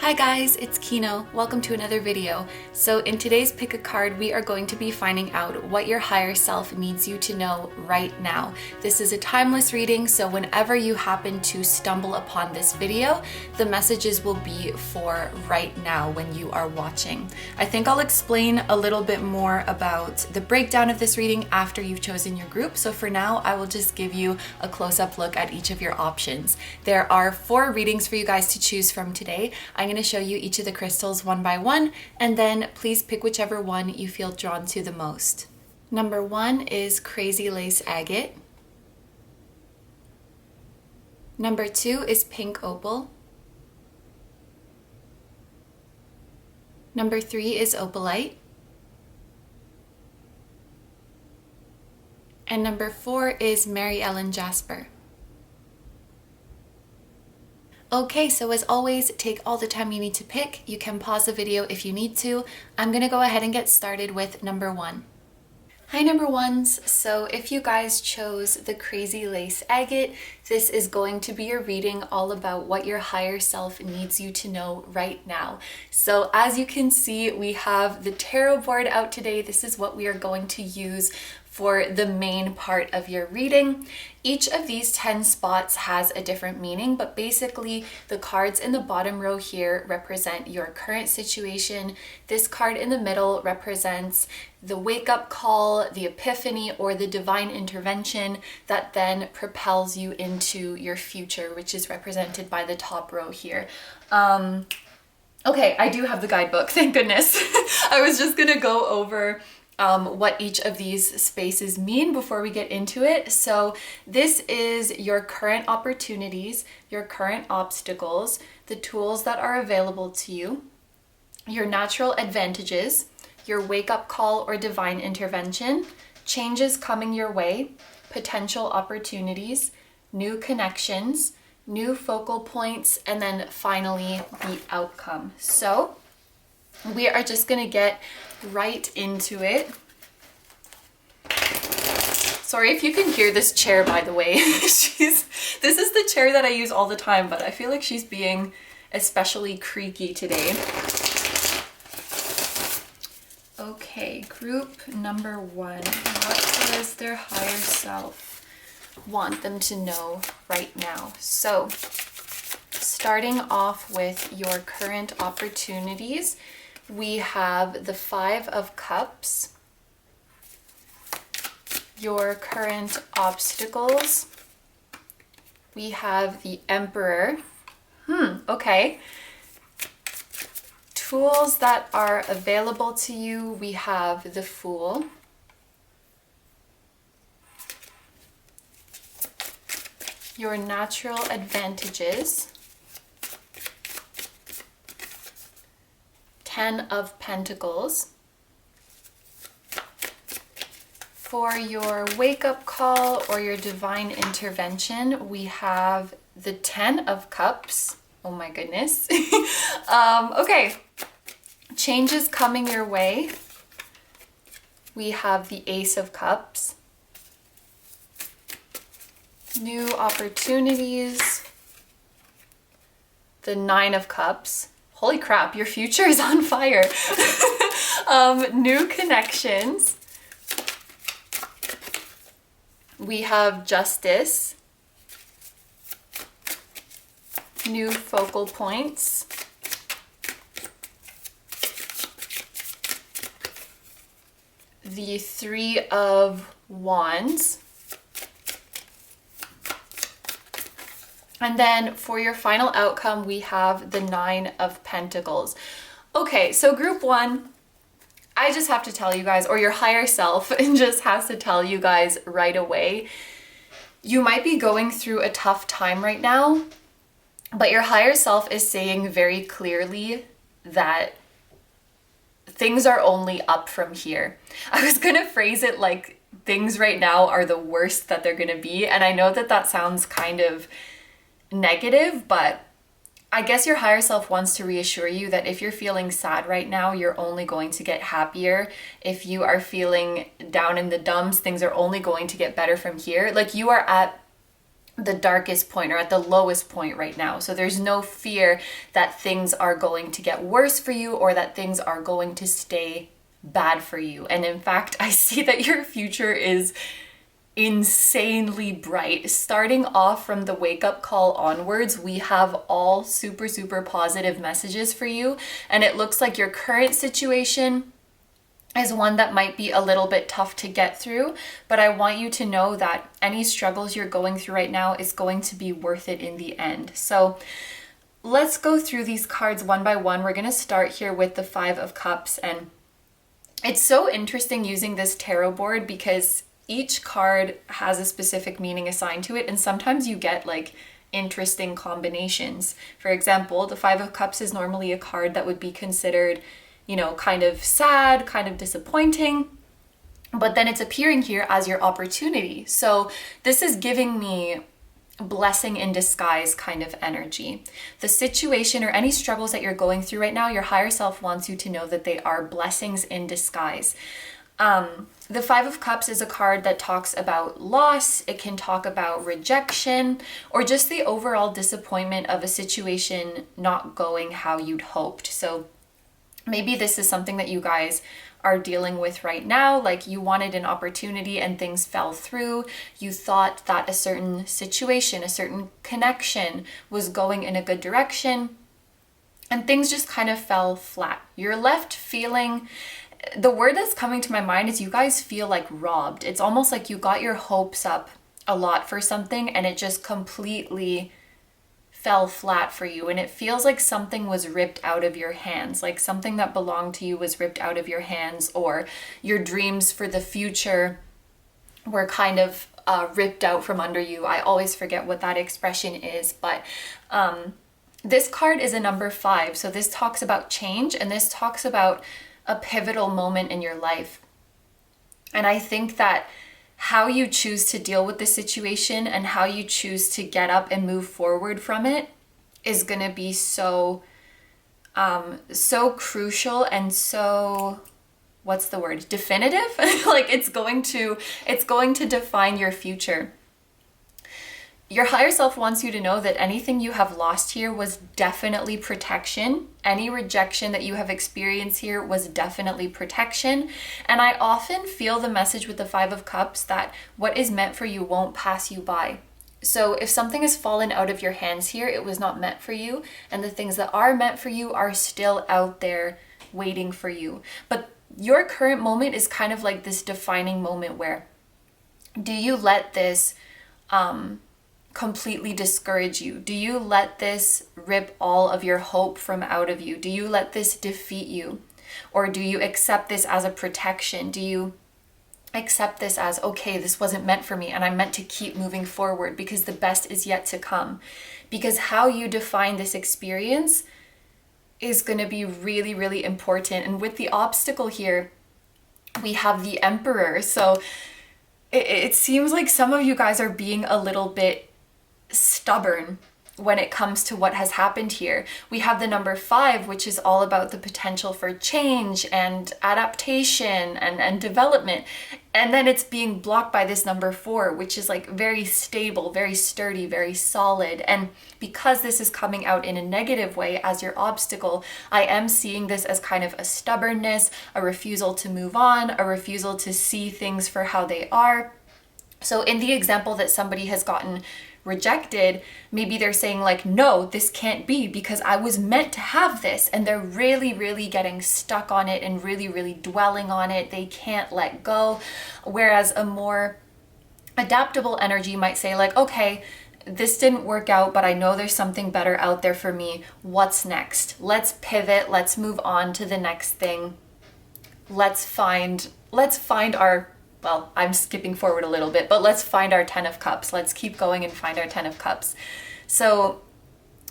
Hi guys, it's Kino. Welcome to another video. So in today's Pick a Card, we are going to be finding out what your higher self needs you to know right now. This is a timeless reading, so whenever you happen to stumble upon this video, the messages will be for right now when you are watching. I think I'll explain a little bit more about the breakdown of this reading after you've chosen your group. So for now, I will just give you a close-up look at each of your options. There are 4 readings for you guys to choose from today. I'm going to show you each of the crystals one by one, and then please pick whichever one you feel drawn to the most. Number 1 is Crazy Lace Agate. Number 2 is Pink Opal. Number 3 is Opalite. And number 4 is Mary Ellen Jasper. Okay, so as always, take all the time you need to pick. You can pause the video if you need to. I'm gonna go ahead and get started with number 1. Hi number ones. So if you guys chose the Crazy Lace Agate, this is going to be a reading all about what your higher self needs you to know right now. So as you can see, we have the tarot board out today. This is what we are going to use for the main part of your reading. Each of these 10 spots has a different meaning, but basically the cards in the bottom row here represent your current situation. This card in the middle represents the wake-up call, the epiphany, or the divine intervention that then propels you into your future, which is represented by the top row here. Okay, I do have the guidebook, thank goodness. I was just gonna go over what each of these spaces mean before we get into it. So this is your current opportunities, your current obstacles, the tools that are available to you, your natural advantages, your wake-up call or divine intervention, changes coming your way, potential opportunities, new connections, new focal points, and then finally the outcome. So we are just gonna get right into it. Sorry if you can hear this chair, by the way. This is the chair that I use all the time, but I feel like she's being especially creaky today. Okay, group number 1. What does their higher self want them to know right now? So, starting off with your current opportunities, we have the 5 of Cups, your current obstacles, we have the Emperor, okay, tools that are available to you, we have the Fool, your natural advantages, 10 of Pentacles. For your wake-up call or your divine intervention, we have the 10 of Cups. Oh my goodness. Okay, changes coming your way. We have the Ace of Cups. New opportunities. The 9 of Cups. Holy crap, your future is on fire. New connections. We have Justice. New focal points. The 3 of Wands. And then for your final outcome, we have the 9 of Pentacles. Okay, so group 1, I just have to tell you guys, or your higher self just has to tell you guys right away, you might be going through a tough time right now, but your higher self is saying very clearly that things are only up from here. I was gonna phrase it like things right now are the worst that they're gonna be, and I know that that sounds kind of negative, but I guess your higher self wants to reassure you that if you're feeling sad right now, you're only going to get happier. If you are feeling down in the dumps, things are only going to get better from here. Like, you are at the darkest point or at the lowest point right now. So there's no fear that things are going to get worse for you or that things are going to stay bad for you. And in fact, I see that your future is insanely bright. Starting off from the wake up call onwards, we have all super, super positive messages for you. And it looks like your current situation is one that might be a little bit tough to get through, but I want you to know that any struggles you're going through right now is going to be worth it in the end. So let's go through these cards one by one. We're going to start here with the Five of Cups, and it's so interesting using this tarot board because each card has a specific meaning assigned to it, and sometimes you get like interesting combinations. For example, the Five of Cups is normally a card that would be considered, you know, kind of sad, kind of disappointing, but then it's appearing here as your opportunity. So this is giving me blessing in disguise kind of energy. The situation or any struggles that you're going through right now, your higher self wants you to know that they are blessings in disguise. The Five of Cups is a card that talks about loss. It can talk about rejection or just the overall disappointment of a situation not going how you'd hoped. So maybe this is something that you guys are dealing with right now, like you wanted an opportunity and things fell through. You thought that a certain situation, a certain connection was going in a good direction, and things just kind of fell flat. You're left feeling, the word that's coming to my mind is you guys feel like robbed. It's almost like you got your hopes up a lot for something and it just completely fell flat for you, and it feels like something was ripped out of your hands, like something that belonged to you was ripped out of your hands, or your dreams for the future were kind of ripped out from under you. I always forget what that expression is, but this card is a number 5, so this talks about change, and this talks about a pivotal moment in your life. And I think that how you choose to deal with the situation and how you choose to get up and move forward from it is going to be so crucial and so, what's the word, definitive. Like it's going to define your future. Your higher self wants you to know that anything you have lost here was definitely protection. Any rejection that you have experienced here was definitely protection. And I often feel the message with the Five of Cups that what is meant for you won't pass you by. So if something has fallen out of your hands here, it was not meant for you. And the things that are meant for you are still out there waiting for you. But your current moment is kind of like this defining moment where, do you let this completely discourage you? Do you let this rip all of your hope from out of you? Do you let this defeat you? Or do you accept this as a protection? Do you accept this as, okay, this wasn't meant for me and I'm meant to keep moving forward because the best is yet to come? Because how you define this experience is going to be really, really important. And with the obstacle here, we have the Emperor. So it seems like some of you guys are being a little bit stubborn when it comes to what has happened here. We have the number 5, which is all about the potential for change and adaptation and development. And then it's being blocked by this number 4, which is like very stable, very sturdy, very solid. And because this is coming out in a negative way as your obstacle, I am seeing this as kind of a stubbornness, a refusal to move on, a refusal to see things for how they are. So in the example that somebody has gotten rejected, maybe they're saying like, no, this can't be because I was meant to have this. And they're really, really getting stuck on it and really, really dwelling on it. They can't let go. Whereas a more adaptable energy might say like, okay, this didn't work out, but I know there's something better out there for me. What's next? Let's pivot. Let's move on to the next thing. Let's find our, well, I'm skipping forward a little bit, but let's find our 10 of Cups. Let's keep going and find our 10 of Cups. So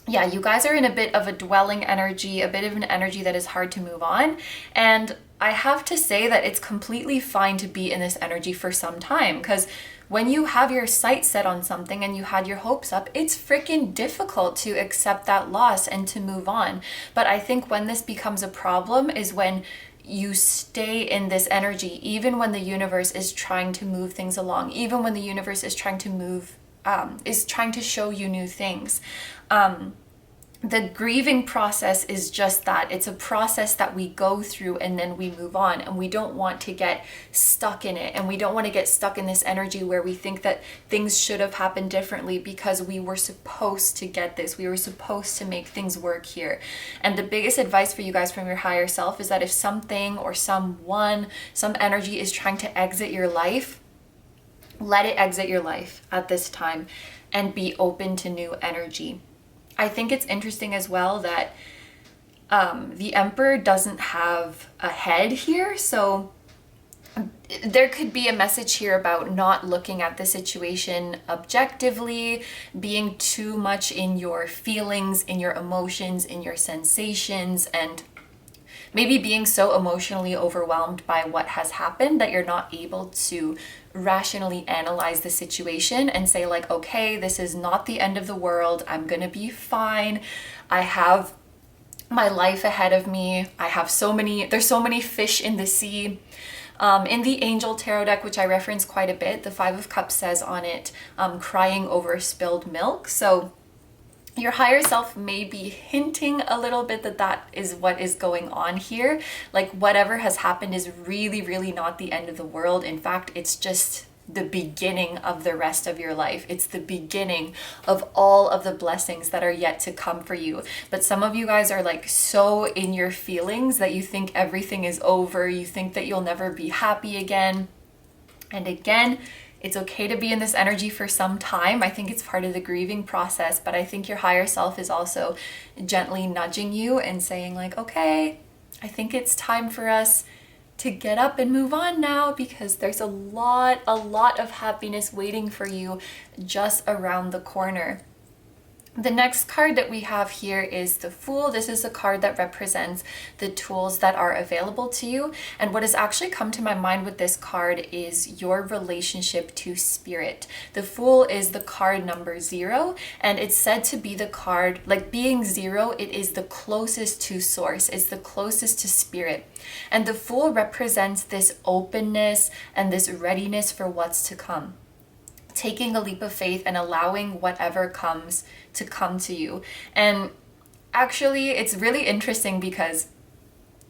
yeah, you guys are in a bit of a dwelling energy, a bit of an energy that is hard to move on. And I have to say that it's completely fine to be in this energy for some time, because when you have your sights set on something and you had your hopes up, it's freaking difficult to accept that loss and to move on. But I think when this becomes a problem is when you stay in this energy, even when the universe is trying to move things along, even when the universe is trying to move is trying to show you new things. The grieving process is just that. It's a process that we go through and then we move on, and we don't want to get stuck in it, and we don't want to get stuck in this energy where we think that things should have happened differently because we were supposed to get this. We were supposed to make things work here. And the biggest advice for you guys from your higher self is that if something or someone, some energy is trying to exit your life, let it exit your life at this time and be open to new energy. I think it's interesting as well that the Emperor doesn't have a head here, so there could be a message here about not looking at the situation objectively, being too much in your feelings, in your emotions, in your sensations, and maybe being so emotionally overwhelmed by what has happened that you're not able to rationally analyze the situation and say like, okay, this is not the end of the world. I'm gonna be fine. I have my life ahead of me. I have there's so many fish in the sea. In the Angel Tarot deck, which I reference quite a bit, the Five of Cups says on it, crying over spilled milk. So your higher self may be hinting a little bit that that is what is going on here. Like whatever has happened is really, really not the end of the world. In fact, it's just the beginning of the rest of your life. It's the beginning of all of the blessings that are yet to come for you. But some of you guys are like so in your feelings that you think everything is over. You think that you'll never be happy again. And again, it's okay to be in this energy for some time. I think it's part of the grieving process, but I think your higher self is also gently nudging you and saying like, okay, I think it's time for us to get up and move on now, because there's a lot of happiness waiting for you just around the corner. The next card that we have here is the Fool. This is a card that represents the tools that are available to you. And what has actually come to my mind with this card is your relationship to spirit. The Fool is the card number 0, and it's said to be the card, like being 0, it is the closest to source. It's the closest to spirit. And the Fool represents this openness and this readiness for what's to come. Taking a leap of faith and allowing whatever comes to come to you. And actually, it's really interesting because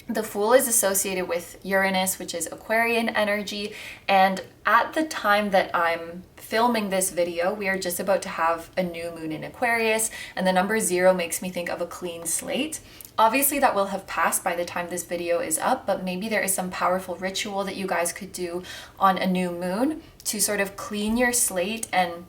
the Fool is associated with Uranus, which is Aquarian energy. And at the time that I'm filming this video, we are just about to have a new moon in Aquarius, and the number 0 makes me think of a clean slate. Obviously that will have passed by the time this video is up, but maybe there is some powerful ritual that you guys could do on a new moon to sort of clean your slate, and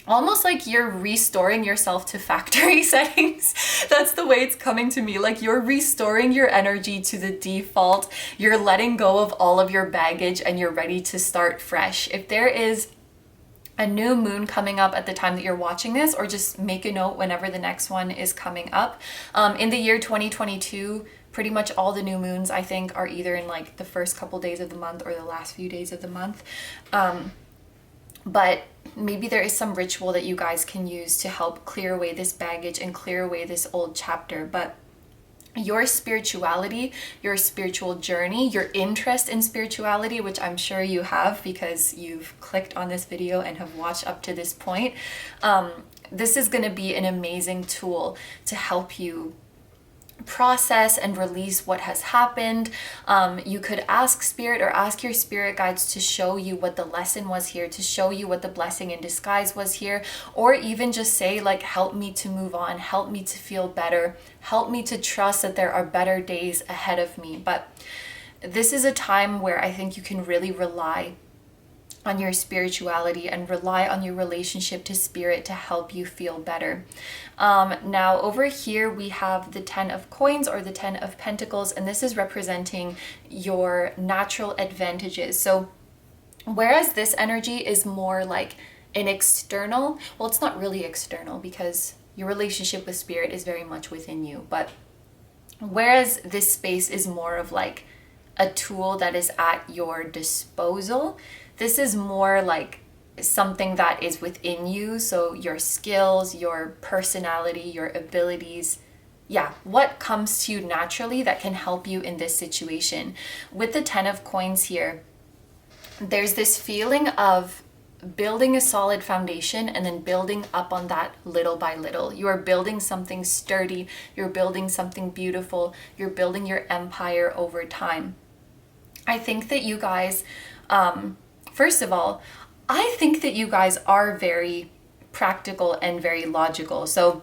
almost like you're restoring yourself to factory settings. That's the way it's coming to me. Like you're restoring your energy to the default. You're letting go of all of your baggage and you're ready to start fresh. If there is a new moon coming up at the time that you're watching this, or just make a note whenever the next one is coming up. In the year 2022, pretty much all the new moons, I think, are either in like the first couple days of the month or the last few days of the month. But maybe there is some ritual that you guys can use to help clear away this baggage and clear away this old chapter. But your spirituality, your spiritual journey, your interest in spirituality, which I'm sure you have because you've clicked on this video and have watched up to this point, this is going to be an amazing tool to help you process and release what has happened. You could ask spirit or ask your spirit guides to show you what the lesson was here, to show you what the blessing in disguise was here, or even just say like, help me to move on, help me to feel better, help me to trust that there are better days ahead of me. But this is a time where I think you can really rely on your spirituality and rely on your relationship to spirit to help you feel better. Now over here we have the 10 of coins, or the 10 of pentacles, and this is representing your natural advantages. So whereas this energy is more like an external, well, it's not really external because your relationship with spirit is very much within you, but whereas this space is more of like a tool that is at your disposal, this is more like something that is within you. So your skills, your personality, your abilities, yeah, what comes to you naturally that can help you in this situation. With the 10 of coins here, there's this feeling of building a solid foundation and then building up on that little by little. You are building something sturdy, you're building something beautiful, you're building your empire over time. I think that you guys, first of all, I think that you guys are very practical and very logical. So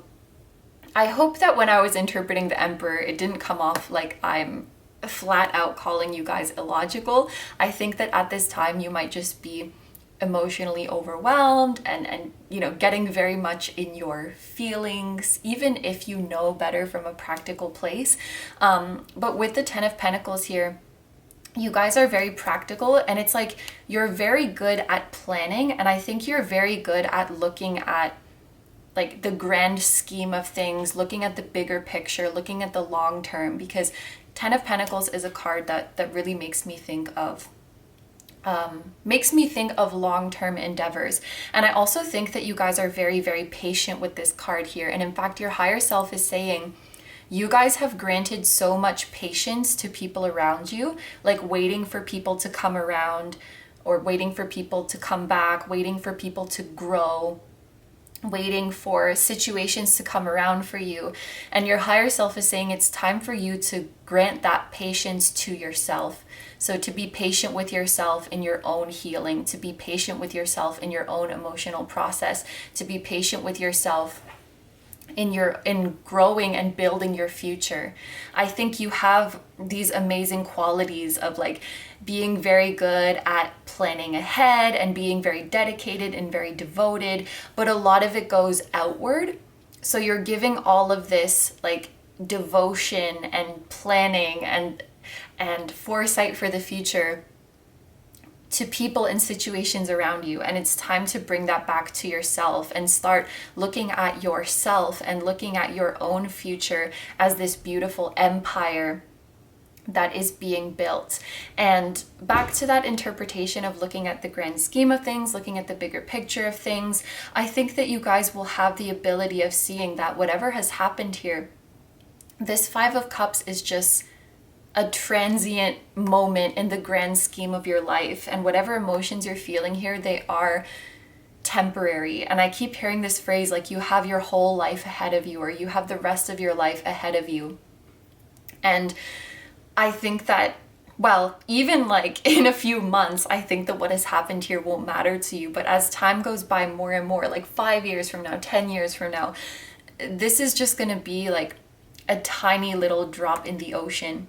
I hope that when I was interpreting the Emperor, it didn't come off like I'm flat out calling you guys illogical. I think that at this time you might just be emotionally overwhelmed and you know, getting very much in your feelings, even if you know better from a practical place. But with the Ten of Pentacles here, you guys are very practical, and it's like you're very good at planning, and I think you're very good at looking at like the grand scheme of things, looking at the bigger picture, looking at the long term, because Ten of Pentacles is a card that really makes me think of long-term endeavors. And I also think that you guys are very, very patient with this card here. And in fact, your higher self is saying you guys have granted so much patience to people around you, like waiting for people to come around, or waiting for people to come back, waiting for people to grow, waiting for situations to come around for you. And your higher self is saying it's time for you to grant that patience to yourself. So to be patient with yourself in your own healing, to be patient with yourself in your own emotional process, to be patient with yourself in growing and building your future. I think you have these amazing qualities of like being very good at planning ahead and being very dedicated and very devoted, but a lot of it goes outward. So you're giving all of this like devotion and planning and foresight for the future to people and situations around you. And it's time to bring that back to yourself and start looking at yourself and looking at your own future as this beautiful empire that is being built. And back to that interpretation of looking at the grand scheme of things, looking at the bigger picture of things, I think that you guys will have the ability of seeing that whatever has happened here, this Five of Cups is just a transient moment in the grand scheme of your life, and whatever emotions you're feeling here, they are temporary. And I keep hearing this phrase like you have your whole life ahead of you, or you have the rest of your life ahead of you. And I think that, well, even like in a few months, I think that what has happened here won't matter to you. But as time goes by more and more, like 5 years from now, 10 years from now, this is just going to be like a tiny little drop in the ocean.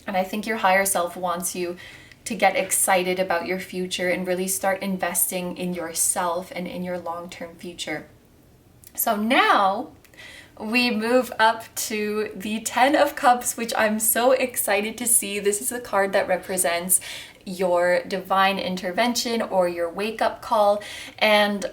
And I think your higher self wants you to get excited about your future and really start investing in yourself and in your long-term future. So now we move up to the Ten of Cups, which I'm so excited to see. This is a card that represents your divine intervention or your wake-up call. And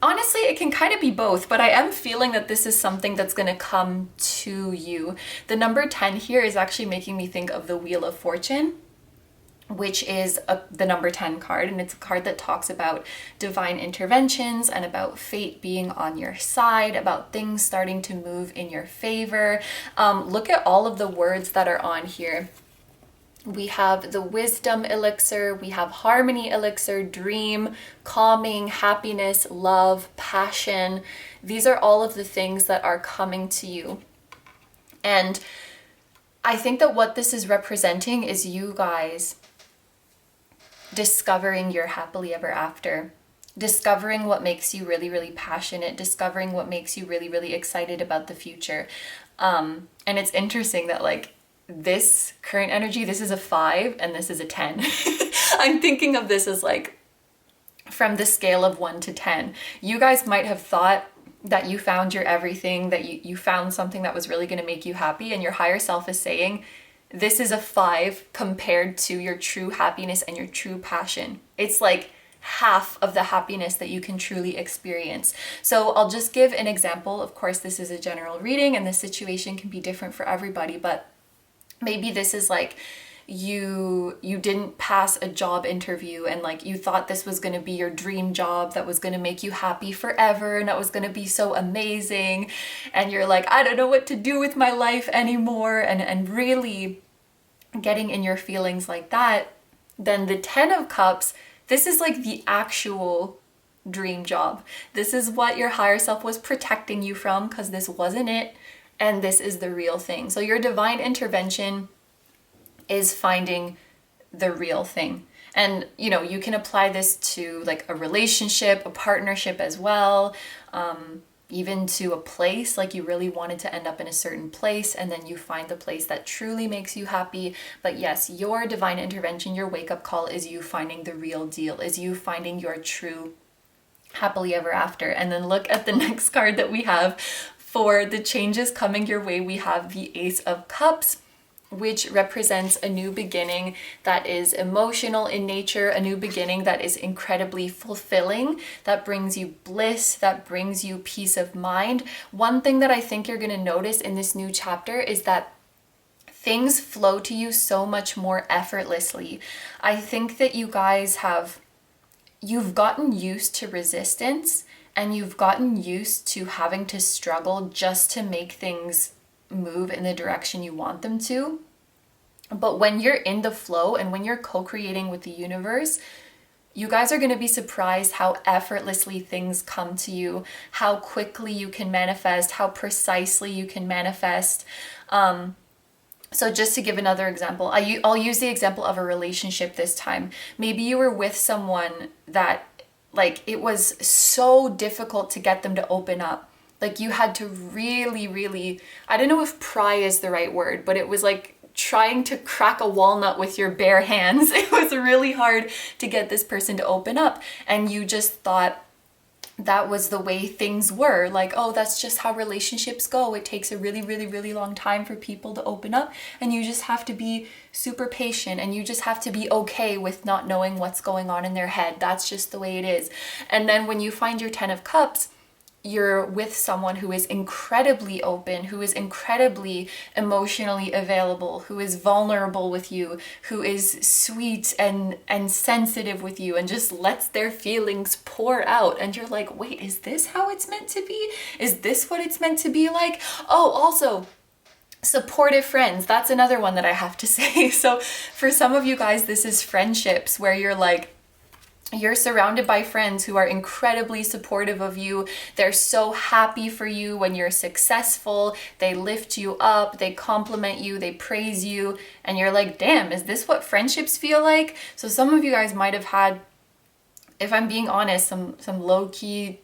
honestly, it can kind of be both, but I am feeling that this is something that's going to come to you. The number 10 here is actually making me think of the Wheel of Fortune, which is the number 10 card, and it's a card that talks about divine interventions and about fate being on your side, about things starting to move in your favor. Look at all of the words that are on here. We have the Wisdom Elixir, we have Harmony Elixir, Dream, Calming, Happiness, Love, Passion. These are all of the things that are coming to you. And I think that what this is representing is you guys discovering your happily ever after, discovering what makes you really, really passionate, discovering what makes you really, really excited about the future. And it's interesting that like this current energy, this is a 5 and this is a 10. I'm thinking of this as like from the scale of 1 to 10. You guys might have thought that you found your everything, that you found something that was really going to make you happy, and your higher self is saying this is a 5 compared to your true happiness and your true passion. It's like half of the happiness that you can truly experience. So I'll just give an example. Of course, this is a general reading and the situation can be different for everybody, but maybe this is like you didn't pass a job interview and like you thought this was going to be your dream job that was going to make you happy forever and that was going to be so amazing, and you're like, I don't know what to do with my life anymore, and really getting in your feelings like that. Then the 10 of Cups, this is like the actual dream job. This is what your higher self was protecting you from, because this wasn't it, and this is the real thing. So your divine intervention is finding the real thing. And you know, you can apply this to like a relationship, a partnership as well, even to a place, like you really wanted to end up in a certain place and then you find the place that truly makes you happy. But yes, your divine intervention, your wake-up call is you finding the real deal, is you finding your true happily ever after. And then look at the next card that we have for the changes coming your way. We have the Ace of Cups, which represents a new beginning that is emotional in nature, a new beginning that is incredibly fulfilling, that brings you bliss, that brings you peace of mind. One thing that I think you're going to notice in this new chapter is that things flow to you so much more effortlessly. I think that you guys you've gotten used to resistance, and you've gotten used to having to struggle just to make things move in the direction you want them to. But when you're in the flow and when you're co-creating with the universe, you guys are going to be surprised how effortlessly things come to you, how quickly you can manifest, how precisely you can manifest. So just to give another example, I'll use the example of a relationship this time. Maybe you were with someone that, like, it was so difficult to get them to open up. Like, you had to really, really, I don't know if pry is the right word, but it was like trying to crack a walnut with your bare hands. It was really hard to get this person to open up. And you just thought that was the way things were. Like, oh, that's just how relationships go. It takes a really, really, really long time for people to open up. And you just have to be super patient, and you just have to be okay with not knowing what's going on in their head. That's just the way it is. And then when you find your 10 of Cups, you're with someone who is incredibly open, who is incredibly emotionally available, who is vulnerable with you, who is sweet and sensitive with you, and just lets their feelings pour out. And you're like, wait, is this how it's meant to be? Is this what it's meant to be like? Oh, also, supportive friends. That's another one that I have to say. So for some of you guys, this is friendships where you're like, you're surrounded by friends who are incredibly supportive of you. They're so happy for you when you're successful. They lift you up, they compliment you, they praise you, and you're like, damn, is this what friendships feel like? So some of you guys might have had, if I'm being honest, some low-key,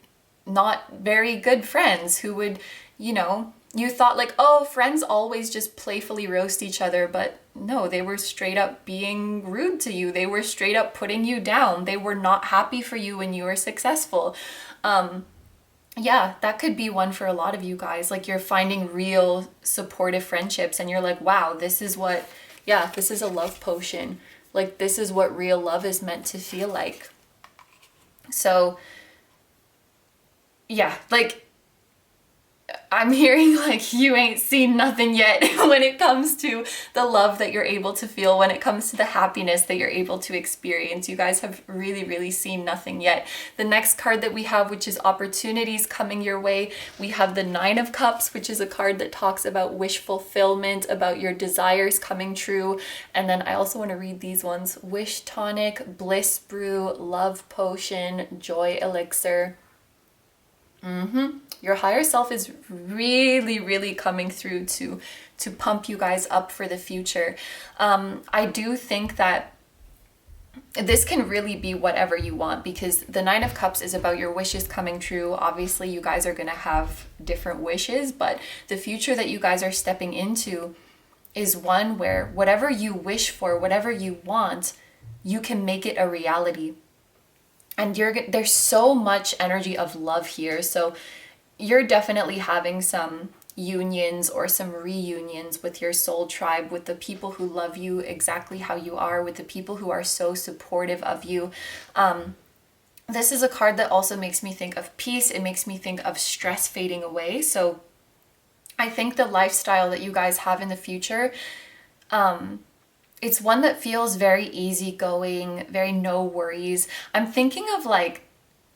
not very good friends who would, you know, you thought like, oh, friends always just playfully roast each other, but no, they were straight up being rude to you. They were straight up putting you down. They were not happy for you when you were successful. Yeah, that could be one for a lot of you guys. Like, you're finding real supportive friendships and you're like, wow, this is what, yeah, this is a love potion. Like, this is what real love is meant to feel like. So, yeah, like, I'm hearing like you ain't seen nothing yet when it comes to the love that you're able to feel, when it comes to the happiness that you're able to experience. You guys have really, really seen nothing yet. The next card that we have, which is opportunities coming your way, we have the 9 of Cups, which is a card that talks about wish fulfillment, about your desires coming true. And then I also want to read these ones: Wish Tonic, Bliss Brew, Love Potion, Joy Elixir. Your higher self is really, really coming through to pump you guys up for the future. I do think that this can really be whatever you want, because the 9 of Cups is about your wishes coming true. Obviously, you guys are going to have different wishes, but the future that you guys are stepping into is one where whatever you wish for, whatever you want, you can make it a reality. And there's so much energy of love here. So you're definitely having some unions or some reunions with your soul tribe, with the people who love you exactly how you are, with the people who are so supportive of you. This is a card that also makes me think of peace. It makes me think of stress fading away. So I think the lifestyle that you guys have in the future, it's one that feels very easygoing, very no worries. I'm thinking of like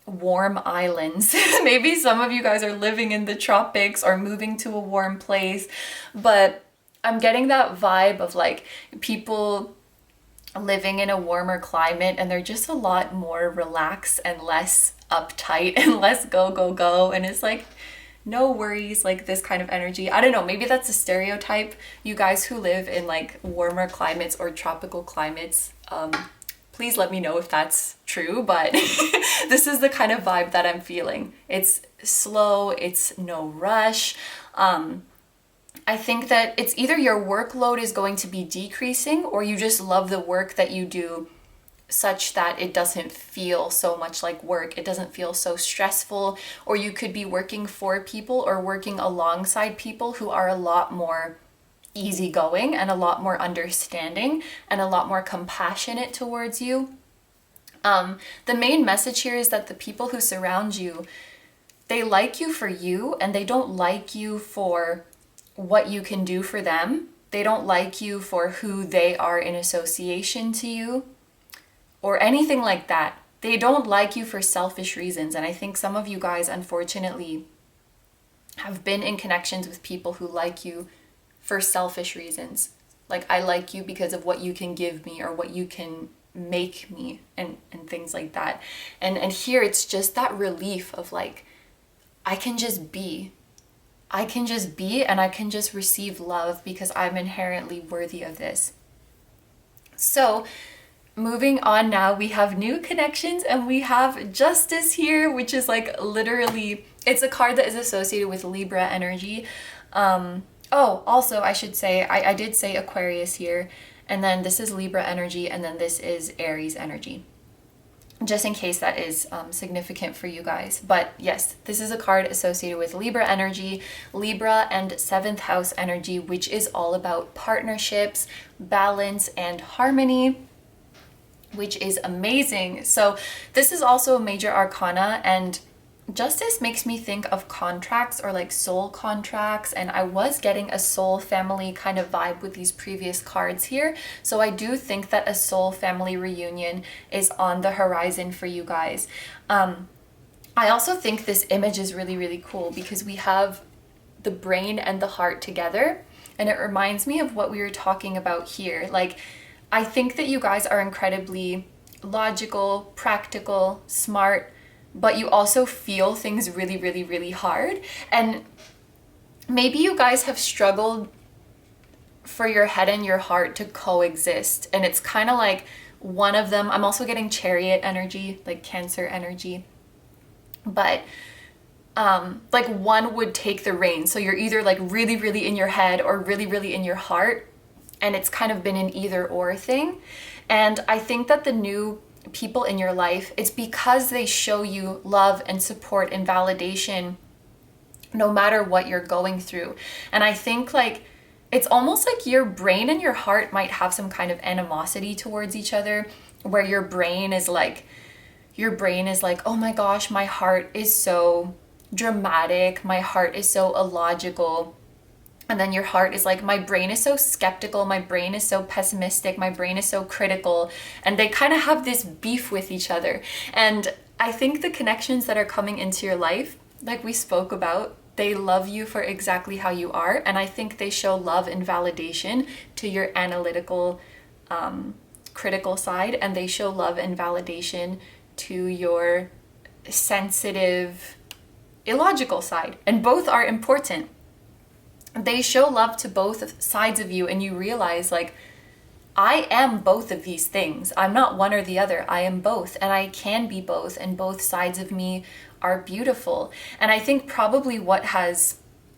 warm islands. Maybe some of you guys are living in the tropics or moving to a warm place, but I'm getting that vibe of like people living in a warmer climate, and they're just a lot more relaxed and less uptight and less go, go, go. And it's like, no worries, like this kind of energy. I don't know, maybe that's a stereotype. You guys who live in like warmer climates or tropical climates, please let me know if that's true, but this is the kind of vibe that I'm feeling. It's slow, it's no rush. I think that it's either your workload is going to be decreasing, or you just love the work that you do such that it doesn't feel so much like work. It doesn't feel so stressful. Or you could be working for people or working alongside people who are a lot more easygoing and a lot more understanding and a lot more compassionate towards you. The main message here is that the people who surround you, they like you for you, and they don't like you for what you can do for them. They don't like you for who they are in association to you or anything like that. They don't like you for selfish reasons. And I think some of you guys, unfortunately, have been in connections with people who like you for selfish reasons. Like, I like you because of what you can give me or what you can make me, and things like that. And here it's just that relief of like, I can just be. I can just be, and I can just receive love because I'm inherently worthy of this. So moving on now, we have new connections, and we have Justice here, which is like literally, it's a card that is associated with Libra energy. Oh, also I should say, I did say Aquarius here, and then this is Libra energy, and then this is Aries energy, just in case that is significant for you guys. But yes, this is a card associated with Libra energy, Libra and 7th house energy, which is all about partnerships, balance, and harmony, which is amazing. So this is also a major arcana, and Justice makes me think of contracts or like soul contracts, and I was getting a soul family kind of vibe with these previous cards here. So I do think that a soul family reunion is on the horizon for you guys. I also think this image is really, really cool because we have the brain and the heart together, and it reminds me of what we were talking about here. Like, I think that you guys are incredibly logical, practical, smart, but you also feel things really, really, really hard. And maybe you guys have struggled for your head and your heart to coexist. And it's kind of like one of them, I'm also getting Chariot energy, like Cancer energy. But like one would take the reins. So you're either like really, really in your head or really, really in your heart. And it's kind of been an either or thing. And I think that the new people in your life, it's because they show you love and support and validation no matter what you're going through. And I think like it's almost like your brain and your heart might have some kind of animosity towards each other, where your brain is like, oh my gosh, my heart is so dramatic, my heart is so illogical. And then your heart is like, my brain is so skeptical, my brain is so pessimistic, my brain is so critical. And they kind of have this beef with each other. And I think the connections that are coming into your life, like we spoke about, they love you for exactly how you are. And I think they show love and validation to your analytical, critical side. And they show love and validation to your sensitive, illogical side. And both are important. They show love to both sides of you, and you realize like, I am both of these things. I'm not one or the other. I am both, and I can be both, and both sides of me are beautiful. And I think probably what has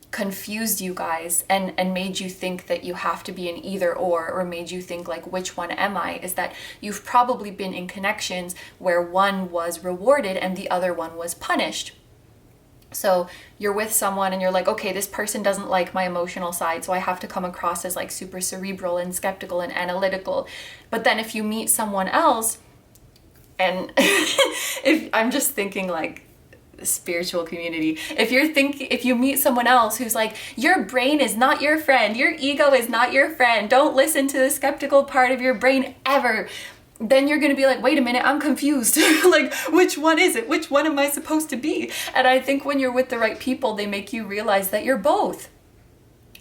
confused you guys and made you think that you have to be an either or made you think like, which one am I, is that you've probably been in connections where one was rewarded and the other one was punished. So you're with someone and you're like, okay, this person doesn't like my emotional side, so I have to come across as like super cerebral and skeptical and analytical. But then if you meet someone else, and if I'm just thinking like spiritual community, if you meet someone else who's like, your brain is not your friend, your ego is not your friend, don't listen to the skeptical part of your brain ever, then you're going to be like, wait a minute, I'm confused. Like, which one is it? Which one am I supposed to be? And I think when you're with the right people, they make you realize that you're both.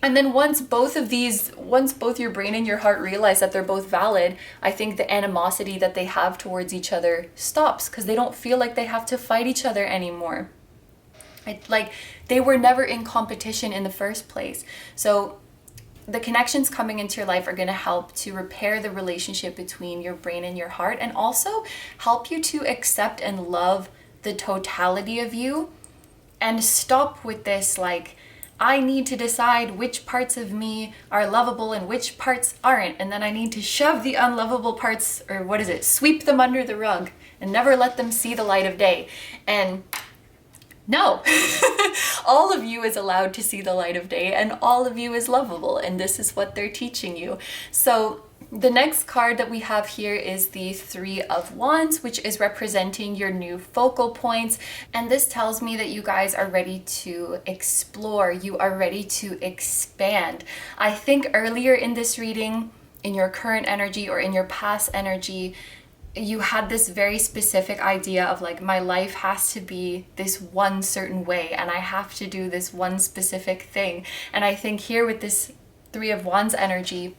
And then once both your brain and your heart realize that they're both valid, I think the animosity that they have towards each other stops, because they don't feel like they have to fight each other anymore. Like, they were never in competition in the first place. So the connections coming into your life are going to help to repair the relationship between your brain and your heart, and also help you to accept and love the totality of you, and stop with this like, I need to decide which parts of me are lovable and which parts aren't, and then I need to shove the unlovable parts, or what is it, sweep them under the rug and never let them see the light of day. And no, all of you is allowed to see the light of day, and all of you is lovable, and this is what they're teaching you. So the next card that we have here is the Three of Wands, which is representing your new focal points. And this tells me that you guys are ready to explore, you are ready to expand. I think earlier in this reading, in your current energy or in your past energy, you had this very specific idea of like, my life has to be this one certain way and I have to do this one specific thing. And I think here with this Three of Wands energy,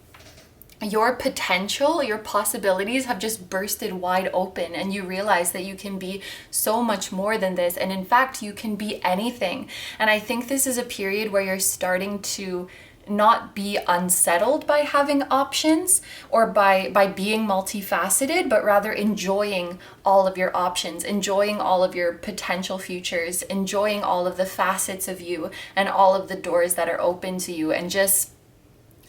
your potential, your possibilities have just bursted wide open, and you realize that you can be so much more than this. And in fact, you can be anything. And I think this is a period where you're starting to not be unsettled by having options or by being multifaceted, but rather enjoying all of your options, enjoying all of your potential futures, enjoying all of the facets of you and all of the doors that are open to you, and just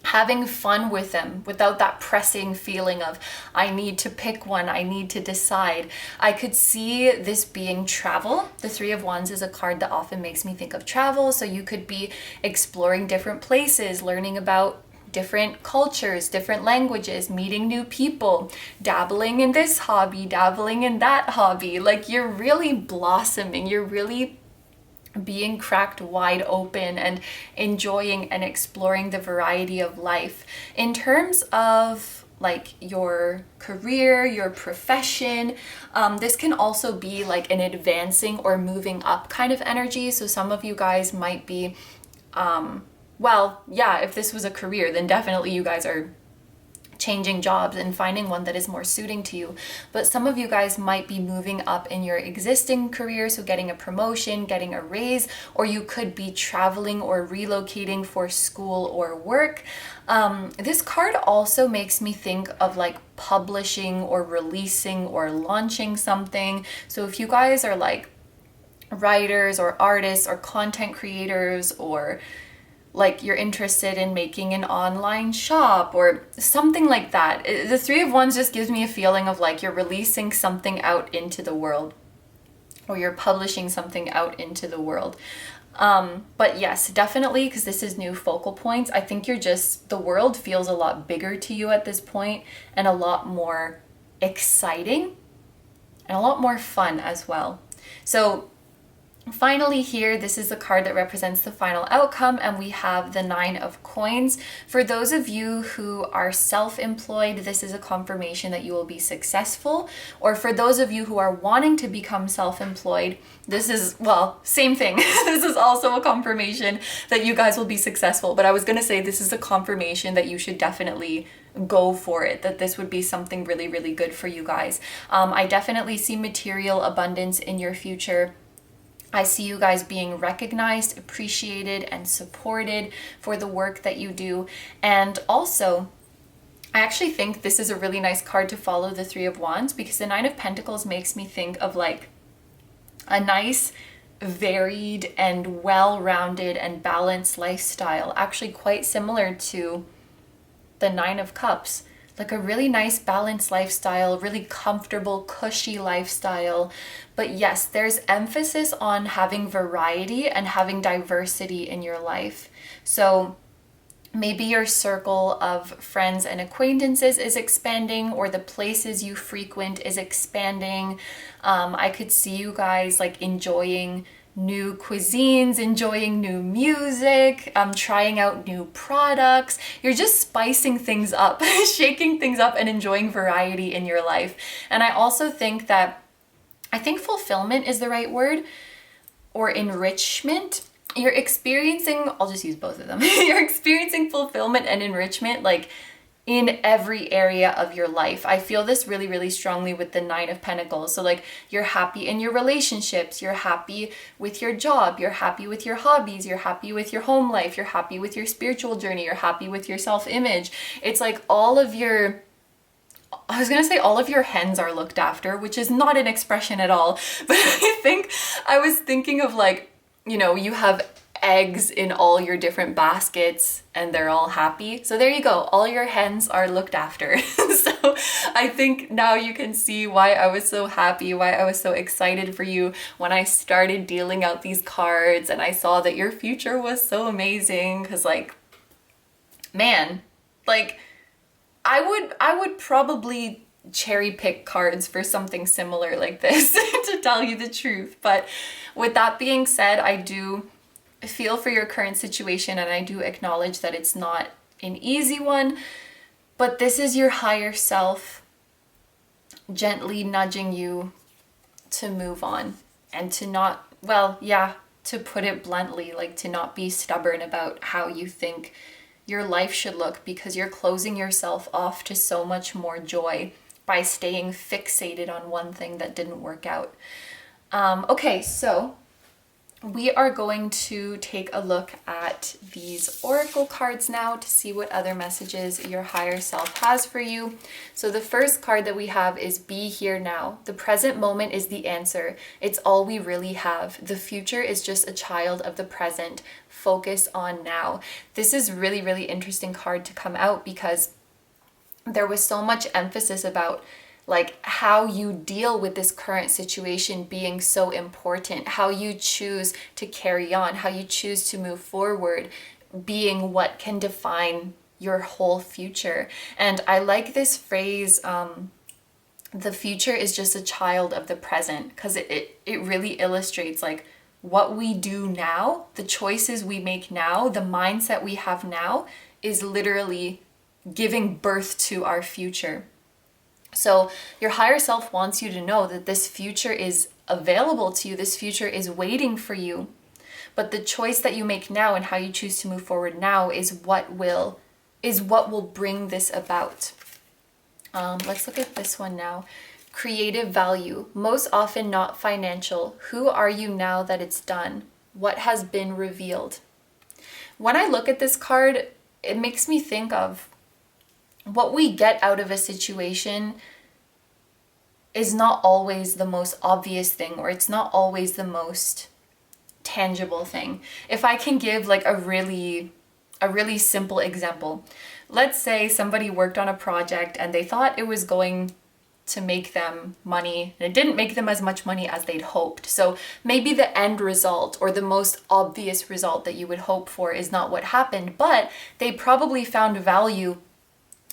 having fun with them without that pressing feeling of, I need to pick one, I need to decide. I could see this being travel. The Three of Wands is a card that often makes me think of travel. So you could be exploring different places, learning about different cultures, different languages, meeting new people, dabbling in this hobby, dabbling in that hobby. Like, you're really blossoming, you're really being cracked wide open and enjoying and exploring the variety of life. In terms of like your career, your profession, this can also be like an advancing or moving up kind of energy. So some of you guys might be, well, yeah, if this was a career, then definitely you guys are changing jobs and finding one that is more suiting to you. But some of you guys might be moving up in your existing career, so getting a promotion, getting a raise, or you could be traveling or relocating for school or work. This card also makes me think of like publishing or releasing or launching something. So if you guys are like writers or artists or content creators, or like you're interested in making an online shop or something like that. The Three of Wands just gives me a feeling of like you're releasing something out into the world, or you're publishing something out into the world. But yes, definitely, because this is new focal points, I think the world feels a lot bigger to you at this point, and a lot more exciting and a lot more fun as well. So finally here, this is the card that represents the final outcome, and we have the Nine of Coins. For those of you who are self-employed, this is a confirmation that you will be successful. Or for those of you who are wanting to become self-employed, this is, well, same thing. This is also a confirmation that you guys will be successful. But I was going to say this is a confirmation that you should definitely go for it, that this would be something really, really good for you guys. I definitely see material abundance in your future. I see you guys being recognized, appreciated, and supported for the work that you do. And also, I actually think this is a really nice card to follow the Three of Wands, because the Nine of Pentacles makes me think of like a nice, varied, and well-rounded and balanced lifestyle. Actually quite similar to the Nine of Cups. Like a really nice balanced lifestyle, really comfortable, cushy lifestyle. But yes, there's emphasis on having variety and having diversity in your life. So maybe your circle of friends and acquaintances is expanding, or the places you frequent is expanding. I could see you guys like enjoying new cuisines, enjoying new music, trying out new products. You're just spicing things up, shaking things up, and enjoying variety in your life. And I also think that, I think fulfillment is the right word, or enrichment. you're experiencing, I'll just use both of them. You're experiencing fulfillment and enrichment like in every area of your life. I feel this really, really strongly with the Nine of Pentacles. So like you're happy in your relationships, you're happy with your job, you're happy with your hobbies, you're happy with your home life, you're happy with your spiritual journey, you're happy with your self-image. It's like all of your, I was gonna say all of your hens are looked after, which is not an expression at all. But I was thinking of like, you know, you have eggs in all your different baskets and they're all happy. So there you go. All your hens are looked after. So I think now you can see why I was so happy, why I was so excited for you when I started dealing out these cards and I saw that your future was so amazing. Cause like, man, like I would probably cherry pick cards for something similar like this to tell you the truth. But with that being said, I do feel for your current situation and I do acknowledge that it's not an easy one, but this is your higher self gently nudging you to move on and to not, well, yeah, to put it bluntly, like to not be stubborn about how you think your life should look, because you're closing yourself off to so much more joy by staying fixated on one thing that didn't work out. Okay, so we are going to take a look at these oracle cards now to see what other messages your higher self has for you. So the first card that we have is Be Here Now. The present moment is the answer. It's all we really have. The future is just a child of the present. Focus on now. This is really, really interesting card to come out because there was so much emphasis about like how you deal with this current situation being so important, how you choose to carry on, how you choose to move forward, being what can define your whole future. And I like this phrase, the future is just a child of the present, because it really illustrates like what we do now, the choices we make now, the mindset we have now is literally giving birth to our future. So your higher self wants you to know that this future is available to you. This future is waiting for you. But the choice that you make now and how you choose to move forward now is what will bring this about. Let's look at this one now. Creative value, most often not financial. Who are you now that it's done? What has been revealed? When I look at this card, it makes me think of what we get out of a situation is not always the most obvious thing, or it's not always the most tangible thing. If I can give like a really simple example. Let's say somebody worked on a project and they thought it was going to make them money and it didn't make them as much money as they'd hoped. So maybe the end result or the most obvious result that you would hope for is not what happened, but they probably found value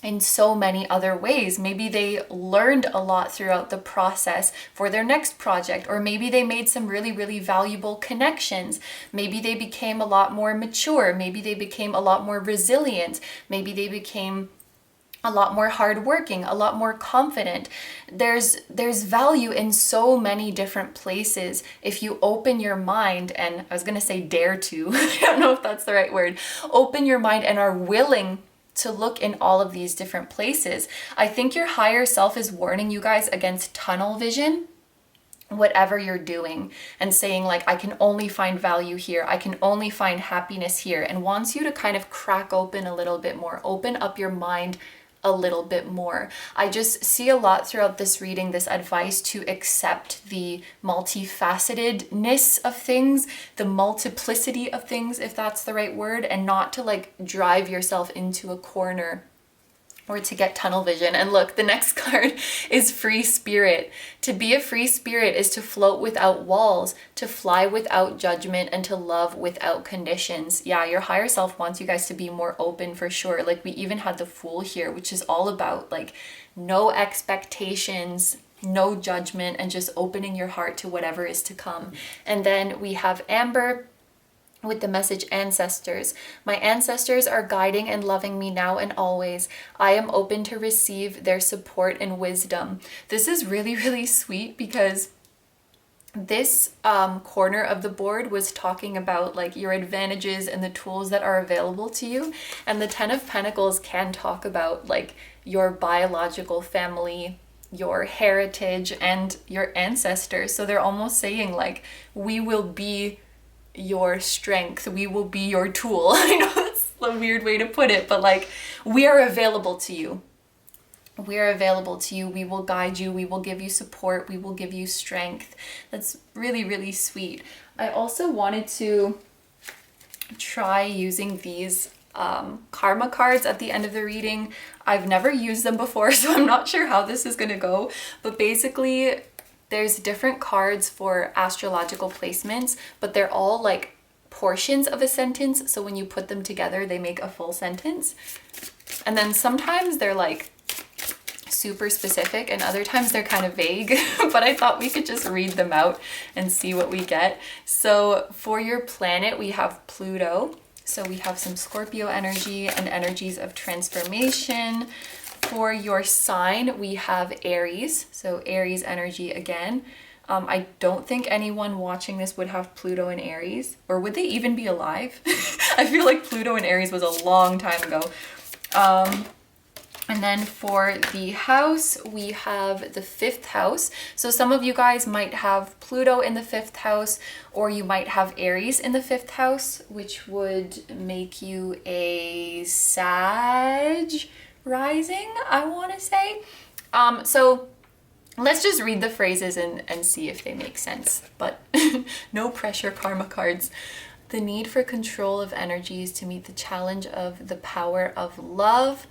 in so many other ways. Maybe they learned a lot throughout the process for their next project, or maybe they made some really, really valuable connections. Maybe they became a lot more mature. Maybe they became a lot more resilient. Maybe they became a lot more hardworking, a lot more confident. There's value in so many different places if you open your mind, and I was gonna say dare to, I don't know if that's the right word, open your mind and are willing to look in all of these different places. I think your higher self is warning you guys against tunnel vision, whatever you're doing, and saying like, I can only find value here, I can only find happiness here, and wants you to kind of crack open a little bit more, open up your mind a little bit more. I just see a lot throughout this reading, this advice to accept the multifacetedness of things, the multiplicity of things, if that's the right word, and not to like drive yourself into a corner or to get tunnel vision. And look, the next card is free spirit. To be a free spirit is to float without walls, to fly without judgment, and to love without conditions. Yeah, your higher self wants you guys to be more open for sure. Like we even had the Fool here, which is all about like no expectations, no judgment, and just opening your heart to whatever is to come. And then we have Amber with the message ancestors. My ancestors are guiding and loving me now and always. I am open to receive their support and wisdom. This is really, really sweet because this corner of the board was talking about like your advantages and the tools that are available to you. And the Ten of Pentacles can talk about like your biological family, your heritage, and your ancestors. So they're almost saying like, we will be your strength, we will be your tool. I know that's a weird way to put it, but like, we are available to you. We're available to you. We will guide you. We will give you support. We will give you strength. That's really, really sweet. I also wanted to try using these karma cards at the end of the reading. I've never used them before, so I'm not sure how this is going to go. But basically, there's different cards for astrological placements, but they're all like portions of a sentence. So when you put them together, they make a full sentence. And then sometimes they're like super specific and other times they're kind of vague, but I thought we could just read them out and see what we get. So for your planet, we have Pluto. So we have some Scorpio energy and energies of transformation. For your sign, we have Aries. So Aries energy again. I don't think anyone watching this would have Pluto in Aries, or would they even be alive? I feel like Pluto in Aries was a long time ago. And then for the house, we have the 5th house. So some of you guys might have Pluto in the 5th house, or you might have Aries in the 5th house, which would make you a Sag rising, I want to say. So let's just read the phrases and see if they make sense. But no pressure, karma cards. The need for control of energies to meet the challenge of the power of love.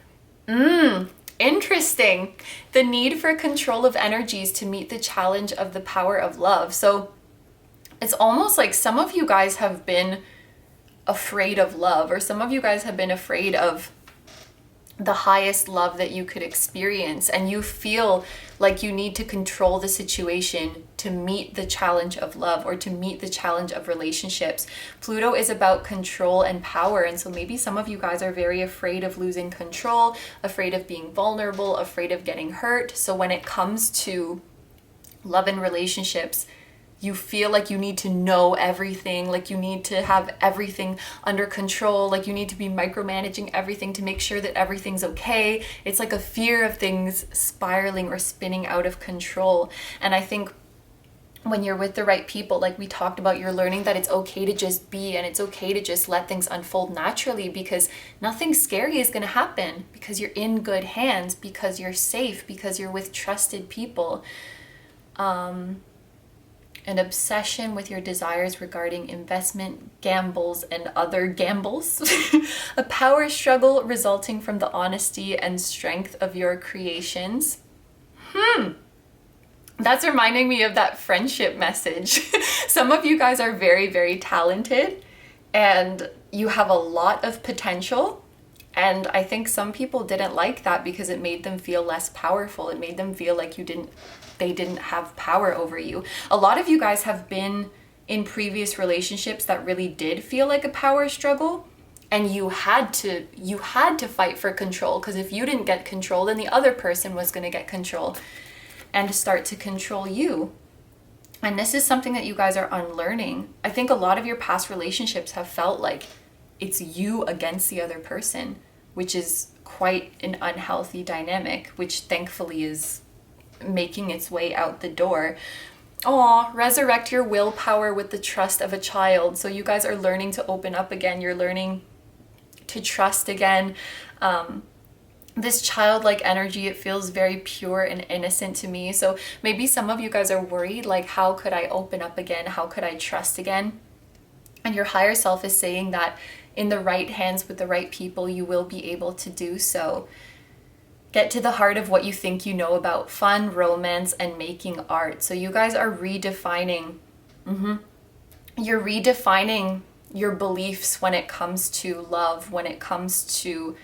Interesting. The need for control of energies to meet the challenge of the power of love. So it's almost like some of you guys have been afraid of love, or some of you guys have been afraid of the highest love that you could experience, and you feel like you need to control the situation to meet the challenge of love or to meet the challenge of relationships. Pluto is about control and power, and so maybe some of you guys are very afraid of losing control, afraid of being vulnerable, afraid of getting hurt. So when it comes to love and relationships, you feel like you need to know everything, like you need to have everything under control, like you need to be micromanaging everything to make sure that everything's okay. It's like a fear of things spiraling or spinning out of control. And I think when you're with the right people, like we talked about, you're learning that it's okay to just be, and it's okay to just let things unfold naturally, because nothing scary is going to happen, because you're in good hands, because you're safe, because you're with trusted people. An obsession with your desires regarding investment, gambles, and other gambles. A power struggle resulting from the honesty and strength of your creations. That's reminding me of that friendship message. Some of you guys are very, very talented and you have a lot of potential. And I think some people didn't like that because it made them feel less powerful. It made them feel like they didn't have power over you. A lot of you guys have been in previous relationships that really did feel like a power struggle, and you had to fight for control, because if you didn't get control, then the other person was going to get control and start to control you. And this is something that you guys are unlearning. I think a lot of your past relationships have felt like it's you against the other person, which is quite an unhealthy dynamic, which thankfully is making its way out the door. Aw, resurrect your willpower with the trust of a child. So you guys are learning to open up again. You're learning to trust again. This childlike energy, it feels very pure and innocent to me. So maybe some of you guys are worried, like, how could I open up again? How could I trust again? And your higher self is saying that in the right hands with the right people, you will be able to do so. Get to the heart of what you think you know about fun, romance, and making art. So you guys are redefining. You're redefining your beliefs when it comes to love, when it comes to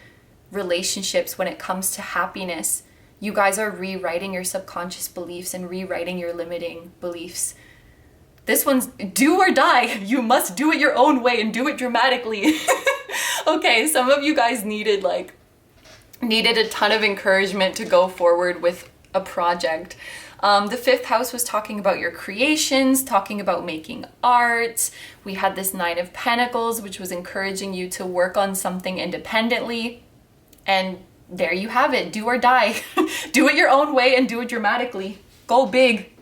relationships, when it comes to happiness. You guys are rewriting your subconscious beliefs and rewriting your limiting beliefs. This one's do or die. You must do it your own way and do it dramatically. Okay, some of you guys needed a ton of encouragement to go forward with a project. The fifth house was talking about your creations, talking about making art. We had this Nine of Pentacles, which was encouraging you to work on something independently. And there you have it. Do or die. Do it your own way and do it dramatically. Go big.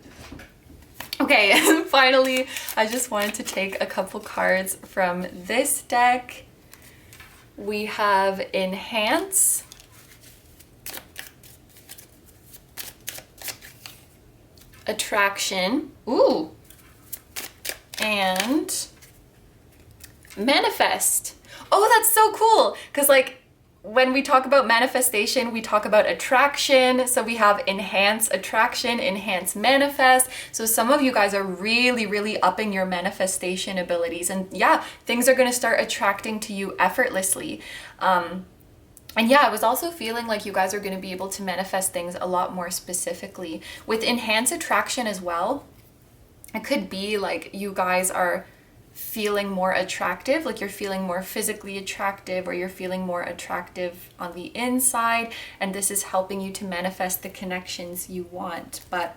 Okay, and finally, I just wanted to take a couple cards from this deck. We have Enhance, Attraction, ooh, and Manifest. Oh, that's so cool, because like when we talk about manifestation, we talk about attraction. So we have Enhance Attraction, Enhance Manifest. So some of you guys are really upping your manifestation abilities. And yeah, things are going to start attracting to you effortlessly. And yeah, I was also feeling like you guys are going to be able to manifest things a lot more specifically. With Enhance Attraction as well, it could be like you guys are feeling more attractive, like you're feeling more physically attractive, or you're feeling more attractive on the inside, and this is helping you to manifest the connections you want. But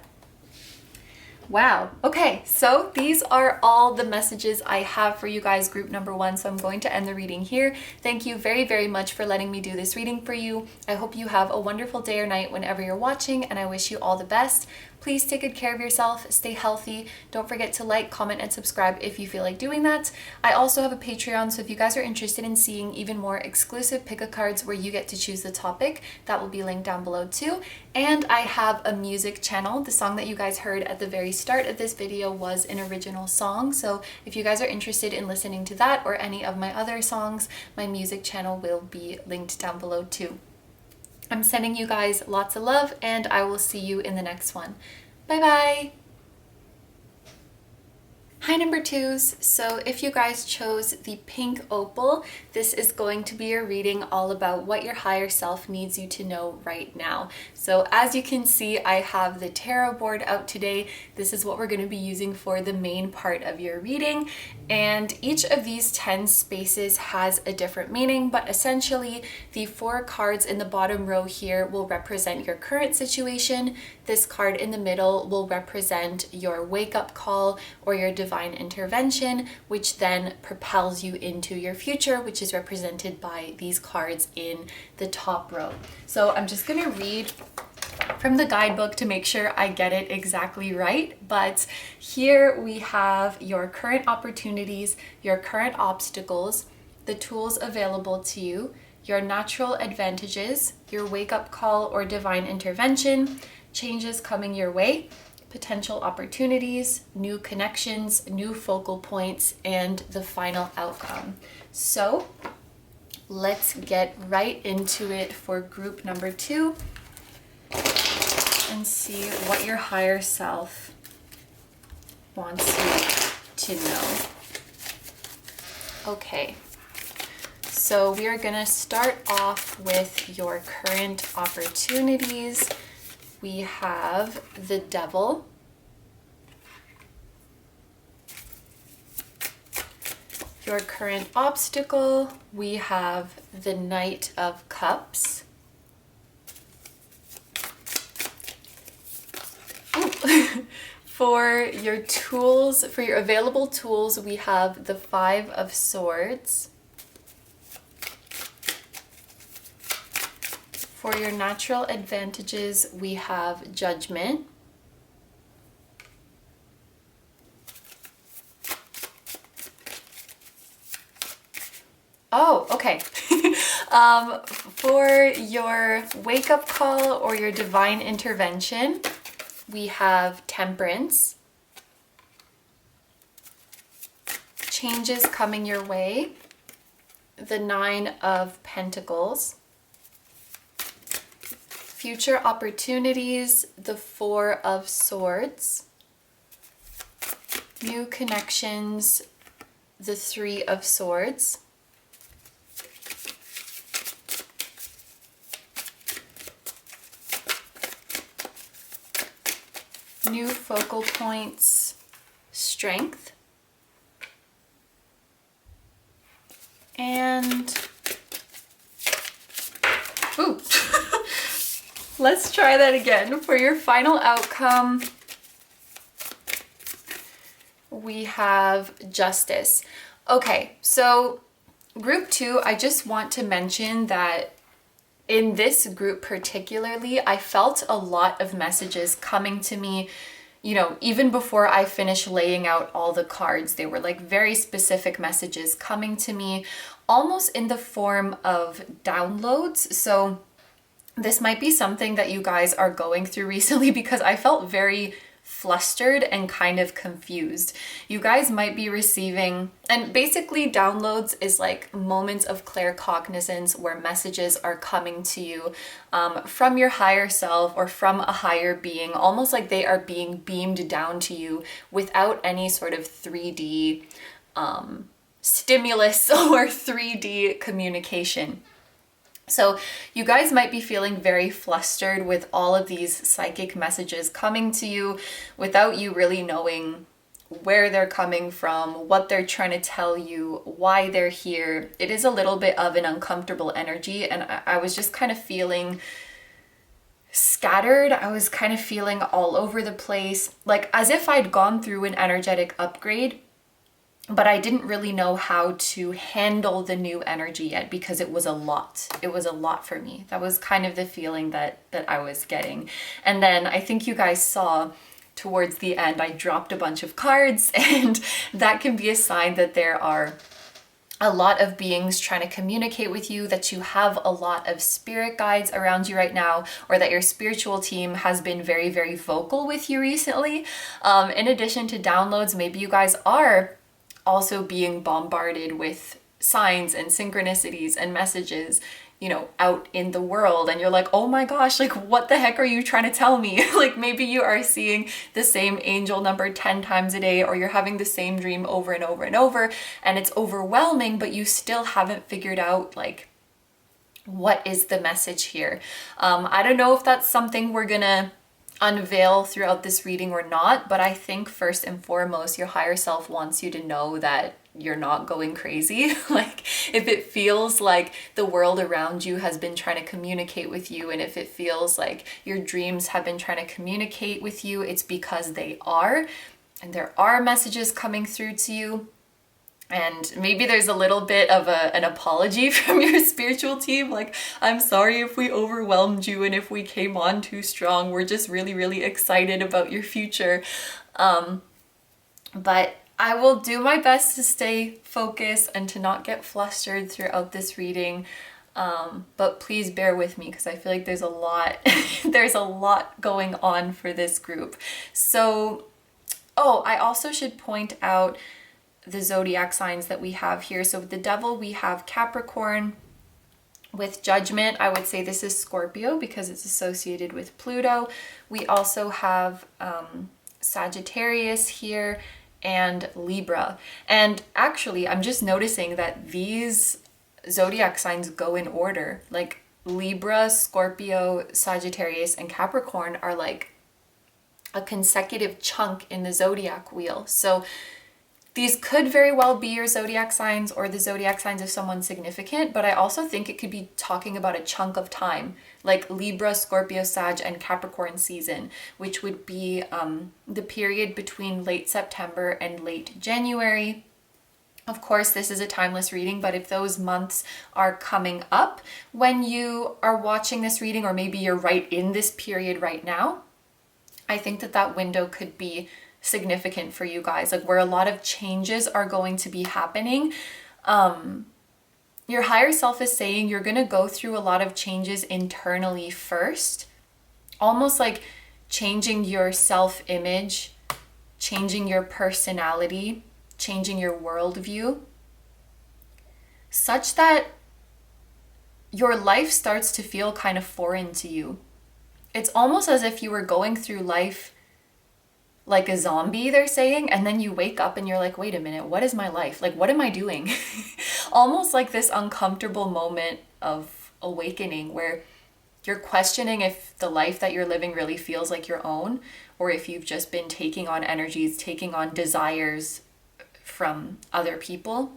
wow. Okay, so these are all the messages I have for you guys, group number 1. So I'm going to end the reading here. Thank you very much for letting me do this reading for you. I hope you have a wonderful day or night whenever you're watching, and I wish you all the best. Please take good care of yourself, stay healthy. Don't forget to like, comment, and subscribe if you feel like doing that. I also have a Patreon, so if you guys are interested in seeing even more exclusive pick-a-cards where you get to choose the topic, that will be linked down below too. And I have a music channel. The song that you guys heard at the very start of this video was an original song, so if you guys are interested in listening to that or any of my other songs, my music channel will be linked down below too. I'm sending you guys lots of love, and I will see you in the next one. Bye bye! Hi number 2s, so if you guys chose the pink opal, this is going to be a reading all about what your higher self needs you to know right now. So as you can see, I have the tarot board out today. This is what we're going to be using for the main part of your reading, and each of these 10 spaces has a different meaning, but essentially the 4 cards in the bottom row here will represent your current situation. This card in the middle will represent your wake-up call or your divine intervention, which then propels you into your future, which is represented by these cards in the top row. So I'm just going to read from the guidebook to make sure I get it exactly right, but here we have your current opportunities, your current obstacles, the tools available to you, your natural advantages, your wake-up call or divine intervention, changes coming your way, potential opportunities, new connections, new focal points, and the final outcome. So let's get right into it for group number 2 and see what your higher self wants you to know. Okay, so we are going to start off with your current opportunities. We have the Devil, your current obstacle, we have the Knight of Cups, for your tools, for your available tools, we have the 5 of Swords. For your natural advantages, we have Judgment. Oh, okay. For your wake-up call or your divine intervention, we have Temperance. Changes coming your way, the 9 of Pentacles. Future opportunities, the 4 of Swords. New connections, the 3 of Swords. New focal points, Strength. And ooh, Let's try that again. For your final outcome, we have justice. Okay, so group 2, I just want to mention that in this group particularly, I felt a lot of messages coming to me, you know, even before I finished laying out all the cards. They were like very specific messages coming to me, almost in the form of downloads. So this might be something that you guys are going through recently, because I felt very flustered and kind of confused. You guys might be receiving, and basically downloads is like moments of claircognizance where messages are coming to you from your higher self or from a higher being, almost like they are being beamed down to you without any sort of 3D stimulus or 3D communication. So you guys might be feeling very flustered with all of these psychic messages coming to you without you really knowing where they're coming from, what they're trying to tell you, why they're here. It is a little bit of an uncomfortable energy, and I was just kind of feeling scattered. I was kind of feeling all over the place, like as if I'd gone through an energetic upgrade, but I didn't really know how to handle the new energy yet, because it was a lot. It was a lot for me. That was kind of the feeling that I was getting. And then I think you guys saw towards the end, I dropped a bunch of cards, and that can be a sign that there are a lot of beings trying to communicate with you, that you have a lot of spirit guides around you right now, or that your spiritual team has been very, very vocal with you recently. In addition to downloads, maybe you guys are also being bombarded with signs and synchronicities and messages, you know, out in the world, and you're like, oh my gosh, like what the heck are you trying to tell me? Like maybe you are seeing the same angel number 10 times a day, or you're having the same dream over and over and over, and it's overwhelming, but you still haven't figured out like what is the message here. I don't know if that's something we're gonna unveil throughout this reading or not, but I think first and foremost, your higher self wants you to know that you're not going crazy. Like if it feels like the world around you has been trying to communicate with you, and if it feels like your dreams have been trying to communicate with you, it's because they are, and there are messages coming through to you. And maybe there's a little bit of an apology from your spiritual team. Like, I'm sorry if we overwhelmed you and if we came on too strong. We're just really, really excited about your future. But I will do my best to stay focused and to not get flustered throughout this reading. But please bear with me, because I feel like there's a lot, there's a lot going on for this group. So, oh, I also should point out the zodiac signs that we have here. So with the devil, we have Capricorn. With judgment, I would say this is Scorpio, because it's associated with Pluto. We also have Sagittarius here and Libra. And actually, I'm just noticing that these zodiac signs go in order. Like Libra, Scorpio, Sagittarius, and Capricorn are like a consecutive chunk in the zodiac wheel. So these could very well be your zodiac signs or the zodiac signs of someone significant, but I also think it could be talking about a chunk of time, like Libra, Scorpio, Sag, and Capricorn season, which would be the period between late September and late January. Of course, this is a timeless reading, but if those months are coming up when you are watching this reading, or maybe you're right in this period right now, I think that that window could be significant for you guys, like where a lot of changes are going to be happening. Your higher self is saying you're going to go through a lot of changes internally first, almost like changing your self-image, changing your personality, changing your worldview, such that your life starts to feel kind of foreign to you. It's almost as if you were going through life like a zombie, they're saying, and then you wake up and you're like, wait a minute, what is my life? Like, what am I doing? Almost like this uncomfortable moment of awakening where you're questioning if the life that you're living really feels like your own, or if you've just been taking on energies, taking on desires from other people,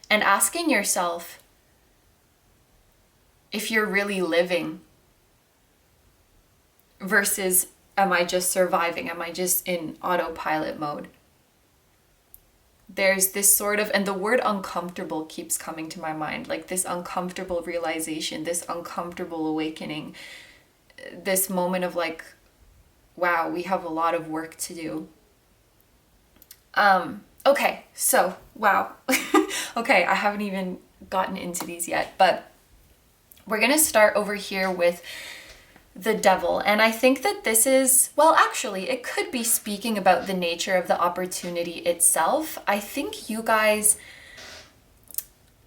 and asking yourself if you're really living versus am I just surviving? Am I just in autopilot mode? There's this sort of, and the word uncomfortable keeps coming to my mind, like this uncomfortable realization, this uncomfortable awakening, this moment of like, wow, we have a lot of work to do. Okay, so, wow. Okay, I haven't even gotten into these yet, but we're gonna start over here with the devil. And I think that this is, well, actually, it could be speaking about the nature of the opportunity itself. I think you guys,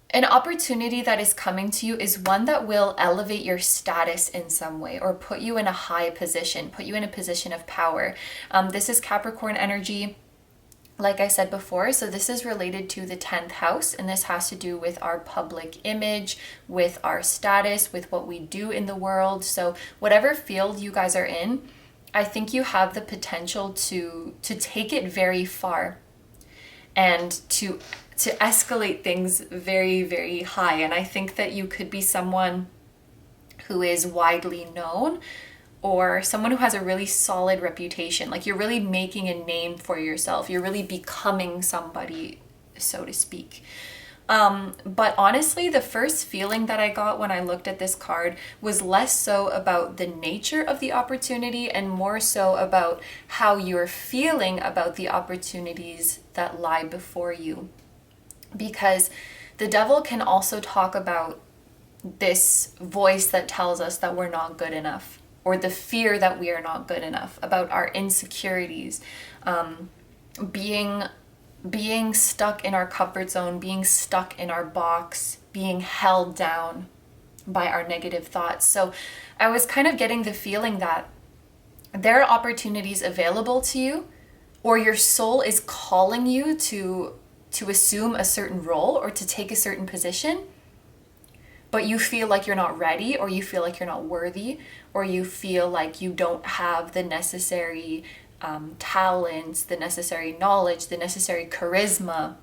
an opportunity that is coming to you is one that will elevate your status in some way or put you in a high position, put you in a position of power. This is Capricorn energy, like I said before. So this is related to the 10th house, and this has to do with our public image, with our status, with what we do in the world. So whatever field you guys are in, I think you have the potential to take it very far and to escalate things very, very high. And I think that you could be someone who is widely known, or someone who has a really solid reputation. Like you're really making a name for yourself. You're really becoming somebody, so to speak. But honestly, the first feeling that I got when I looked at this card was less so about the nature of the opportunity and more so about how you're feeling about the opportunities that lie before you. Because the devil can also talk about this voice that tells us that we're not good enough, or the fear that we are not good enough, about our insecurities, being stuck in our comfort zone, being stuck in our box, being held down by our negative thoughts. So I was kind of getting the feeling that there are opportunities available to you, or your soul is calling you to assume a certain role or to take a certain position, but you feel like you're not ready, or you feel like you're not worthy, or you feel like you don't have the necessary talents, the necessary knowledge, the necessary charisma,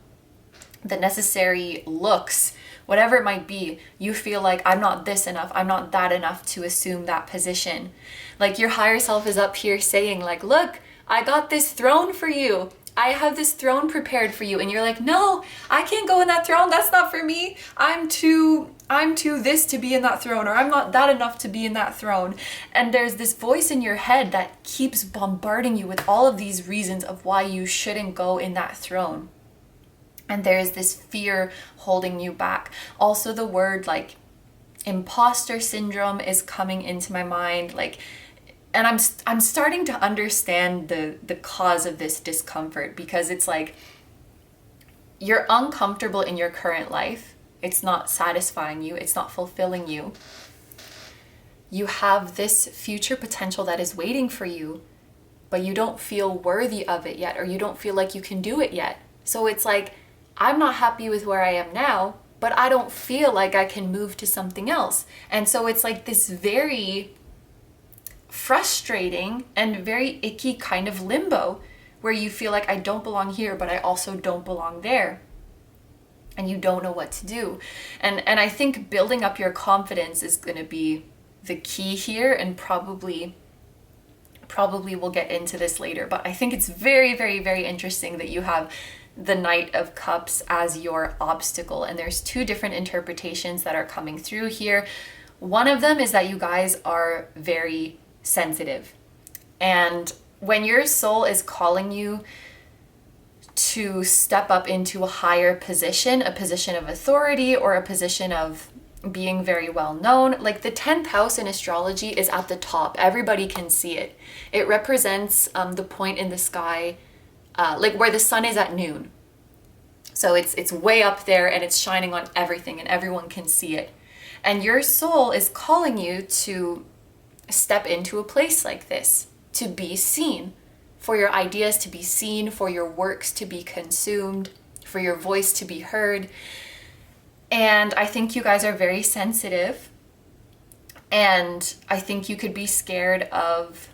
the necessary looks, whatever it might be. You feel like I'm not this enough, I'm not that enough to assume that position. Like your higher self is up here saying like, look, I got this throne for you. I have this throne prepared for you. And you're like, no, I can't go in that throne. That's not for me. I'm too this to be in that throne, or I'm not that enough to be in that throne. And there's this voice in your head that keeps bombarding you with all of these reasons of why you shouldn't go in that throne. And there's this fear holding you back. Also, the word like imposter syndrome is coming into my mind. Like, and I'm starting to understand the cause of this discomfort, because it's like you're uncomfortable in your current life. It's not satisfying you. It's not fulfilling you. You have this future potential that is waiting for you, but you don't feel worthy of it yet, or you don't feel like you can do it yet. So it's like, I'm not happy with where I am now, but I don't feel like I can move to something else. And so it's like this very frustrating and very icky kind of limbo where you feel like I don't belong here, but I also don't belong there. And you don't know what to do. And I think building up your confidence is going to be the key here, and probably we'll get into this later. But I think it's very, very, very interesting that you have the Knight of Cups as your obstacle. And there's two different interpretations that are coming through here. One of them is that you guys are very sensitive. And when your soul is calling you to step up into a higher position, a position of authority, or a position of being very well known, like the 10th house in astrology is at the top. Everybody can see it. It represents the point in the sky, like where the sun is at noon. So it's way up there and it's shining on everything and everyone can see it. And your soul is calling you to step into a place like this, to be seen, for your ideas to be seen, for your works to be consumed, for your voice to be heard. And I think you guys are very sensitive. And I think you could be scared of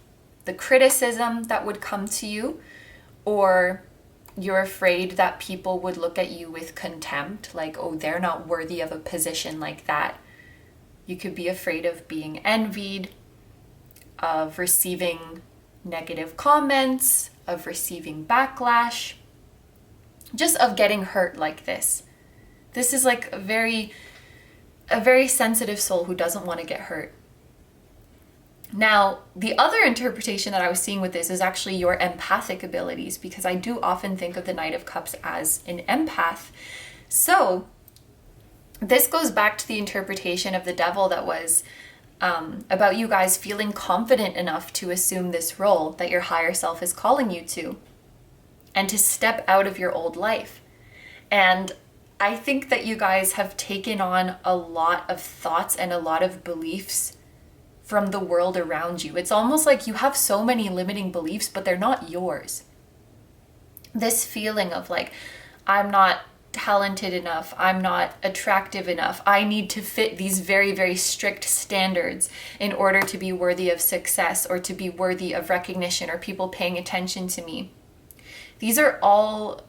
the criticism that would come to you, or you're afraid that people would look at you with contempt, like, oh, they're not worthy of a position like that. You could be afraid of being envied. of receiving negative comments, of receiving backlash, just of getting hurt like this. This is like a very sensitive soul who doesn't want to get hurt. Now, the other interpretation that I was seeing with this is actually your empathic abilities, because I do often think of the Knight of Cups as an empath. So this goes back to the interpretation of the devil that was about you guys feeling confident enough to assume this role that your higher self is calling you to, and to step out of your old life. And I think that you guys have taken on a lot of thoughts and a lot of beliefs from the world around you. It's almost like you have so many limiting beliefs, but they're not yours. This feeling of like, I'm not talented enough, I'm not attractive enough, I need to fit these very, very strict standards in order to be worthy of success or to be worthy of recognition or people paying attention to me. These are all,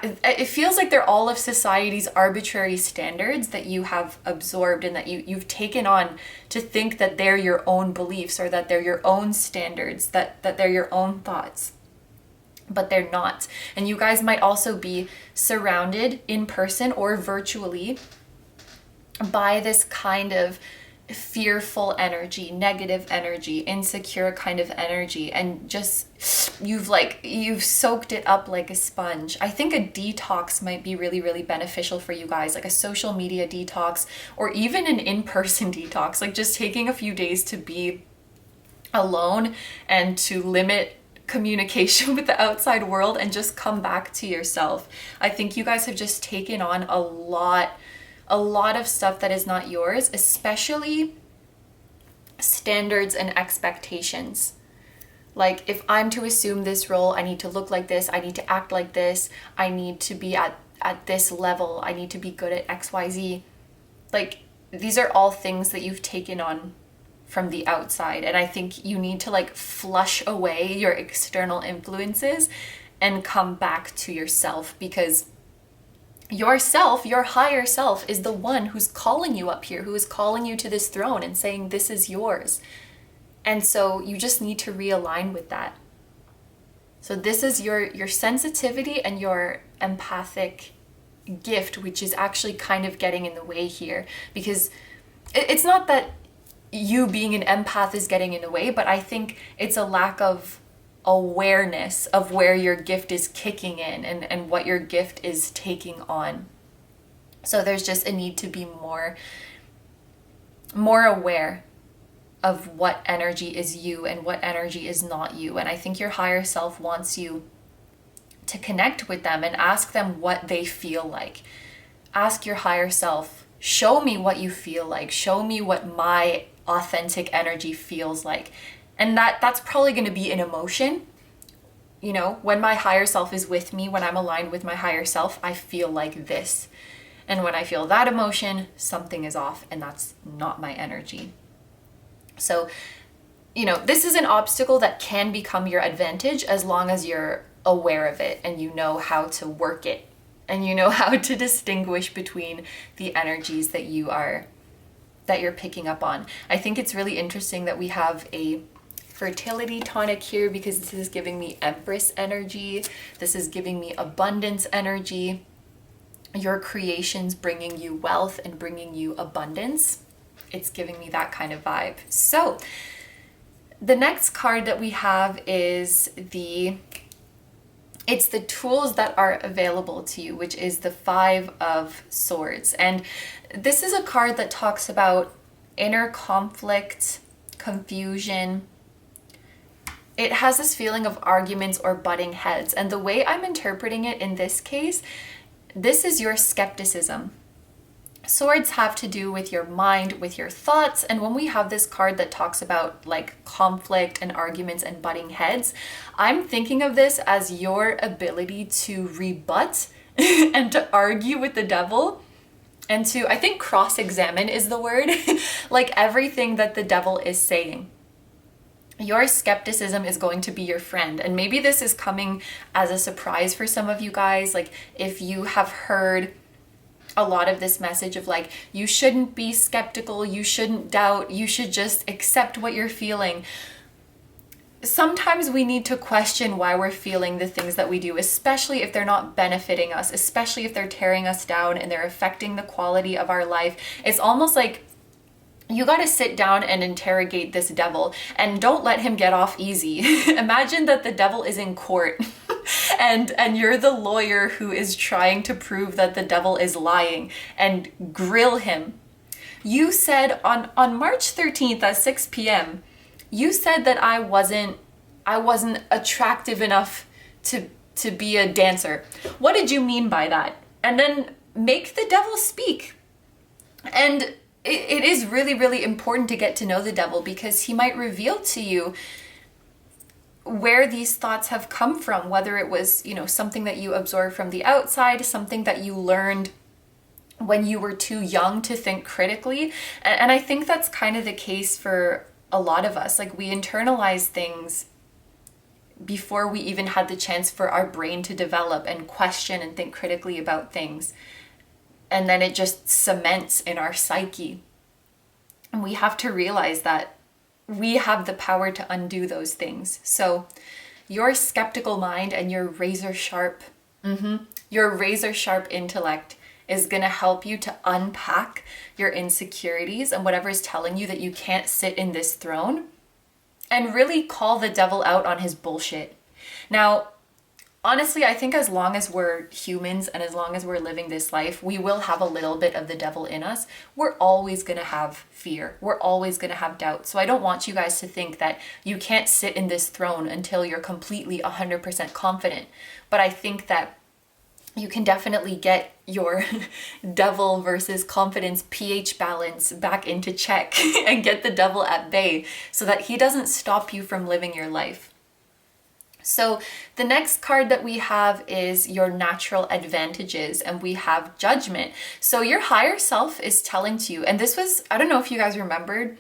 it feels like they're all of society's arbitrary standards that you have absorbed and that you've taken on to think that they're your own beliefs or that they're your own standards, that they're your own thoughts. But they're not. And you guys might also be surrounded in person or virtually by this kind of fearful energy, negative energy, insecure kind of energy, and just you've soaked it up like a sponge. I think a detox might be really, really beneficial for you guys, like a social media detox or even an in-person detox, like just taking a few days to be alone and to limit communication with the outside world and just come back to yourself. I think you guys have just taken on a lot of stuff that is not yours, especially standards and expectations. Like, if I'm to assume this role, I need to look like this, I need to act like this, I need to be at this level, I need to be good at XYZ. Like, these are all things that you've taken on from the outside, and I think you need to like flush away your external influences and come back to yourself, because yourself, your higher self, is the one who's calling you up here, who is calling you to this throne and saying this is yours. And so you just need to realign with that. So this is your sensitivity and your empathic gift, which is actually kind of getting in the way here, because it's not that you being an empath is getting in the way, but I think it's a lack of awareness of where your gift is kicking in and what your gift is taking on. So there's just a need to be more aware of what energy is you and what energy is not you. And I think your higher self wants you to connect with them and ask them what they feel like. Ask your higher self, show me what you feel like. Show me what my authentic energy feels like. And that's probably going to be an emotion. You know, when my higher self is with me, when I'm aligned with my higher self, I feel like this. And when I feel that emotion, something is off, and that's not my energy. So, you know, this is an obstacle that can become your advantage as long as you're aware of it and you know how to work it and you know how to distinguish between the energies that you're picking up on. I think it's really interesting that we have a fertility tonic here, because this is giving me Empress energy. This is giving me abundance energy. Your creations bringing you wealth and bringing you abundance. It's giving me that kind of vibe. So the next card that we have is it's the tools that are available to you, which is the Five of Swords. And this is a card that talks about inner conflict, confusion. It has this feeling of arguments or butting heads. And the way I'm interpreting it in this case, this is your skepticism. Swords have to do with your mind, with your thoughts. And when we have this card that talks about like conflict and arguments and butting heads, I'm thinking of this as your ability to rebut and to argue with the devil and to, I think cross-examine is the word, like everything that the devil is saying. Your skepticism is going to be your friend. And maybe this is coming as a surprise for some of you guys. Like if you have heard a lot of this message of like, you shouldn't be skeptical, you shouldn't doubt, you should just accept what you're feeling. sometimes we need to question why we're feeling the things that we do, especially if they're not benefiting us, especially if they're tearing us down and they're affecting the quality of our life. It's almost like you got to sit down and interrogate this devil, and don't let him get off easy. Imagine that the devil is in court and you're the lawyer who is trying to prove that the devil is lying, and grill him. You said on March 13th at 6 p.m., you said that I wasn't attractive enough to be a dancer. What did you mean by that? And then make the devil speak. And it is really, really important to get to know the devil, because he might reveal to you where these thoughts have come from, whether it was, something that you absorbed from the outside, something that you learned when you were too young to think critically. And I think that's kind of the case for a lot of us. Like, we internalize things before we even had the chance for our brain to develop and question and think critically about things. And then it just cements in our psyche. And we have to realize that we have the power to undo those things. So your skeptical mind and your razor sharp intellect is going to help you to unpack your insecurities and whatever is telling you that you can't sit in this throne, and really call the devil out on his bullshit. Now, honestly, I think as long as we're humans and as long as we're living this life, we will have a little bit of the devil in us. We're always going to have fear. We're always going to have doubt. So I don't want you guys to think that you can't sit in this throne until you're completely 100% confident. But I think that you can definitely get your devil versus confidence pH balance back into check and get the devil at bay so that he doesn't stop you from living your life. So the next card that we have is your natural advantages, and we have judgment. So your higher self is telling to you, and this was, I don't know if you guys remembered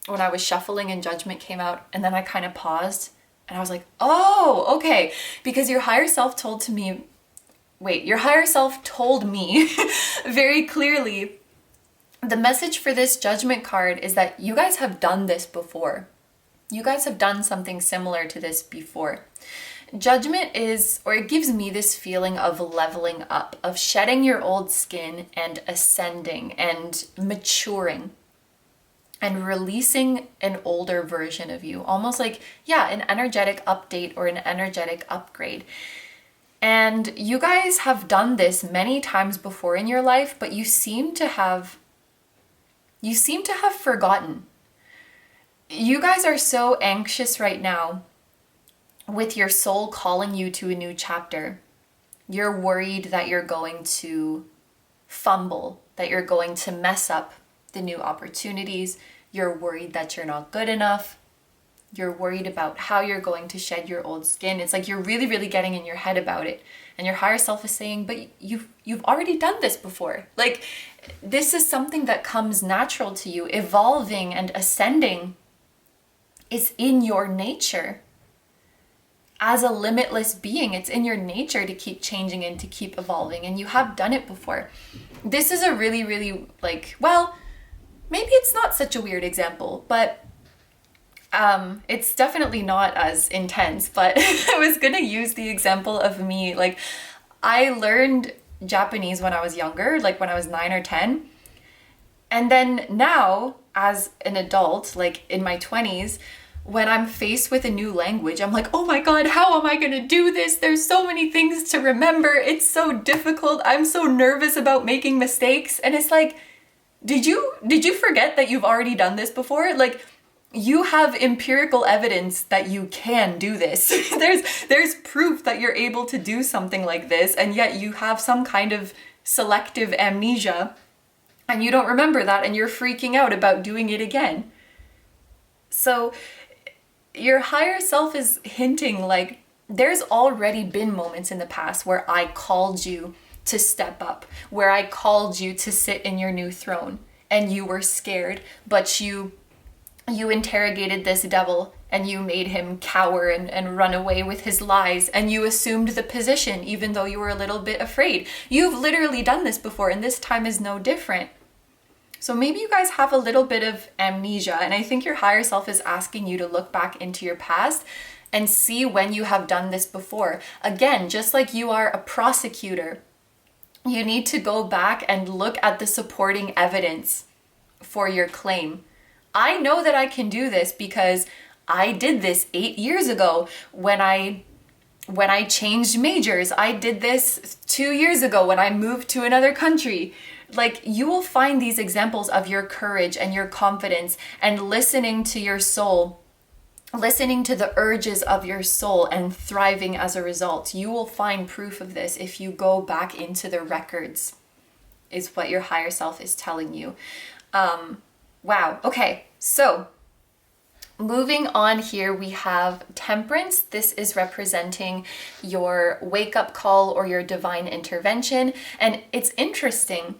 when I was shuffling and judgment came out, and then I kind of paused and I was like, oh, okay. Because your higher self told me very clearly, the message for this judgment card is that you guys have done this before. You guys have done something similar to this before. Judgment is, or it gives me this feeling of leveling up, of shedding your old skin and ascending and maturing and releasing an older version of you. Almost like, an energetic update or an energetic upgrade. And you guys have done this many times before in your life, but you seem to have forgotten. You guys are so anxious right now with your soul calling you to a new chapter. You're worried that you're going to fumble, that you're going to mess up the new opportunities. You're worried that you're not good enough. You're worried about how you're going to shed your old skin. It's like you're really, really getting in your head about it. And your higher self is saying, but you've already done this before. Like, this is something that comes natural to you. Evolving and ascending is in your nature. As a limitless being, it's in your nature to keep changing and to keep evolving. And you have done it before. This is a really, really maybe it's not such a weird example, but it's definitely not as intense, but I was gonna use the example of me. Like, I learned Japanese when I was younger, like when I was 9 or 10. And then now, as an adult, like in my 20s, when I'm faced with a new language, I'm like, oh my God, how am I gonna do this? There's so many things to remember. It's so difficult. I'm so nervous about making mistakes. And it's like, did you forget that you've already done this before? Like, you have empirical evidence that you can do this. There's proof that you're able to do something like this, and yet you have some kind of selective amnesia and you don't remember that and you're freaking out about doing it again. So your higher self is hinting like, there's already been moments in the past where I called you to step up, where I called you to sit in your new throne, and you were scared, but you interrogated this devil and you made him cower and run away with his lies, and you assumed the position even though you were a little bit afraid. You've literally done this before, and this time is no different. So maybe you guys have a little bit of amnesia, and I think your higher self is asking you to look back into your past and see when you have done this before. Again, just like you are a prosecutor, you need to go back and look at the supporting evidence for your claim. I know that I can do this because I did this 8 years ago when I changed majors. I did this 2 years ago when I moved to another country. Like, you will find these examples of your courage and your confidence and listening to your soul, listening to the urges of your soul and thriving as a result. You will find proof of this if you go back into the records, is what your higher self is telling you. Wow. Okay. So moving on here, we have Temperance. This is representing your wake-up call or your divine intervention. And it's interesting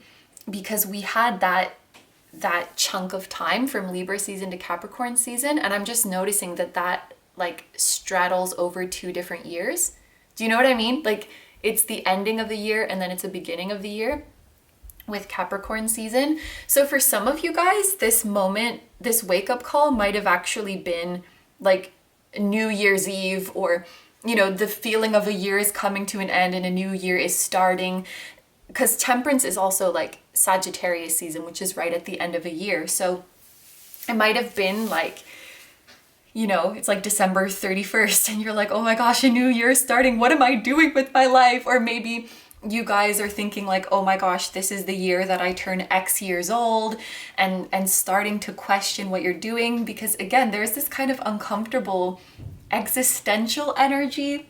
because we had that chunk of time from Libra season to Capricorn season, and I'm just noticing that like straddles over 2 different years. Do you know what I mean? Like, it's the ending of the year and then it's the beginning of the year with Capricorn season. So for some of you guys, this moment, this wake-up call might have actually been like New Year's Eve, or, you know, the feeling of a year is coming to an end and a new year is starting. Because Temperance is also like Sagittarius season, which is right at the end of a year. So it might have been like, you know, it's like December 31st and you're like, oh my gosh, a new year is starting. What am I doing with my life? Or maybe you guys are thinking like, oh my gosh, this is the year that I turn X years old, and starting to question what you're doing. Because again, there's this kind of uncomfortable existential energy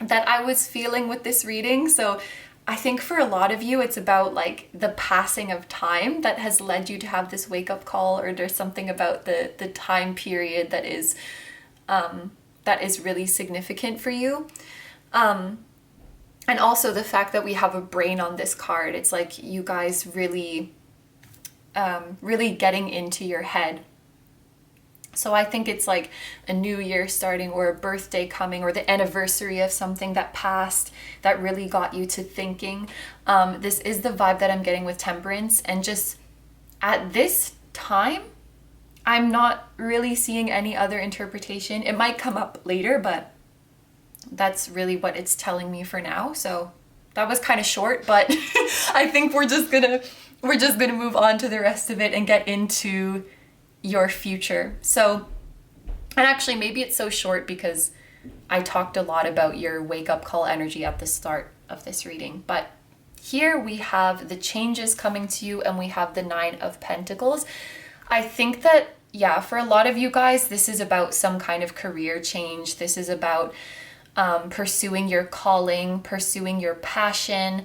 that I was feeling with this reading. So I think for a lot of you, it's about like the passing of time that has led you to have this wake-up call, or there's something about the time period that is really significant for you. And also the fact that we have a brain on this card. It's like you guys really getting into your head. So I think it's like a new year starting, or a birthday coming, or the anniversary of something that passed that really got you to thinking. This is the vibe that I'm getting with Temperance. And just at this time, I'm not really seeing any other interpretation. It might come up later, but that's really what it's telling me for now. So that was kind of short, but I think we're just gonna move on to the rest of it and get into your future. So, and actually maybe it's so short because I talked a lot about your wake-up call energy at the start of this reading. But here we have the changes coming to you, and we have the 9 of Pentacles. I think that, yeah, for a lot of you guys, this is about some kind of career change. This is about pursuing your calling, pursuing your passion.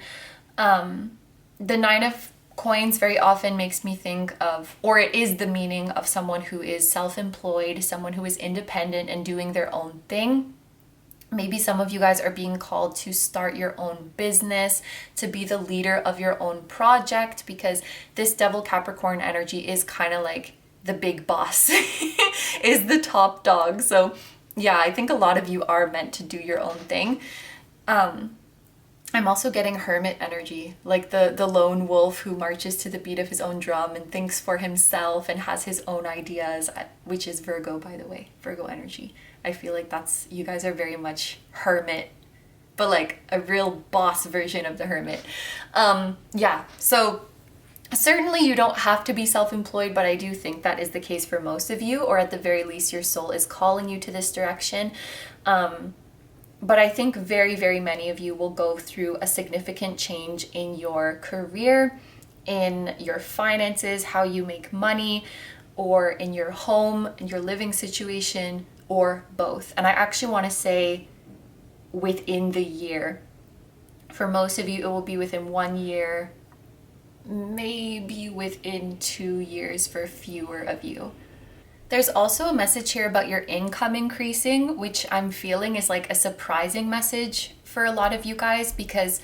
The 9 of Coins very often makes me think of, or it is the meaning of someone who is self-employed, someone who is independent and doing their own thing. Maybe some of you guys are being called to start your own business, to be the leader of your own project, because this Devil Capricorn energy is kind of like the big boss, is the top dog. So yeah, I think a lot of you are meant to do your own thing. I'm also getting Hermit energy, like the lone wolf who marches to the beat of his own drum and thinks for himself and has his own ideas, which is Virgo, by the way, Virgo energy. I feel like that's, you guys are very much Hermit, but like a real boss version of the Hermit. Yeah, so certainly you don't have to be self-employed, but I do think that is the case for most of you, or at the very least your soul is calling you to this direction. But I think very, very many of you will go through a significant change in your career, in your finances, how you make money, or in your home, in your living situation, or both. And I actually want to say within the year. For most of you, it will be within 1 year, maybe within 2 years for fewer of you. There's also a message here about your income increasing, which I'm feeling is like a surprising message for a lot of you guys, because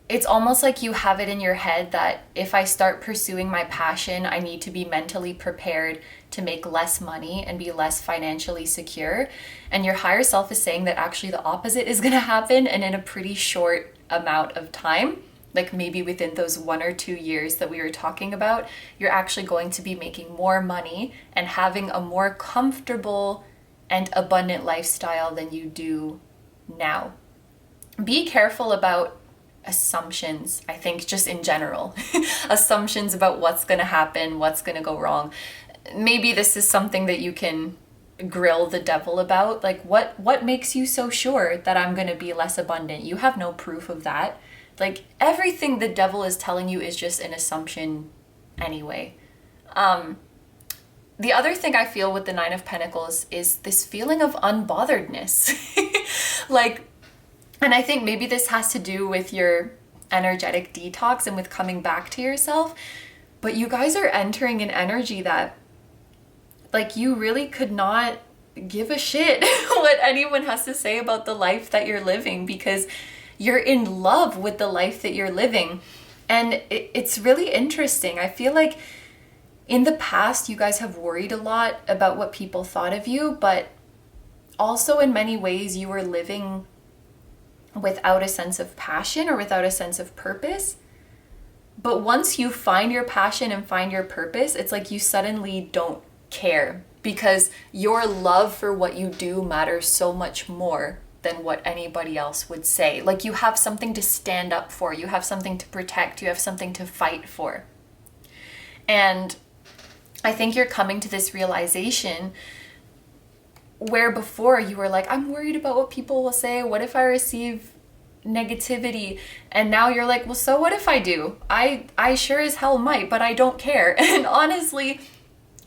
it's almost like you have it in your head that if I start pursuing my passion, I need to be mentally prepared to make less money and be less financially secure. And your higher self is saying that actually the opposite is going to happen, and in a pretty short amount of time. like maybe within those 1 or 2 years that we were talking about, you're actually going to be making more money and having a more comfortable and abundant lifestyle than you do now. Be careful about assumptions, I think, just in general. Assumptions about what's going to happen, what's going to go wrong. Maybe this is something that you can grill the devil about. Like, what makes you so sure that I'm going to be less abundant? You have no proof of that. Like, everything the devil is telling you is just an assumption anyway. The other thing I feel with the Nine of Pentacles is this feeling of unbotheredness. Like, and I think maybe this has to do with your energetic detox and with coming back to yourself. But you guys are entering an energy that, like, you really could not give a shit what anyone has to say about the life that you're living, because you're in love with the life that you're living. And it's really interesting. I feel like in the past, you guys have worried a lot about what people thought of you, but also in many ways you were living without a sense of passion or without a sense of purpose. But once you find your passion and find your purpose, it's like you suddenly don't care, because your love for what you do matters so much more than what anybody else would say. Like, you have something to stand up for, you have something to protect, you have something to fight for. And I think you're coming to this realization where before you were like, I'm worried about what people will say. What if I receive negativity? And now you're like, well, so what if I do? I sure as hell might, but I don't care. And honestly,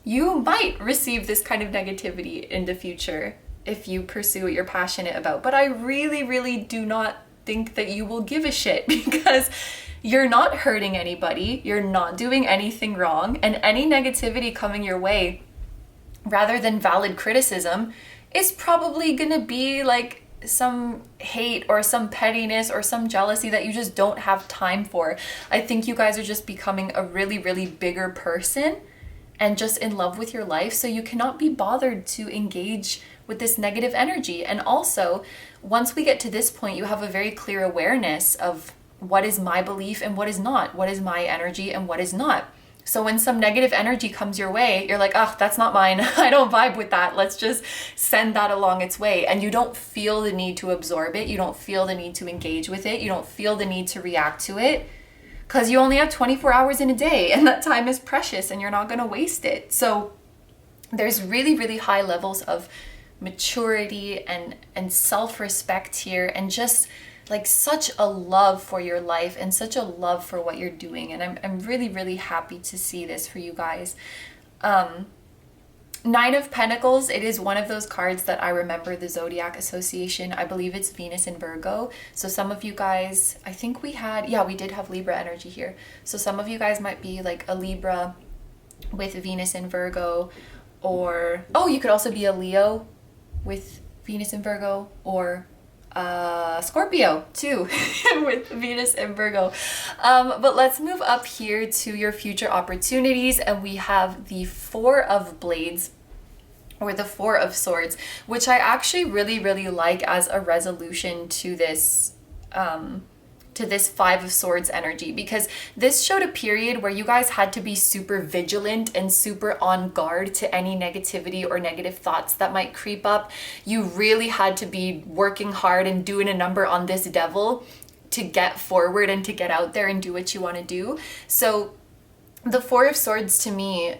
you might receive this kind of negativity in the future if you pursue what you're passionate about. But I really, really do not think that you will give a shit, because you're not hurting anybody. You're not doing anything wrong. And any negativity coming your way, rather than valid criticism, is probably gonna be like some hate or some pettiness or some jealousy that you just don't have time for. I think you guys are just becoming a really, really bigger person and just in love with your life, so you cannot be bothered to engage with this negative energy. And also, once we get to this point, you have a very clear awareness of what is my belief and what is not, what is my energy and what is not. So when some negative energy comes your way, you're like, oh, that's not mine. I don't vibe with that. Let's just send that along its way. And you don't feel the need to absorb it. You don't feel the need to engage with it. You don't feel the need to react to it, because you only have 24 hours in a day, and that time is precious and you're not going to waste it. So there's really, really high levels of maturity and self-respect here, and just like such a love for your life and such a love for what you're doing. And I'm really, really happy to see this for you guys. Nine of Pentacles, it is one of those cards that I remember the zodiac association. I believe it's Venus in Virgo. So some of you guys, I think we did have Libra energy here. So some of you guys might be like a Libra with Venus in Virgo, or, oh, you could also be a Leo with Venus in Virgo, or Scorpio too with Venus and Virgo. But let's move up here to your future opportunities, and we have the Four of Blades, or the Four of Swords, which I actually really, really like as a resolution to this Five of Swords energy, because this showed a period where you guys had to be super vigilant and super on guard to any negativity or negative thoughts that might creep up. You really had to be working hard and doing a number on this devil to get forward and to get out there and do what you want to do. So the Four of Swords, to me,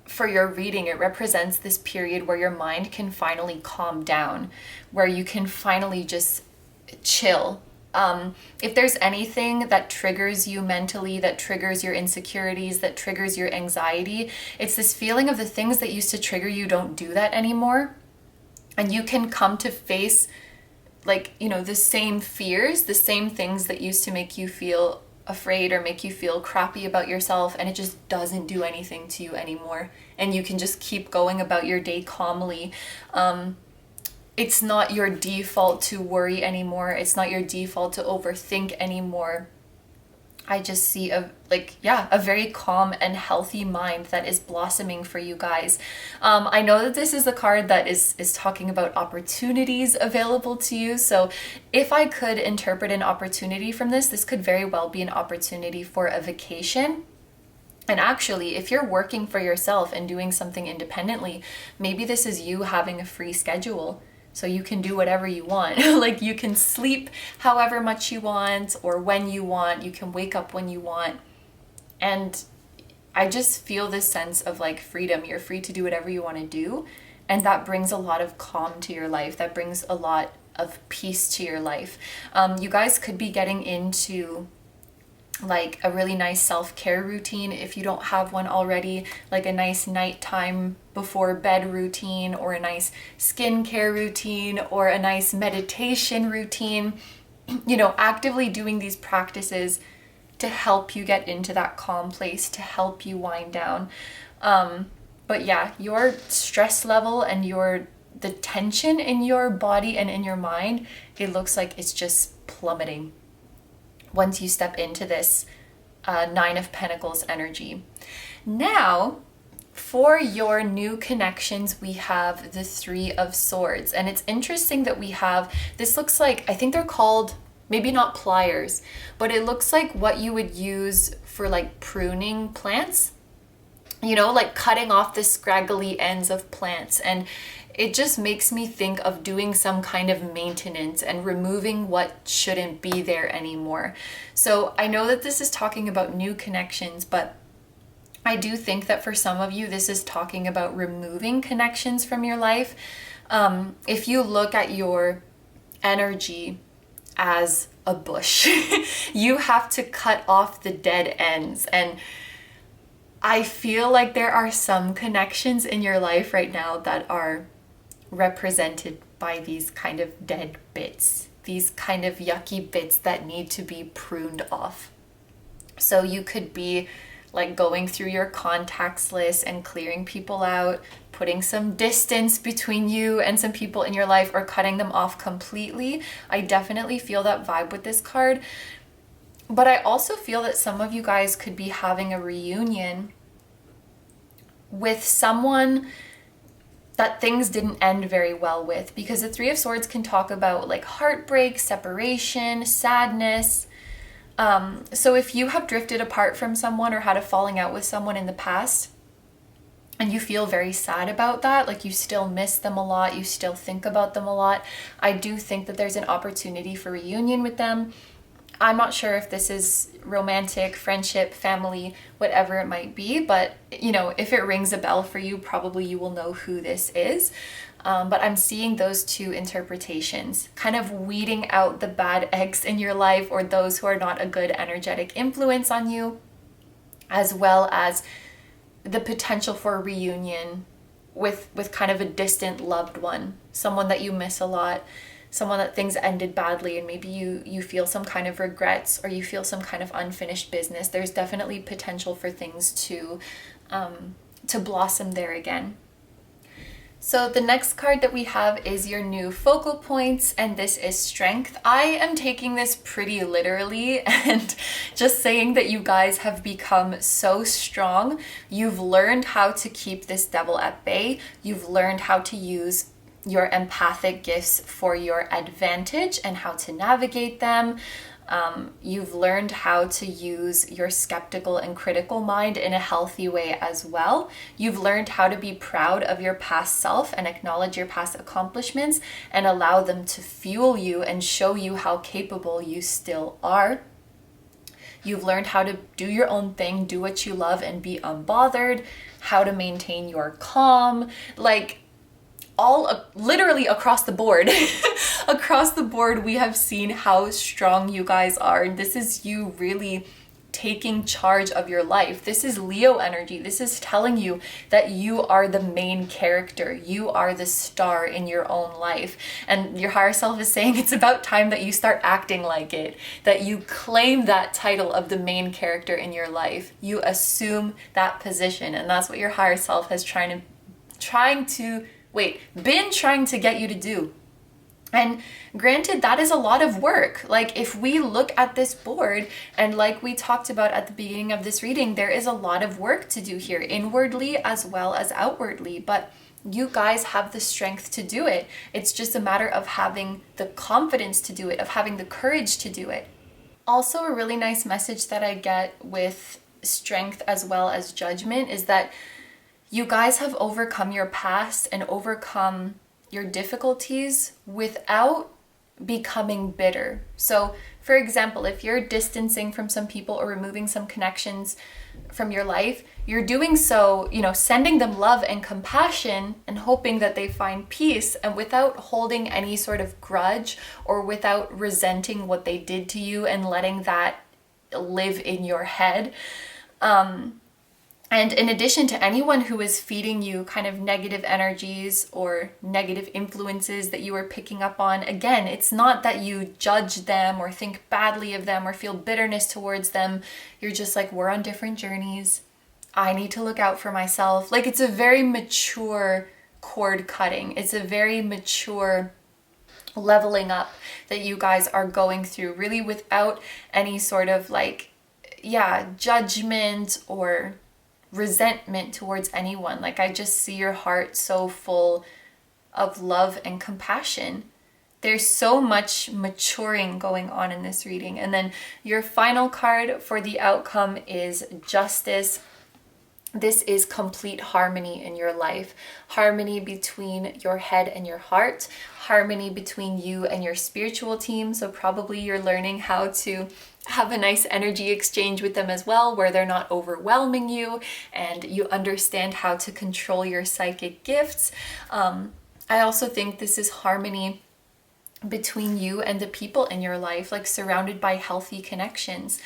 for your reading, it represents this period where your mind can finally calm down, where you can finally just chill. If there's anything that triggers you mentally, that triggers your insecurities, that triggers your anxiety, it's this feeling of the things that used to trigger you don't do that anymore. And you can come to face, like, you know, the same fears, the same things that used to make you feel afraid or make you feel crappy about yourself, and it just doesn't do anything to you anymore. And you can just keep going about your day calmly. It's not your default to worry anymore. It's not your default to overthink anymore. I just see a very calm and healthy mind that is blossoming for you guys. I know that this is the card that is talking about opportunities available to you. So if I could interpret an opportunity from this, this could very well be an opportunity for a vacation. And actually, if you're working for yourself and doing something independently, maybe this is you having a free schedule. So you can do whatever you want. Like you can sleep however much you want or when you want. You can wake up when you want. And I just feel this sense of like freedom. You're free to do whatever you want to do. And that brings a lot of calm to your life. That brings a lot of peace to your life. You guys could be getting into like a really nice self-care routine if you don't have one already, like a nice nighttime before bed routine, or a nice skincare routine, or a nice meditation routine. You know, actively doing these practices to help you get into that calm place, to help you wind down. But yeah, your stress level and the tension in your body and in your mind, it looks like it's just plummeting once you step into this Nine of Pentacles energy. Now, for your new connections, we have the Three of Swords. And it's interesting that we have, this looks like, I think they're called, maybe not pliers, but it looks like what you would use for like pruning plants. You know, like cutting off the scraggly ends of plants. And it just makes me think of doing some kind of maintenance and removing what shouldn't be there anymore. So I know that this is talking about new connections, but I do think that for some of you, this is talking about removing connections from your life. If you look at your energy as a bush, you have to cut off the dead ends. And I feel like there are some connections in your life right now that are represented by these kind of dead bits, these kind of yucky bits that need to be pruned off. So you could be like going through your contacts list and clearing people out, putting some distance between you and some people in your life, or cutting them off completely. I definitely feel that vibe with this card. But I also feel that some of you guys could be having a reunion with someone that things didn't end very well with, because the Three of Swords can talk about like heartbreak, separation, sadness. So if you have drifted apart from someone or had a falling out with someone in the past, and you feel very sad about that, like you still miss them a lot, you still think about them a lot, I do think that there's an opportunity for reunion with them. I'm not sure if this is romantic, friendship, family, whatever it might be, but you know, if it rings a bell for you, probably you will know who this is. But I'm seeing those two interpretations, kind of weeding out the bad eggs in your life, or those who are not a good energetic influence on you, as well as the potential for a reunion with kind of a distant loved one, someone that you miss a lot, someone that things ended badly, and maybe you feel some kind of regrets, or you feel some kind of unfinished business. There's definitely potential for things to blossom there again. So the next card that we have is your new focal points, and this is Strength. I am taking this pretty literally and just saying that you guys have become so strong. You've learned how to keep this devil at bay. You've learned how to use your empathic gifts for your advantage and how to navigate them. You've learned how to use your skeptical and critical mind in a healthy way as well. You've learned how to be proud of your past self and acknowledge your past accomplishments and allow them to fuel you and show you how capable you still are. You've learned how to do your own thing, do what you love, and be unbothered, how to maintain your calm, like literally across the board. Across the board, we have seen how strong you guys are. And this is you really taking charge of your life. This is Leo energy. This is telling you that you are the main character. You are the star in your own life. And your higher self is saying it's about time that you start acting like it, that you claim that title of the main character in your life. You assume that position. And that's what your higher self has been trying to get you to do. And granted, that is a lot of work. Like if we look at this board, and like we talked about at the beginning of this reading, there is a lot of work to do here, inwardly as well as outwardly. But you guys have the strength to do it. It's just a matter of having the confidence to do it, of having the courage to do it. Also, a really nice message that I get with strength as well as judgment is that you guys have overcome your past and overcome your difficulties without becoming bitter. So, for example, if you're distancing from some people or removing some connections from your life, you're doing so, sending them love and compassion and hoping that they find peace, and without holding any sort of grudge or without resenting what they did to you and letting that live in your head. And in addition to anyone who is feeding you kind of negative energies or negative influences that you are picking up on, again, it's not that you judge them or think badly of them or feel bitterness towards them. You're just like, we're on different journeys. I need to look out for myself. Like, it's a very mature cord cutting. It's a very mature leveling up that you guys are going through, really without any sort of judgment or resentment towards anyone. Like, I just see your heart so full of love and compassion. There's so much maturing going on in this reading. And then your final card for the outcome is Justice. This is complete harmony in your life. Harmony between your head and your heart. Harmony between you and your spiritual team. So probably you're learning how to have a nice energy exchange with them as well, where they're not overwhelming you and you understand how to control your psychic gifts. I also think this is harmony between you and the people in your life, like surrounded by healthy connections.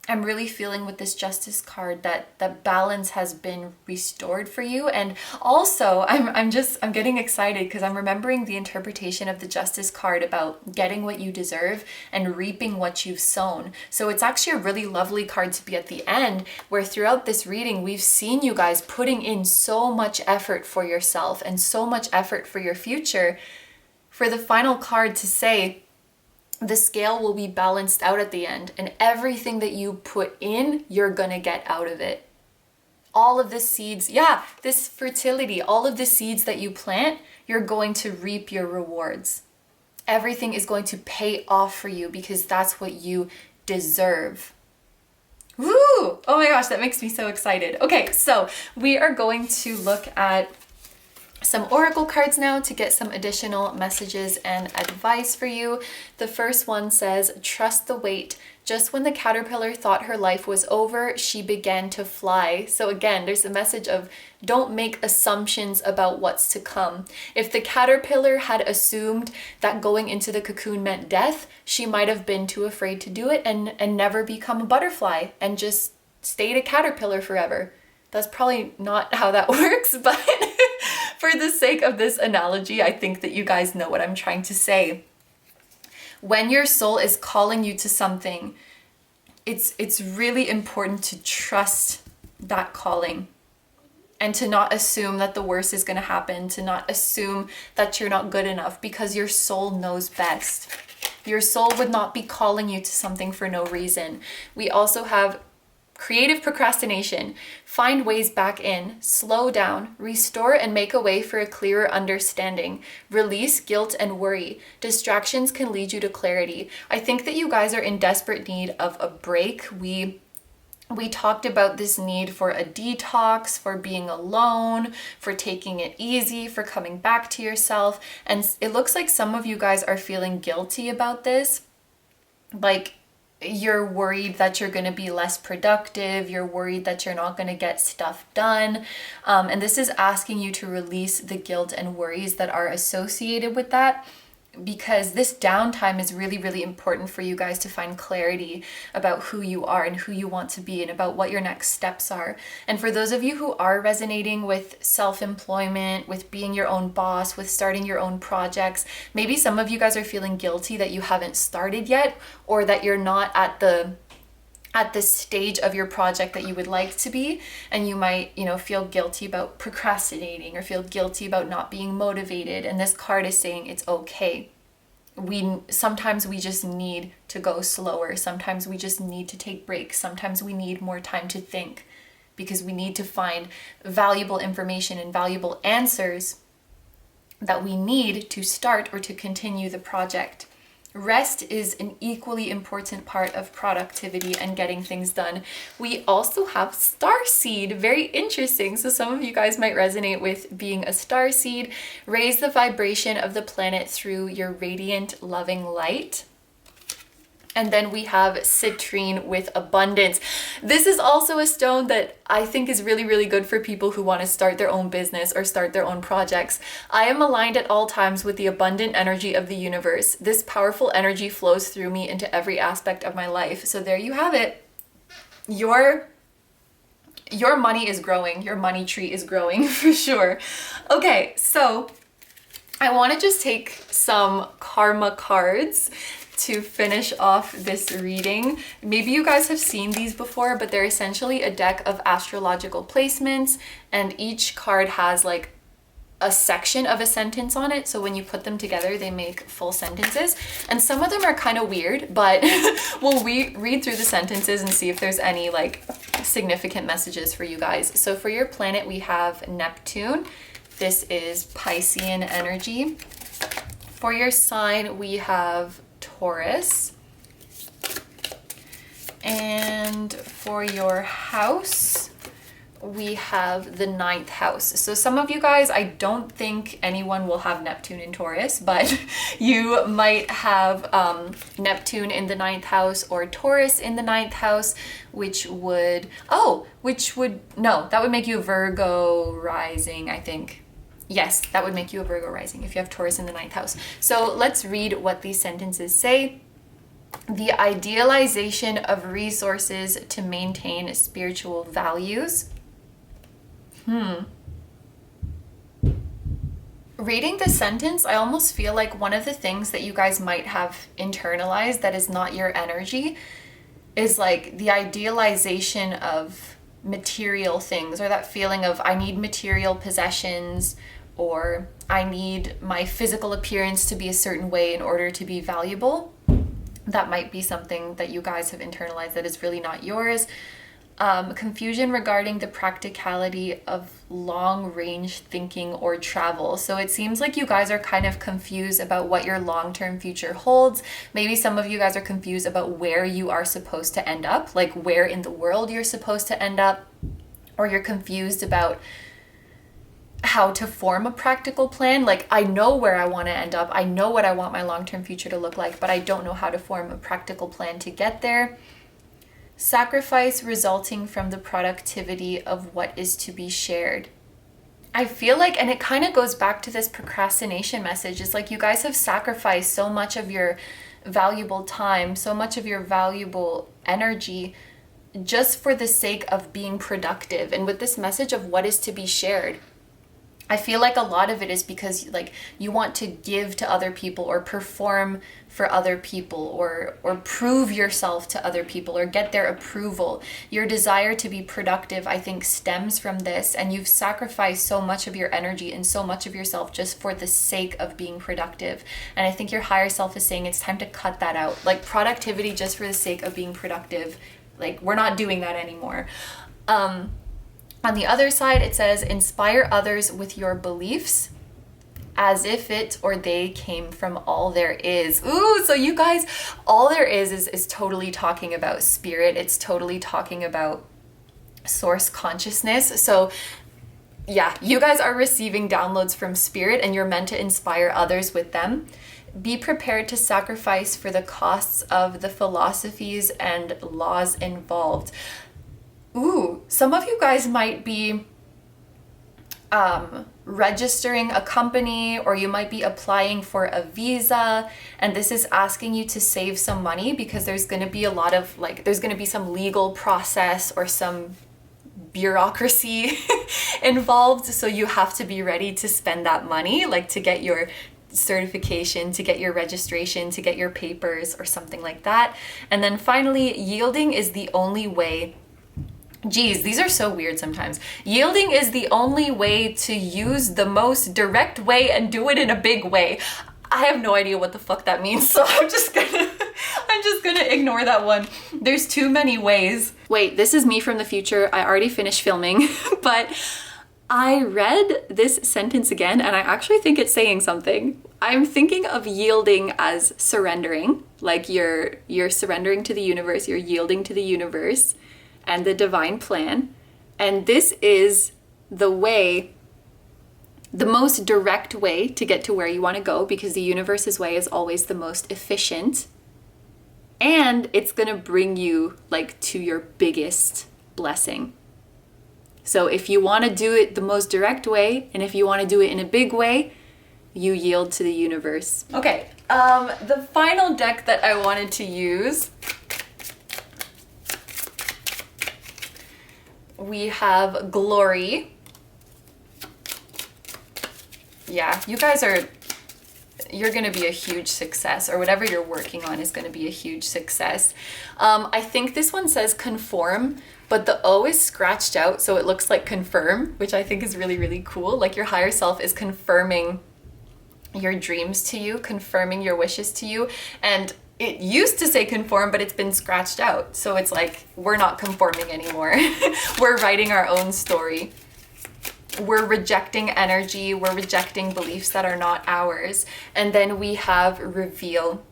I'm really feeling with this Justice card that balance has been restored for you. And also I'm getting excited because I'm remembering the interpretation of the Justice card about getting what you deserve and reaping what you've sown. So it's actually a really lovely card to be at the end, where throughout this reading we've seen you guys putting in so much effort for yourself and so much effort for your future, for the final card to say the scale will be balanced out at the end, and everything that you put in, you're gonna get out of it. All of the seeds, this fertility, all of the seeds that you plant, you're going to reap your rewards. Everything is going to pay off for you because that's what you deserve. Woo! Oh my gosh, that makes me so excited. Okay, so we are going to look at some oracle cards now to get some additional messages and advice for you. The first one says, trust the wait. Just when the caterpillar thought her life was over, she began to fly. So again, there's a message of don't make assumptions about what's to come. If the caterpillar had assumed that going into the cocoon meant death, she might have been too afraid to do it and never become a butterfly and just stayed a caterpillar forever. That's probably not how that works, but for the sake of this analogy, I think that you guys know what I'm trying to say. When your soul is calling you to something, it's really important to trust that calling and to not assume that the worst is going to happen, to not assume that you're not good enough, because your soul knows best. Your soul would not be calling you to something for no reason. We also have creative procrastination. Find ways back in, slow down, restore and make a way for a clearer understanding. Release guilt and worry. Distractions can lead you to clarity. I think that you guys are in desperate need of a break. We talked about this need for a detox, for being alone, for taking it easy, for coming back to yourself. And it looks like some of you guys are feeling guilty about this. Like, you're worried that you're going to be less productive. You're worried that you're not going to get stuff done. And this is asking you to release the guilt and worries that are associated with that, because this downtime is really, really important for you guys to find clarity about who you are and who you want to be and about what your next steps are. And for those of you who are resonating with self-employment, with being your own boss, with starting your own projects, maybe some of you guys are feeling guilty that you haven't started yet, or that you're not at the at this stage of your project that you would like to be, and you might, you know, feel guilty about procrastinating or feel guilty about not being motivated, and this card is saying it's okay. Sometimes we just need to go slower. Sometimes we just need to take breaks. Sometimes we need more time to think, because we need to find valuable information and valuable answers that we need to start or to continue the project. Rest is an equally important part of productivity and getting things done. We also have starseed, very interesting. So some of you guys might resonate with being a starseed. Raise the vibration of the planet through your radiant, loving light. And then we have citrine with abundance. This is also a stone that I think is really, really good for people who want to start their own business or start their own projects. I am aligned at all times with the abundant energy of the universe. This powerful energy flows through me into every aspect of my life. So there you have it. Your money is growing. Your money tree is growing for sure. Okay, so I want to just take some karma cards to finish off this reading. Maybe you guys have seen these before, but they're essentially a deck of astrological placements, and each card has like a section of a sentence on it. So when you put them together, they make full sentences. And some of them are kind of weird, but we'll read through the sentences and see if there's any like significant messages for you guys. So for your planet, we have Neptune. This is Piscean energy. For your sign, we have Taurus. And for your house, we have the 9th house. So some of you guys, I don't think anyone will have Neptune in Taurus, but you might have Neptune in the 9th house or Taurus in the 9th house, that would make you a Virgo rising, I think. Yes, that would make you a Virgo rising if you have Taurus in the 9th house. So let's read what these sentences say. The idealization of resources to maintain spiritual values. Reading this sentence, I almost feel like one of the things that you guys might have internalized that is not your energy is like the idealization of material things, or that feeling of I need material possessions, or I need my physical appearance to be a certain way in order to be valuable. That might be something that you guys have internalized that is really not yours. Confusion regarding the practicality of long-range thinking or travel. So it seems like you guys are kind of confused about what your long-term future holds. Maybe some of you guys are confused about where you are supposed to end up, like where in the world you're supposed to end up, or you're confused about how to form a practical plan. Like, I know where I want to end up. I know what I want my long-term future to look like, but I don't know how to form a practical plan to get there. Sacrifice resulting from the productivity of what is to be shared. I feel like, and it kind of goes back to this procrastination message, it's like you guys have sacrificed so much of your valuable time, so much of your valuable energy just for the sake of being productive. And with this message of what is to be shared, I feel like a lot of it is because like you want to give to other people or perform for other people or prove yourself to other people or get their approval. Your desire to be productive, I think, stems from this, and you've sacrificed so much of your energy and so much of yourself just for the sake of being productive. And I think your higher self is saying it's time to cut that out. Like productivity just for the sake of being productive. Like, we're not doing that anymore. On the other side, it says, inspire others with your beliefs as if it or they came from all there is. Ooh, so you guys, all there is totally talking about spirit. It's totally talking about source consciousness. So yeah, you guys are receiving downloads from spirit and you're meant to inspire others with them. Be prepared to sacrifice for the costs of the philosophies and laws involved. Ooh, some of you guys might be registering a company, or you might be applying for a visa, and this is asking you to save some money because there's going to be a lot of there's going to be some legal process or some bureaucracy involved, so you have to be ready to spend that money, like to get your certification, to get your registration, to get your papers or something like that. And then finally, yielding is the only way. Geez, these are so weird sometimes. Yielding is the only way to use the most direct way and do it in a big way. I have no idea what the fuck that means, so I'm just gonna ignore that one. There's too many ways. Wait, this is me from the future. I already finished filming, but I read this sentence again and I actually think it's saying something. I'm thinking of yielding as surrendering, like you're surrendering to the universe, you're yielding to the universe and the divine plan. And this is the way, the most direct way to get to where you want to go, because the universe's way is always the most efficient. And it's gonna bring you like to your biggest blessing. So if you want to do it the most direct way, and if you want to do it in a big way, you yield to the universe. Okay, the final deck that I wanted to use, we have Glory. Yeah, you guys you're gonna be a huge success, or whatever you're working on is gonna be a huge success. I think this one says conform, but the O is scratched out, so it looks like confirm, which I think is really, really cool. Like your higher self is confirming your dreams to you, confirming your wishes to you. And it used to say conform, but it's been scratched out. So it's like, we're not conforming anymore. We're writing our own story. We're rejecting energy. We're rejecting beliefs that are not ours. And then we have reveal.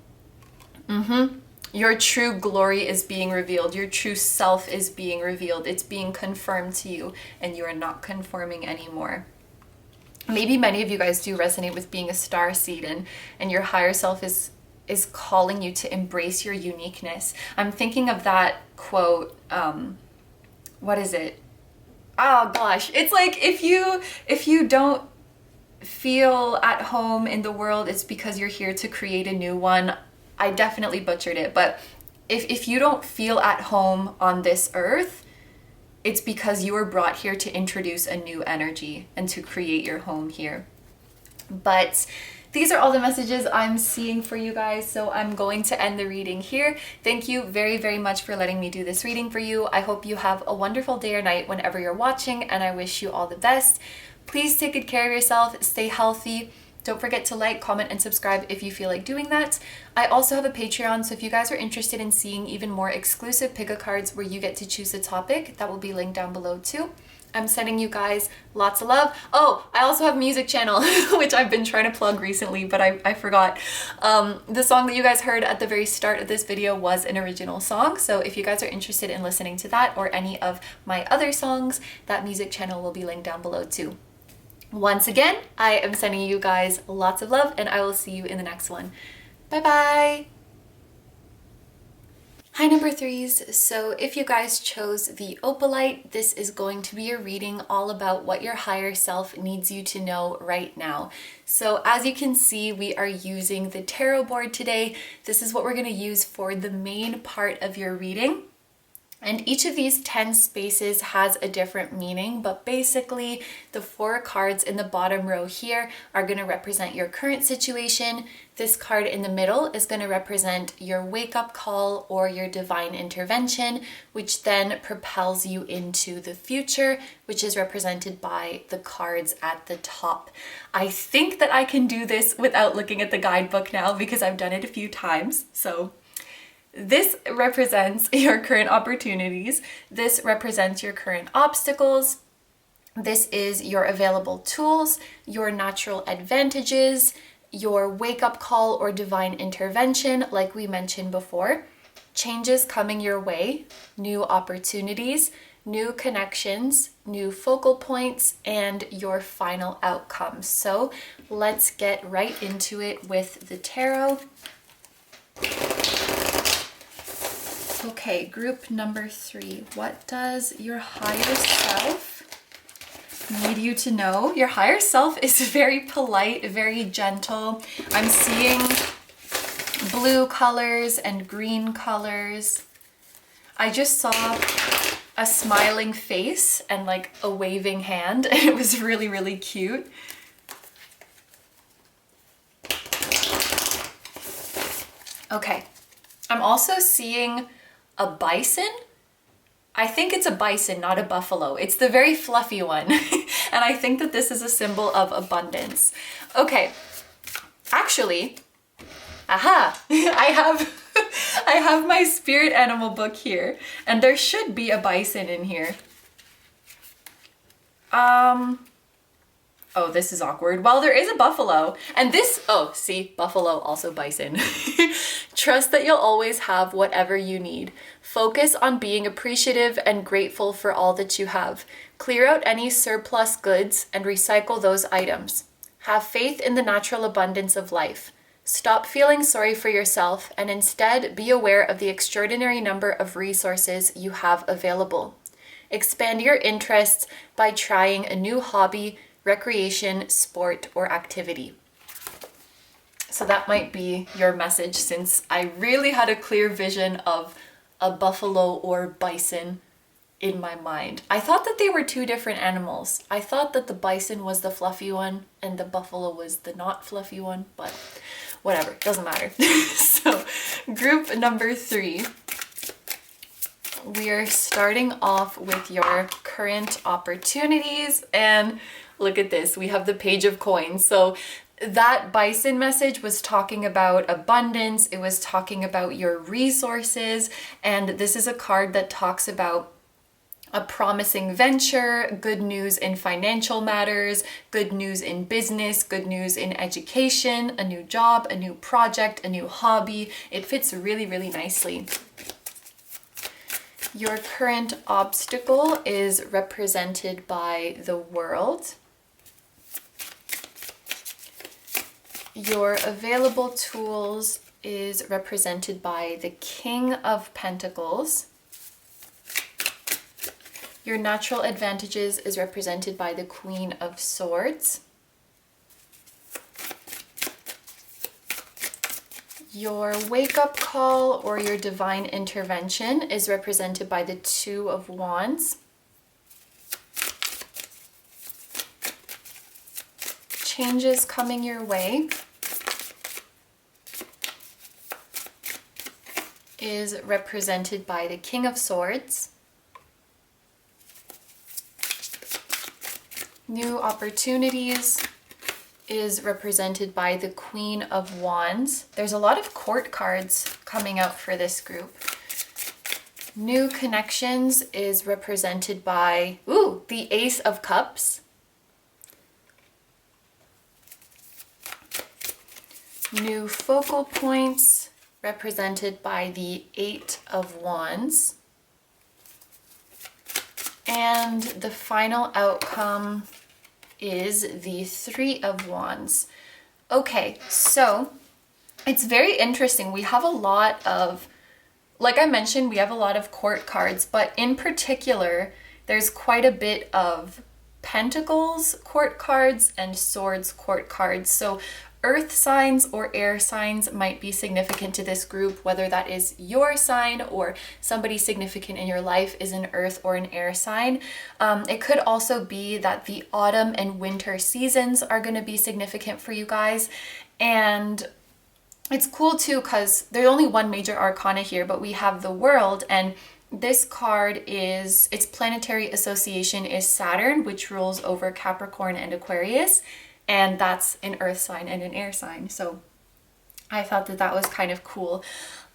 Your true glory is being revealed. Your true self is being revealed. It's being confirmed to you, and you are not conforming anymore. Maybe many of you guys do resonate with being a star seed, and your higher self is calling you to embrace your uniqueness. I'm thinking of that quote, what is it? Oh gosh, it's like if you don't feel at home in the world, it's because you're here to create a new one. I definitely butchered it, but if you don't feel at home on this earth, it's because you were brought here to introduce a new energy and to create your home here. But these are all the messages I'm seeing for you guys, so I'm going to end the reading here. Thank you very, very much for letting me do this reading for you. I hope you have a wonderful day or night whenever you're watching, and I wish you all the best. Please take good care of yourself, stay healthy. Don't forget to like, comment, and subscribe if you feel like doing that. I also have a Patreon, so if you guys are interested in seeing even more exclusive pick-a cards where you get to choose a topic, that will be linked down below too. I'm sending you guys lots of love. Oh, I also have a music channel, which I've been trying to plug recently, but I forgot. The song that you guys heard at the very start of this video was an original song, so if you guys are interested in listening to that or any of my other songs, that music channel will be linked down below too. Once again, I am sending you guys lots of love, and I will see you in the next one. Bye-bye! Hi number threes, so if you guys chose the Opalite, this is going to be a reading all about what your higher self needs you to know right now. So as you can see, we are using the tarot board today. This is what we're going to use for the main part of your reading. And each of these 10 spaces has a different meaning, but basically the 4 cards in the bottom row here are going to represent your current situation. This card in the middle is going to represent your wake-up call or your divine intervention, which then propels you into the future, which is represented by the cards at the top. I think that I can do this without looking at the guidebook now because I've done it a few times, so this represents your current opportunities. This represents your current obstacles. This is your available tools, your natural advantages, your wake-up call or divine intervention, like we mentioned before, changes coming your way, new opportunities, new connections, new focal points, and your final outcomes. So let's get right into it with the tarot. Okay, group number 3. What does your higher self need you to know? Your higher self is very polite, very gentle. I'm seeing blue colors and green colors. I just saw a smiling face and like a waving hand, and it was really, really cute. Okay, I'm also seeing a bison. I think it's a bison, not a buffalo. It's the very fluffy one. And I think that this is a symbol of abundance. Okay, actually, aha, I have my spirit animal book here, and there should be a bison in here. Oh, this is awkward. Well, there is a buffalo, and this, oh, see, buffalo, also bison. Trust that you'll always have whatever you need. Focus on being appreciative and grateful for all that you have. Clear out any surplus goods and recycle those items. Have faith in the natural abundance of life. Stop feeling sorry for yourself and instead be aware of the extraordinary number of resources you have available. Expand your interests by trying a new hobby, recreation, sport, or activity. So that might be your message, since I really had a clear vision of a buffalo or bison in my mind. I thought that they were two different animals. I thought that the bison was the fluffy one and the buffalo was the not fluffy one, but whatever, doesn't matter. So group number 3. We are starting off with your current opportunities, and look at this, we have the Page of Coins. So that bison message was talking about abundance, it was talking about your resources, and this is a card that talks about a promising venture, good news in financial matters, good news in business, good news in education, a new job, a new project, a new hobby. It fits really, really nicely. Your current obstacle is represented by the World. Your available tools is represented by the King of Pentacles. Your natural advantages is represented by the Queen of Swords. Your wake-up call or your divine intervention is represented by the Two of Wands. Changes coming your way is represented by the King of Swords. New opportunities is represented by the Queen of Wands. There's a lot of court cards coming out for this group. New connections is represented by, ooh, the Ace of Cups. New focal points represented by the Eight of Wands. And the final outcome is the Three of Wands. Okay, so it's very interesting. We have a lot of, like I mentioned, we have a lot of court cards, but in particular, there's quite a bit of Pentacles court cards and Swords court cards. So earth signs or air signs might be significant to this group, whether that is your sign or somebody significant in your life is an earth or an air sign. It could also be that the autumn and winter seasons are going to be significant for you guys. And it's cool too because there's only one major arcana here, but we have the World, and this card is, its planetary association is Saturn, which rules over Capricorn and Aquarius. And that's an earth sign and an air sign. So I thought that that was kind of cool.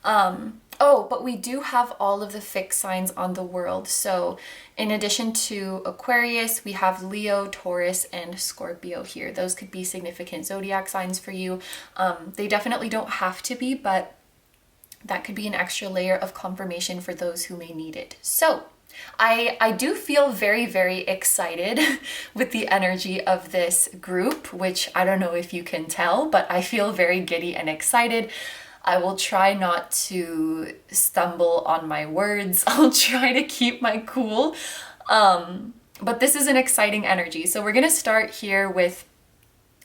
Oh, but we do have all of the fixed signs on the World. So in addition to Aquarius, we have Leo, Taurus, and Scorpio here. Those could be significant zodiac signs for you. They definitely don't have to be, but that could be an extra layer of confirmation for those who may need it. So I do feel very, very excited with the energy of this group, which I don't know if you can tell, but I feel very giddy and excited. I will try not to stumble on my words. I'll try to keep my cool. But this is an exciting energy. So we're going to start here with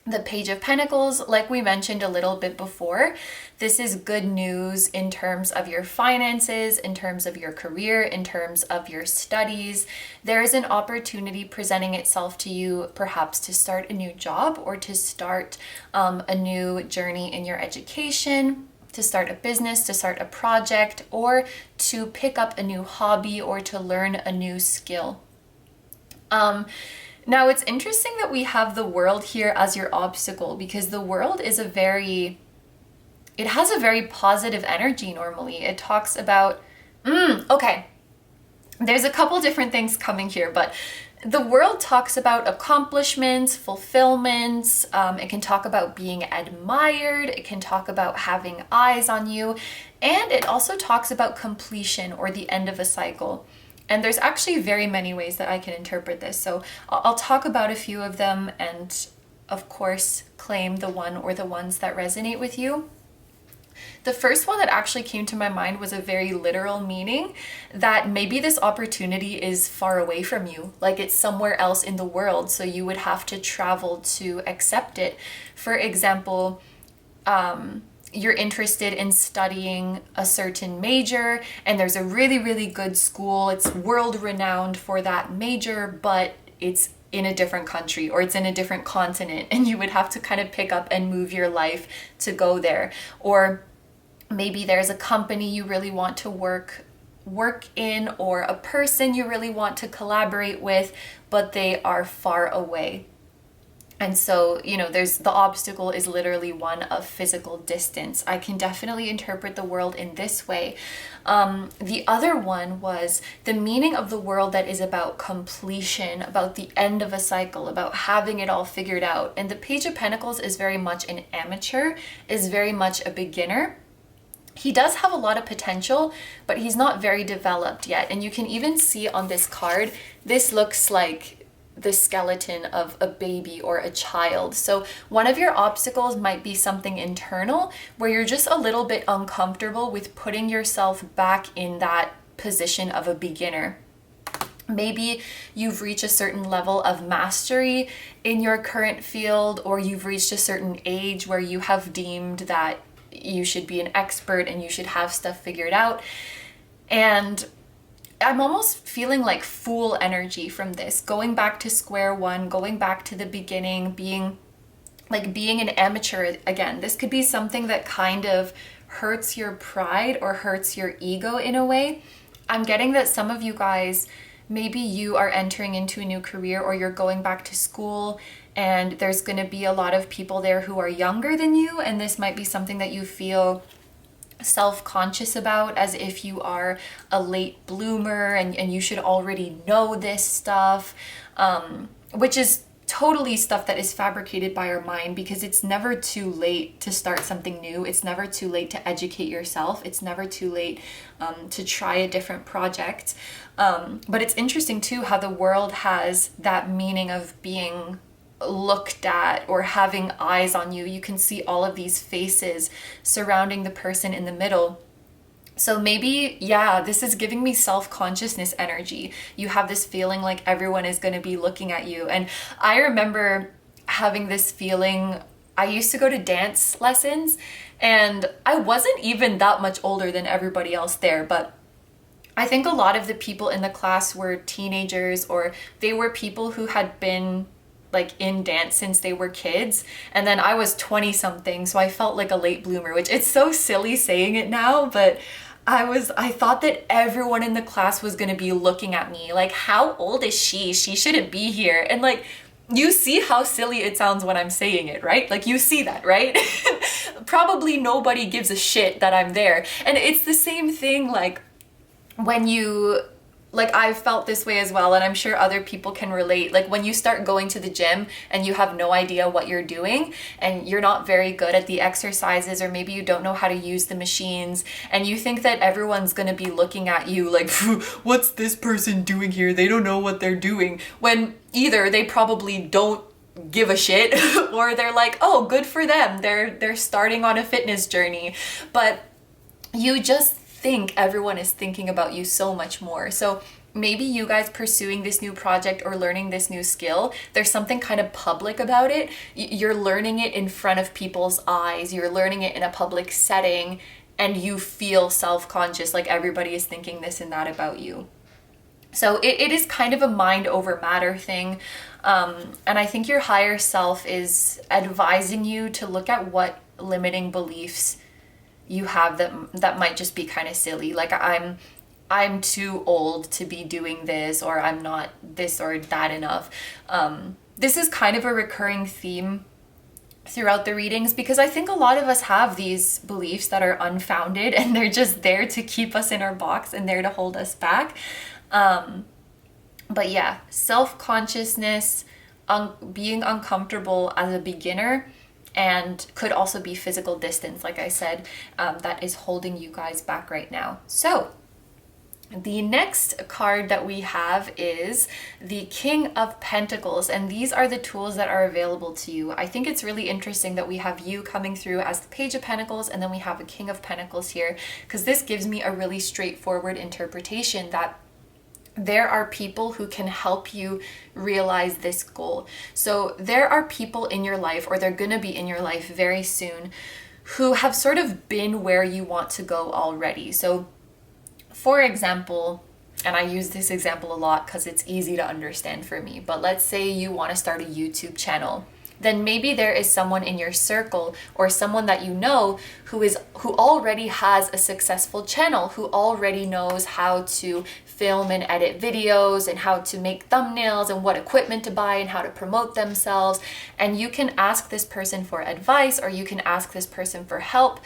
the Page of Pentacles. Like we mentioned a little bit before, this is good news in terms of your finances, in terms of your career, in terms of your studies. There is an opportunity presenting itself to you, perhaps to start a new job or to start a new journey in your education. to start a business, to start a project, or to pick up a new hobby or to learn a new skill. Now it's interesting that we have the world here as your obstacle, because the world is it has a very positive energy normally. It talks about, okay, there's a couple different things coming here, but the world talks about accomplishments, fulfillments. It can talk about being admired. It can talk about having eyes on you. And it also talks about completion or the end of a cycle. And there's actually very many ways that I can interpret this. So I'll talk about a few of them and, of course, claim the one or the ones that resonate with you. The first one that actually came to my mind was a very literal meaning that maybe this opportunity is far away from you, like it's somewhere else in the world, so you would have to travel to accept it. For example, you're interested in studying a certain major and there's a really, really good school. It's world renowned for that major, but it's in a different country or it's in a different continent, and you would have to kind of pick up and move your life to go there. Or maybe there's a company you really want to work in, or a person you really want to collaborate with, but they are far away. And so, there's the obstacle is literally one of physical distance. I can definitely interpret the world in this way. The other one was the meaning of the world that is about completion, about the end of a cycle, about having it all figured out. And the Page of Pentacles is very much an amateur, is very much a beginner. He does have a lot of potential, but he's not very developed yet. And you can even see on this card, this looks like the skeleton of a baby or a child. So one of your obstacles might be something internal where you're just a little bit uncomfortable with putting yourself back in that position of a beginner. Maybe you've reached a certain level of mastery in your current field, or you've reached a certain age where you have deemed that you should be an expert and you should have stuff figured out. And I'm almost feeling like fool energy from this, going back to square one, going back to the beginning, being an amateur again. This could be something that kind of hurts your pride or hurts your ego in a way. I'm getting that some of you guys, maybe you are entering into a new career or you're going back to school, and there's going to be a lot of people there who are younger than you, and this might be something that you feel self-conscious about, as if you are a late bloomer and you should already know this stuff, which is totally stuff that is fabricated by our mind, because it's never too late to start something new. It's never too late to educate yourself. It's never too late to try a different project. But it's interesting too how the world has that meaning of being looked at or having eyes on you. You can see all of these faces surrounding the person in the middle. So maybe, this is giving me self-consciousness energy. You have this feeling like everyone is going to be looking at you. And I remember having this feeling. I used to go to dance lessons, and I wasn't even that much older than everybody else there, but I think a lot of the people in the class were teenagers, or they were people who had been in dance since they were kids. And then I was 20 something, so I felt like a late bloomer, which it's so silly saying it now, but I thought that everyone in the class was gonna be looking at me like, how old is she? She shouldn't be here. And you see how silly it sounds when I'm saying it, right? You see that, right? Probably nobody gives a shit that I'm there. And it's the same thing when you, I've felt this way as well, and I'm sure other people can relate. When you start going to the gym and you have no idea what you're doing, and you're not very good at the exercises, or maybe you don't know how to use the machines, and you think that everyone's gonna be looking at you like, what's this person doing here? They don't know what they're doing. When either they probably don't give a shit, or they're like, oh, good for them. They're starting on a fitness journey. But you just think everyone is thinking about you so much more. So maybe you guys pursuing this new project or learning this new skill, there's something kind of public about it. You're learning it in front of people's eyes. You're learning it in a public setting, and you feel self-conscious, like everybody is thinking this and that about you. So it is kind of a mind over matter thing. And I think your higher self is advising you to look at what limiting beliefs you have that might just be kind of silly. Like I'm too old to be doing this, or I'm not this or that enough. This is kind of a recurring theme throughout the readings, because I think a lot of us have these beliefs that are unfounded and they're just there to keep us in our box and there to hold us back. But yeah, self-consciousness, being uncomfortable as a beginner, and could also be physical distance, like I said, that is holding you guys back right now. So the next card that we have is the King of Pentacles, and these are the tools that are available to you. I think it's really interesting that we have you coming through as the Page of Pentacles, and then we have a King of Pentacles here, because this gives me a really straightforward interpretation that there are people who can help you realize this goal. So there are people in your life, or they're gonna be in your life very soon, who have sort of been where you want to go already. So for example, and I use this example a lot because it's easy to understand for me, but let's say you want to start a YouTube channel. Then maybe there is someone in your circle or someone that you know who already has a successful channel, who already knows how to film and edit videos and how to make thumbnails and what equipment to buy and how to promote themselves. And you can ask this person for advice, or you can ask this person for help.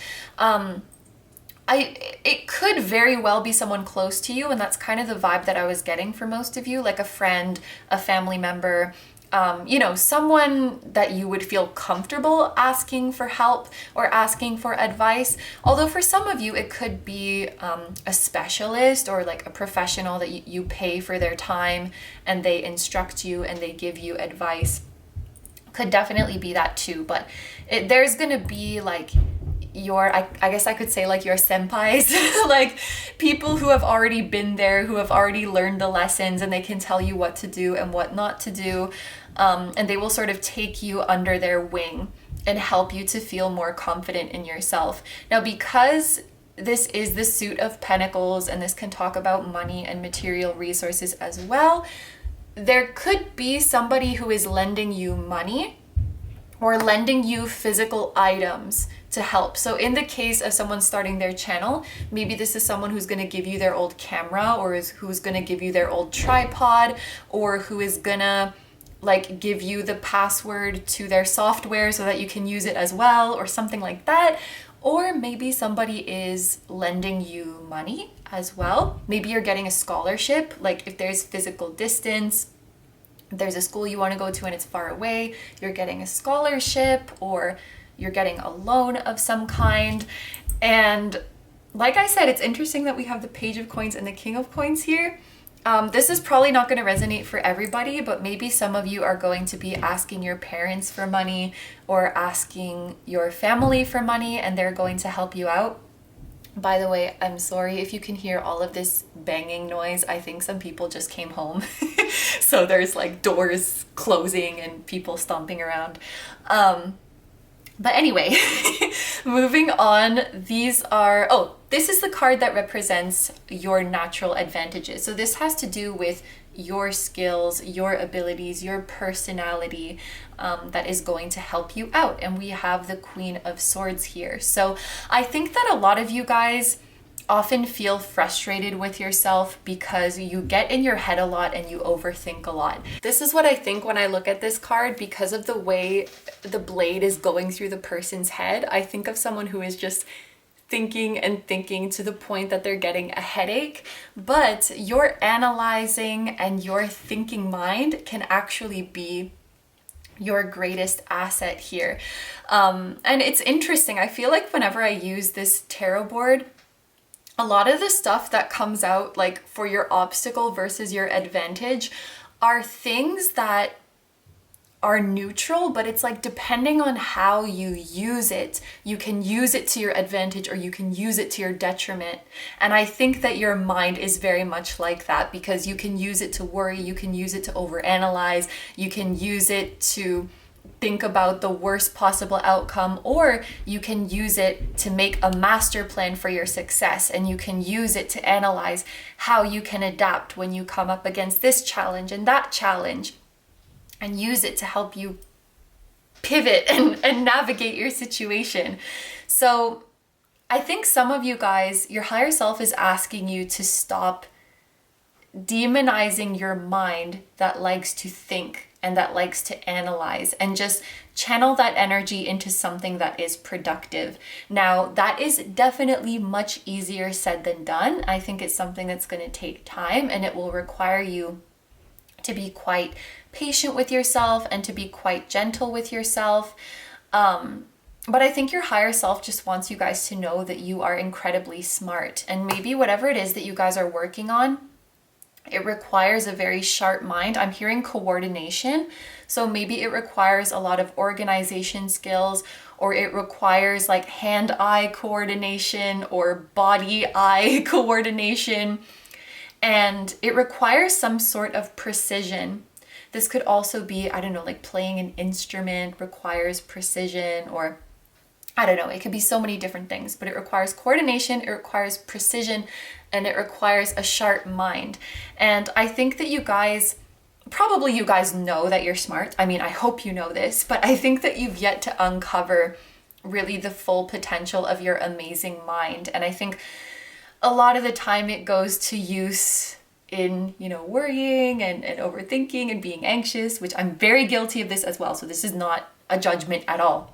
It could very well be someone close to you, and that's kind of the vibe that I was getting for most of you, like a friend, a family member, you know, someone that you would feel comfortable asking for help or asking for advice. Although for some of you, it could be a specialist or like a professional that you pay for their time and they instruct you and they give you advice. Could definitely be that too, but there's gonna be like I guess I could say like your senpais, like people who have already been there, who have already learned the lessons, and they can tell you what to do and what not to do. And they will sort of take you under their wing and help you to feel more confident in yourself. Now, because this is the Suit of Pentacles, and this can talk about money and material resources as well, there could be somebody who is lending you money or lending you physical items to help. So in the case of someone starting their channel, maybe this is someone who's going to give you their old camera, or who's going to give you their old tripod, or who is going to like give you the password to their software so that you can use it as well, or something like that. Or maybe somebody is lending you money as well. Maybe you're getting a scholarship, like if there's physical distance, there's a school you want to go to and it's far away, you're getting a scholarship, or you're getting a loan of some kind. And like I said, it's interesting that we have the Page of Coins and the King of Coins here. This is probably not going to resonate for everybody, but maybe some of you are going to be asking your parents for money or asking your family for money, and they're going to help you out. By the way, I'm sorry if you can hear all of this banging noise. I think some people just came home. So there's like doors closing and people stomping around. But anyway, moving on, this is the card that represents your natural advantages. So this has to do with your skills, your abilities, your personality, that is going to help you out. And we have the Queen of Swords here. So I think that a lot of you guys often feel frustrated with yourself because you get in your head a lot and you overthink a lot. This is what I think when I look at this card, because of the way the blade is going through the person's head. I think of someone who is just thinking and thinking to the point that they're getting a headache. But your analyzing and your thinking mind can actually be your greatest asset here. And it's interesting. I feel like whenever I use this tarot board, a lot of the stuff that comes out like for your obstacle versus your advantage are things that are neutral, but it's like depending on how you use it, you can use it to your advantage or you can use it to your detriment. And I think that your mind is very much like that, because you can use it to worry, you can use it to overanalyze, you can use it to think about the worst possible outcome, or you can use it to make a master plan for your success, and you can use it to analyze how you can adapt when you come up against this challenge and that challenge, and use it to help you pivot and navigate your situation. So I think some of you guys, your higher self is asking you to stop demonizing your mind that likes to think and that likes to analyze, and just channel that energy into something that is productive. Now, that is definitely much easier said than done. I think it's something that's going to take time, and it will require you to be quite patient with yourself and to be quite gentle with yourself. But I think your higher self just wants you guys to know that you are incredibly smart, and maybe whatever it is that you guys are working on, it requires a very sharp mind. I'm hearing coordination. So maybe it requires a lot of organization skills, or it requires like hand-eye coordination or body-eye coordination. And it requires some sort of precision. This could also be, I don't know, like playing an instrument requires precision, or I don't know, it could be so many different things, but it requires coordination, it requires precision, and it requires a sharp mind. And I think that you guys know that you're smart. I mean, I hope you know this, but I think that you've yet to uncover really the full potential of your amazing mind. And I think a lot of the time it goes to use in, worrying and overthinking and being anxious, which I'm very guilty of this as well. So this is not a judgment at all.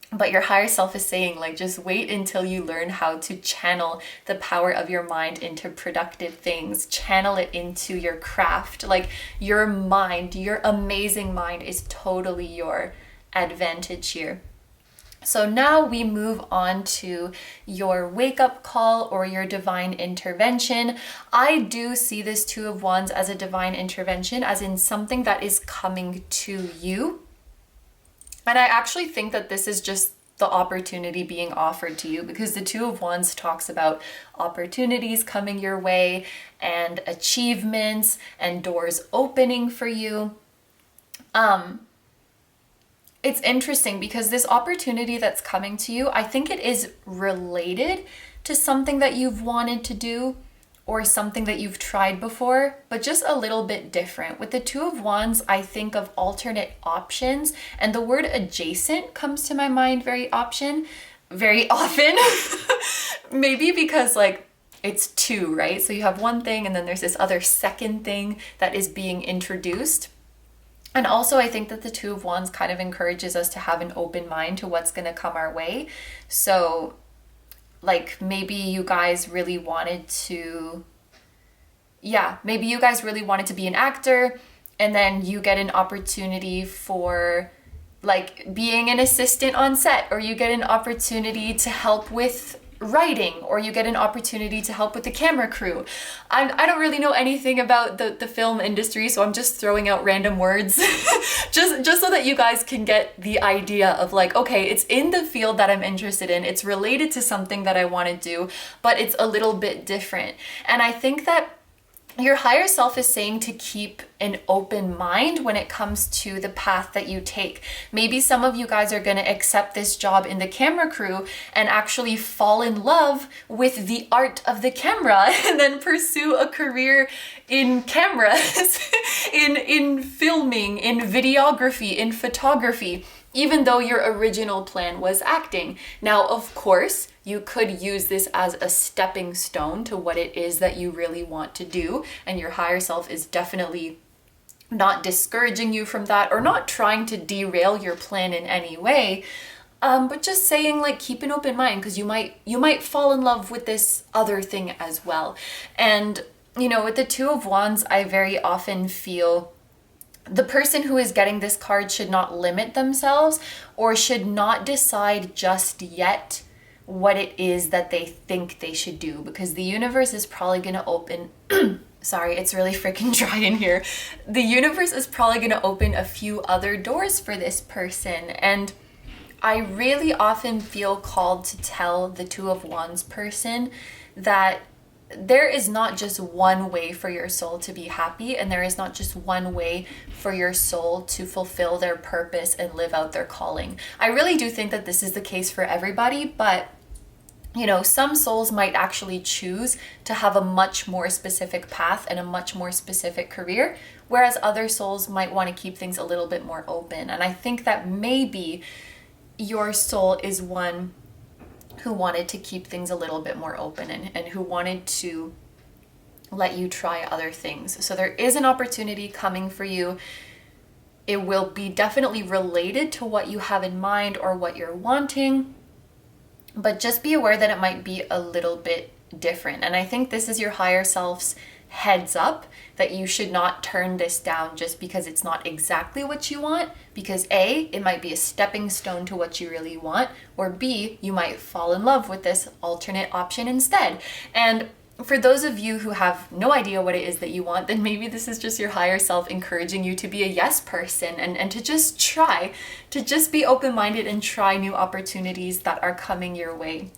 But your higher self is saying, like, just wait until you learn how to channel the power of your mind into productive things, channel it into your craft. Like, your mind, your amazing mind is totally your advantage here. So now we move on to your wake-up call or your divine intervention. I do see this Two of Wands as a divine intervention, as in something that is coming to you. And I actually think that this is just the opportunity being offered to you, because the Two of Wands talks about opportunities coming your way and achievements and doors opening for you. It's interesting because this opportunity that's coming to you, I think it is related to something that you've wanted to do or something that you've tried before, but just a little bit different. With the Two of Wands, I think of alternate options, and the word adjacent comes to my mind very often. Maybe because like it's two, right? So you have one thing and then there's this other second thing that is being introduced. And also I think that the Two of Wands kind of encourages us to have an open mind to what's gonna come our way. So like maybe you guys really wanted to, maybe you guys really wanted to be an actor, and then you get an opportunity for like being an assistant on set, or you get an opportunity to help with writing, or you get an opportunity to help with the camera crew. I don't really know anything about the film industry, so I'm just throwing out random words just so that you guys can get the idea of like, okay, it's in the field that I'm interested in, it's related to something that I want to do, but it's a little bit different. And I think that your higher self is saying to keep an open mind when it comes to the path that you take. Maybe some of you guys are going to accept this job in the camera crew and actually fall in love with the art of the camera and then pursue a career in cameras, in filming, in videography, in photography, even though your original plan was acting. Now, of course, you could use this as a stepping stone to what it is that you really want to do. And your higher self is definitely not discouraging you from that, or not trying to derail your plan in any way. But just saying, like, keep an open mind, because you might fall in love with this other thing as well. And, with the Two of Wands, I very often feel the person who is getting this card should not limit themselves, or should not decide just yet what it is that they think they should do, because the universe is probably going to open sorry, it's really freaking dry in here. The universe is probably going to open a few other doors for this person. And I really often feel called to tell the Two of Wands person that there is not just one way for your soul to be happy, and there is not just one way for your soul to fulfill their purpose and live out their calling. I really do think that this is the case for everybody, but some souls might actually choose to have a much more specific path and a much more specific career, whereas other souls might want to keep things a little bit more open. And I think that maybe your soul is one who wanted to keep things a little bit more open and who wanted to let you try other things. So there is an opportunity coming for you. It will be definitely related to what you have in mind or what you're wanting, but just be aware that it might be a little bit different. And I think this is your higher self's heads up that you should not turn this down just because it's not exactly what you want, because A, it might be a stepping stone to what you really want, or B, you might fall in love with this alternate option instead. And for those of you who have no idea what it is that you want, then maybe this is just your higher self encouraging you to be a yes person and to just try, to just be open-minded and try new opportunities that are coming your way.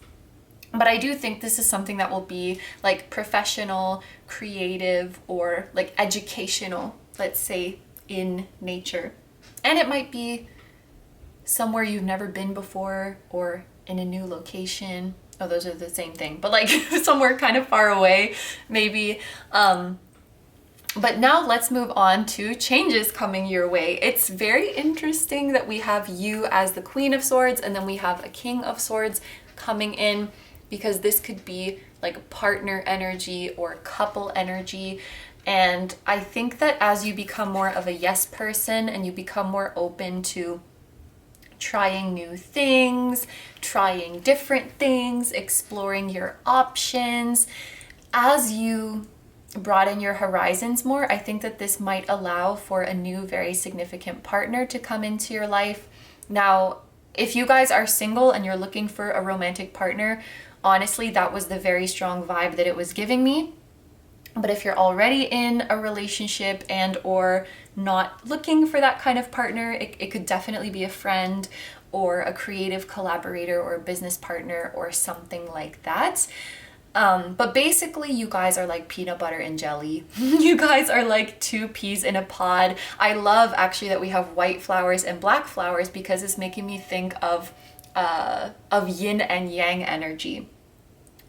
But I do think this is something that will be like professional, creative, or like educational, let's say, in nature. And it might be somewhere you've never been before or in a new location. Oh, those are the same thing, but like somewhere kind of far away, maybe. But now let's move on to changes coming your way. It's very interesting that we have you as the Queen of Swords and then we have a King of Swords coming in, because this could be like partner energy or couple energy. And I think that as you become more of a yes person and you become more open to trying new things, trying different things, exploring your options, as you broaden your horizons more, I think that this might allow for a new, very significant partner to come into your life. Now, if you guys are single and you're looking for a romantic partner, honestly, that was the very strong vibe that it was giving me. But if you're already in a relationship and or not looking for that kind of partner, it could definitely be a friend or a creative collaborator or a business partner or something like that. But basically, you guys are like peanut butter and jelly. You guys are like two peas in a pod. I love actually that we have white flowers and black flowers, because it's making me think of yin and yang energy.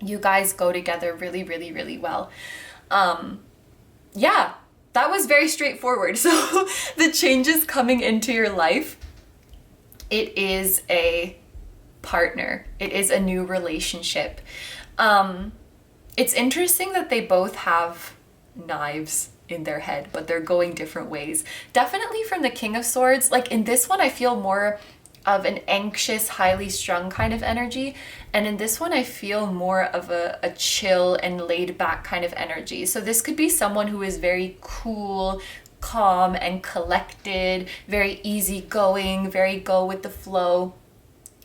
You guys go together really, really, really well. Yeah, that was very straightforward. So the changes coming into your life, it is a partner. It is a new relationship. It's interesting that they both have knives in their head, but they're going different ways. Definitely from the King of Swords, like in this one, I feel more of an anxious, highly strung kind of energy. And in this one, I feel more of a chill and laid back kind of energy. So this could be someone who is very cool, calm, and collected, very easygoing, very go with the flow.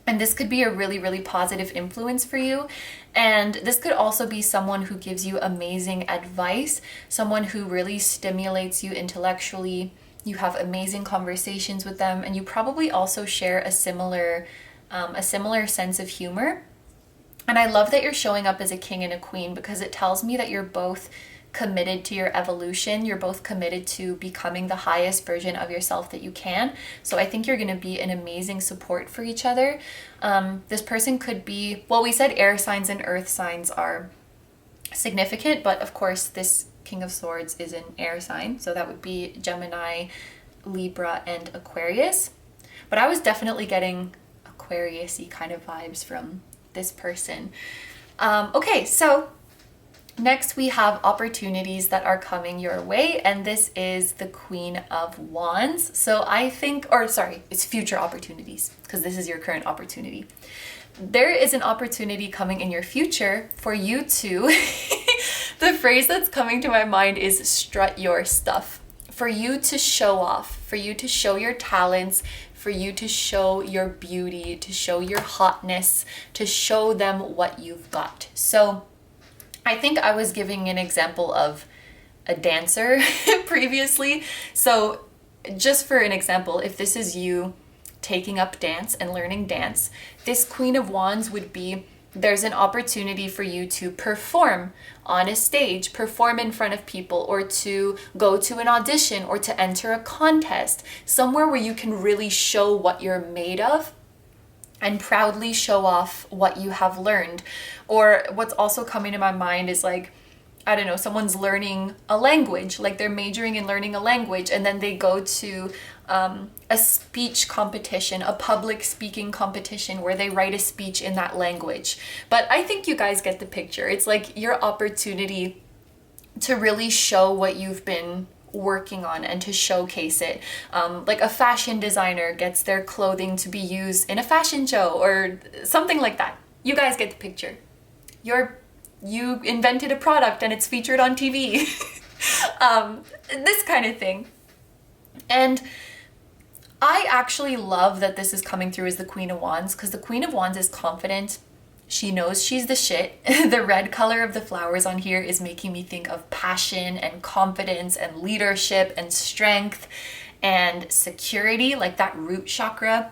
And this could be a really, really positive influence for you. And this could also be someone who gives you amazing advice, someone who really stimulates you intellectually. You have amazing conversations with them, and you probably also share a similar sense of humor. And I love that you're showing up as a king and a queen, because it tells me that you're both committed to your evolution. You're both committed to becoming the highest version of yourself that you can. So I think you're going to be an amazing support for each other. This person could be, well, we said air signs and earth signs are significant, but of course this King of Swords is an air sign. So that would be Gemini, Libra, and Aquarius. But I was definitely getting Aquarius-y kind of vibes from this person. Okay, so next we have opportunities that are coming your way, and this is the Queen of Wands. So I think, or sorry, it's future opportunities, because this is your current opportunity. There is an opportunity coming in your future for you to, the phrase that's coming to my mind is strut your stuff. For you to show off, for you to show your talents, for you to show your beauty, to show your hotness, to show them what you've got. So I think I was giving an example of a dancer previously. So just for an example, if this is you taking up dance and learning dance, this Queen of Wands would be, there's an opportunity for you to perform on a stage, perform in front of people, or to go to an audition, or to enter a contest, somewhere where you can really show what you're made of and proudly show off what you have learned. Or what's also coming to my mind is like I don't know, someone's learning a language, like they're majoring in learning a language, and then they go to a speech competition, a public speaking competition where they write a speech in that language. But I think you guys get the picture. It's like your opportunity to really show what you've been working on and to showcase it. Like a fashion designer gets their clothing to be used in a fashion show or something like that. You guys get the picture. You invented a product and it's featured on TV. This kind of thing. And I actually love that this is coming through as the Queen of Wands, because the Queen of Wands is confident. She knows she's the shit. The red color of the flowers on here is making me think of passion and confidence and leadership and strength and security, like that root chakra,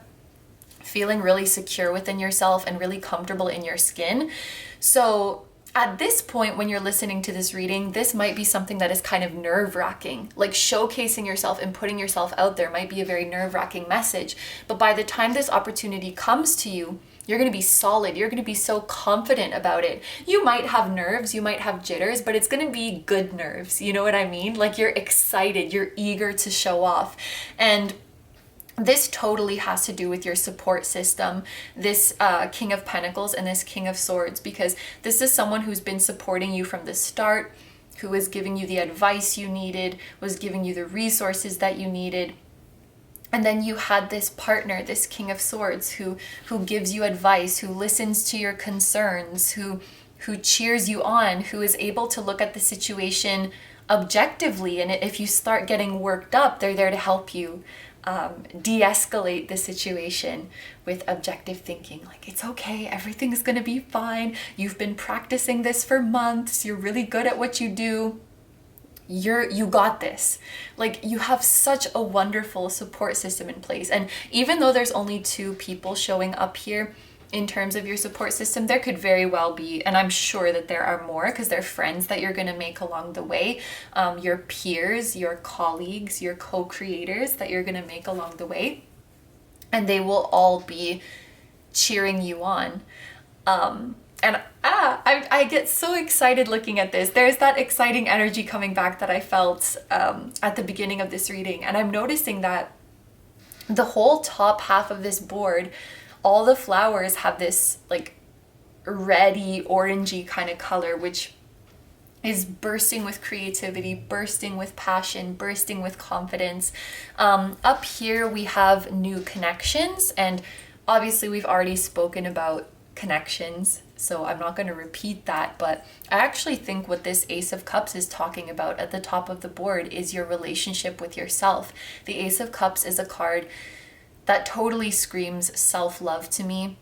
feeling really secure within yourself and really comfortable in your skin. So at this point, when you're listening to this reading, this might be something that is kind of nerve-wracking. Like showcasing yourself and putting yourself out there might be a very nerve-wracking message. But by the time this opportunity comes to you, you're going to be solid. You're going to be so confident about it. You might have nerves, you might have jitters, but it's going to be good nerves. You know what I mean? Like you're excited, you're eager to show off. And this totally has to do with your support system, this King of Pentacles and this King of Swords, because this is someone who's been supporting you from the start, who was giving you the advice you needed, was giving you the resources that you needed. And then you had this partner, this King of Swords, who gives you advice, who listens to your concerns, who cheers you on, who is able to look at the situation objectively. And if you start getting worked up, they're there to help you de-escalate the situation with objective thinking. Like, it's okay, everything's gonna be fine. You've been practicing this for months. You're really good at what you do. You got this. Like, you have such a wonderful support system in place. And even though there's only 2 people showing up here in terms of your support system, there could very well be, and I'm sure that there are more, because they're friends that you're going to make along the way, your peers, your colleagues, your co-creators that you're going to make along the way, and they will all be cheering you on. And I get so excited looking at this. There's that exciting energy coming back that I felt at the beginning of this reading, and I'm noticing that the whole top half of this board, all the flowers have this like reddy, orangey kind of color, which is bursting with creativity, bursting with passion, bursting with confidence. Up here we have new connections, and obviously we've already spoken about connections, so I'm not going to repeat that, but I actually think what this Ace of Cups is talking about at the top of the board is your relationship with yourself. The Ace of Cups is a card that totally screams self-love to me.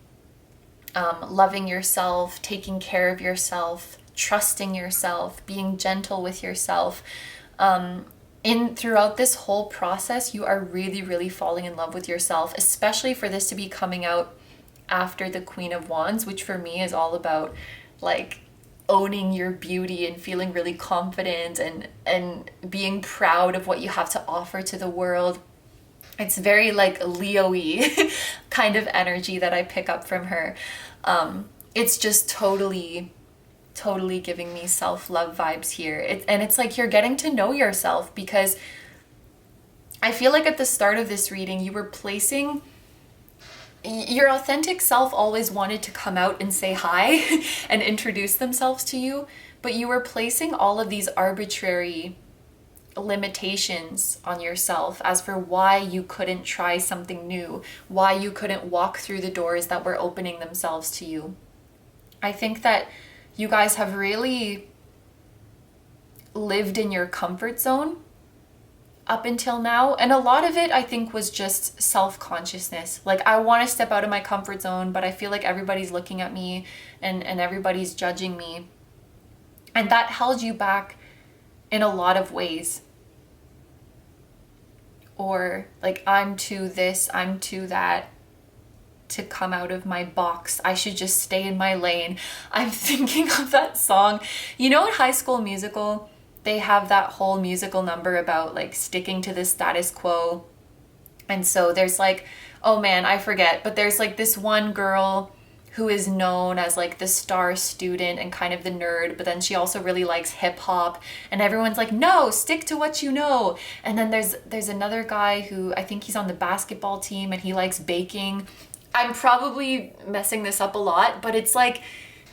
Loving yourself, taking care of yourself, trusting yourself, being gentle with yourself. Throughout this whole process, you are really, really falling in love with yourself, especially for this to be coming out after the Queen of Wands, which for me is all about like owning your beauty and feeling really confident and being proud of what you have to offer to the world. It's very like Leo-y kind of energy that I pick up from her. It's just totally giving me self-love vibes here. It's like you're getting to know yourself, because I feel like at the start of this reading, you were placing your authentic self always wanted to come out and say hi and introduce themselves to you, but you were placing all of these arbitrary limitations on yourself as for why you couldn't try something new, why you couldn't walk through the doors that were opening themselves to you. I think that you guys have really lived in your comfort zone up until now, and a lot of it I think was just self-consciousness. Like, I want to step out of my comfort zone, but I feel like everybody's looking at me and everybody's judging me, and that held you back in a lot of ways. Or like, I'm too this, I'm too that to come out of my box. I should just stay in my lane. I'm thinking of that song, you know, in High School Musical, they have that whole musical number about like sticking to the status quo. And so there's like, oh man, I forget, but there's like this one girl who is known as like the star student and kind of the nerd, but then she also really likes hip hop, and everyone's like, no, stick to what you know. And then there's another guy who I think he's on the basketball team and he likes baking. I'm probably messing this up a lot, but it's like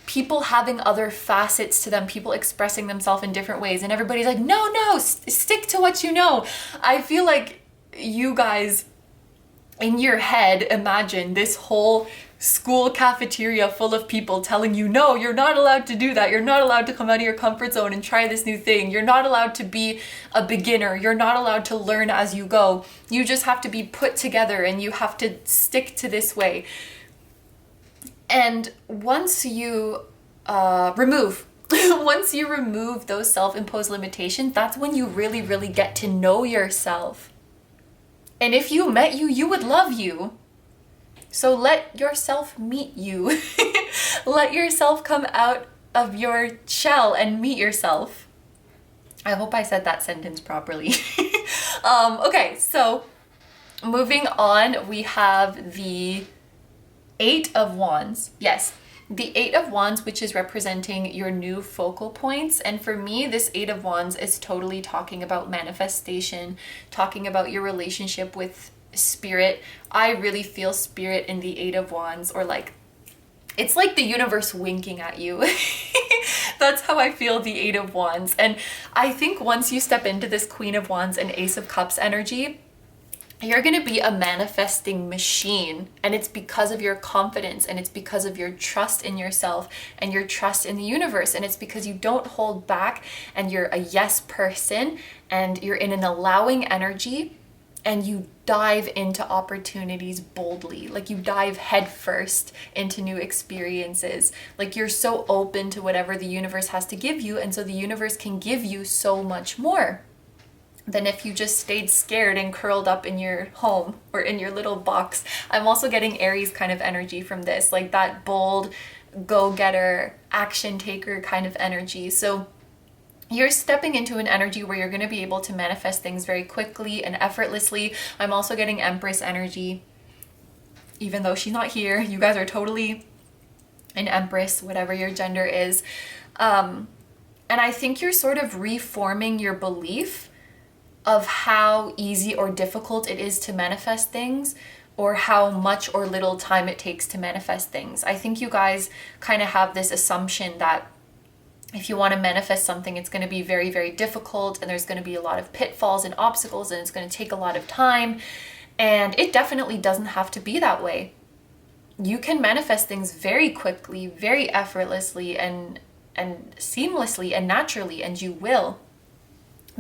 people having other facets to them, people expressing themselves in different ways, and everybody's like, no, stick to what you know. I feel like you guys in your head imagine this whole school cafeteria full of people telling you, no, you're not allowed to do that. You're not allowed to come out of your comfort zone and try this new thing. You're not allowed to be a beginner. You're not allowed to learn as you go. You just have to be put together and you have to stick to this way. And once you remove those self-imposed limitations, that's when you really, really get to know yourself. And if you met you, you would love you. So let yourself meet you. Let yourself come out of your shell and meet yourself. I hope I said that sentence properly. Okay, so moving on, we have the Eight of Wands. Yes, the Eight of Wands, which is representing your new focal points. And for me, this Eight of Wands is totally talking about manifestation, talking about your relationship with spirit. I really feel spirit in the Eight of Wands, or like, it's like the universe winking at you. That's how I feel the Eight of Wands. And I think once you step into this Queen of Wands and Ace of Cups energy, you're going to be a manifesting machine. And it's because of your confidence, and it's because of your trust in yourself and your trust in the universe. And it's because you don't hold back, and you're a yes person, and you're in an allowing energy, and you dive into opportunities boldly. Like, you dive headfirst into new experiences. Like, you're so open to whatever the universe has to give you, and so the universe can give you so much more than if you just stayed scared and curled up in your home or in your little box. I'm also getting Aries kind of energy from this, like that bold, go-getter, action taker kind of energy. So you're stepping into an energy where you're going to be able to manifest things very quickly and effortlessly. I'm also getting Empress energy, even though she's not here. You guys are totally an Empress, whatever your gender is. And I think you're sort of reforming your belief of how easy or difficult it is to manifest things, or how much or little time it takes to manifest things. I think you guys kind of have this assumption that if you want to manifest something, it's going to be very, very difficult, and there's going to be a lot of pitfalls and obstacles, and it's going to take a lot of time. And it definitely doesn't have to be that way. You can manifest things very quickly, very effortlessly, and seamlessly and naturally, and you will.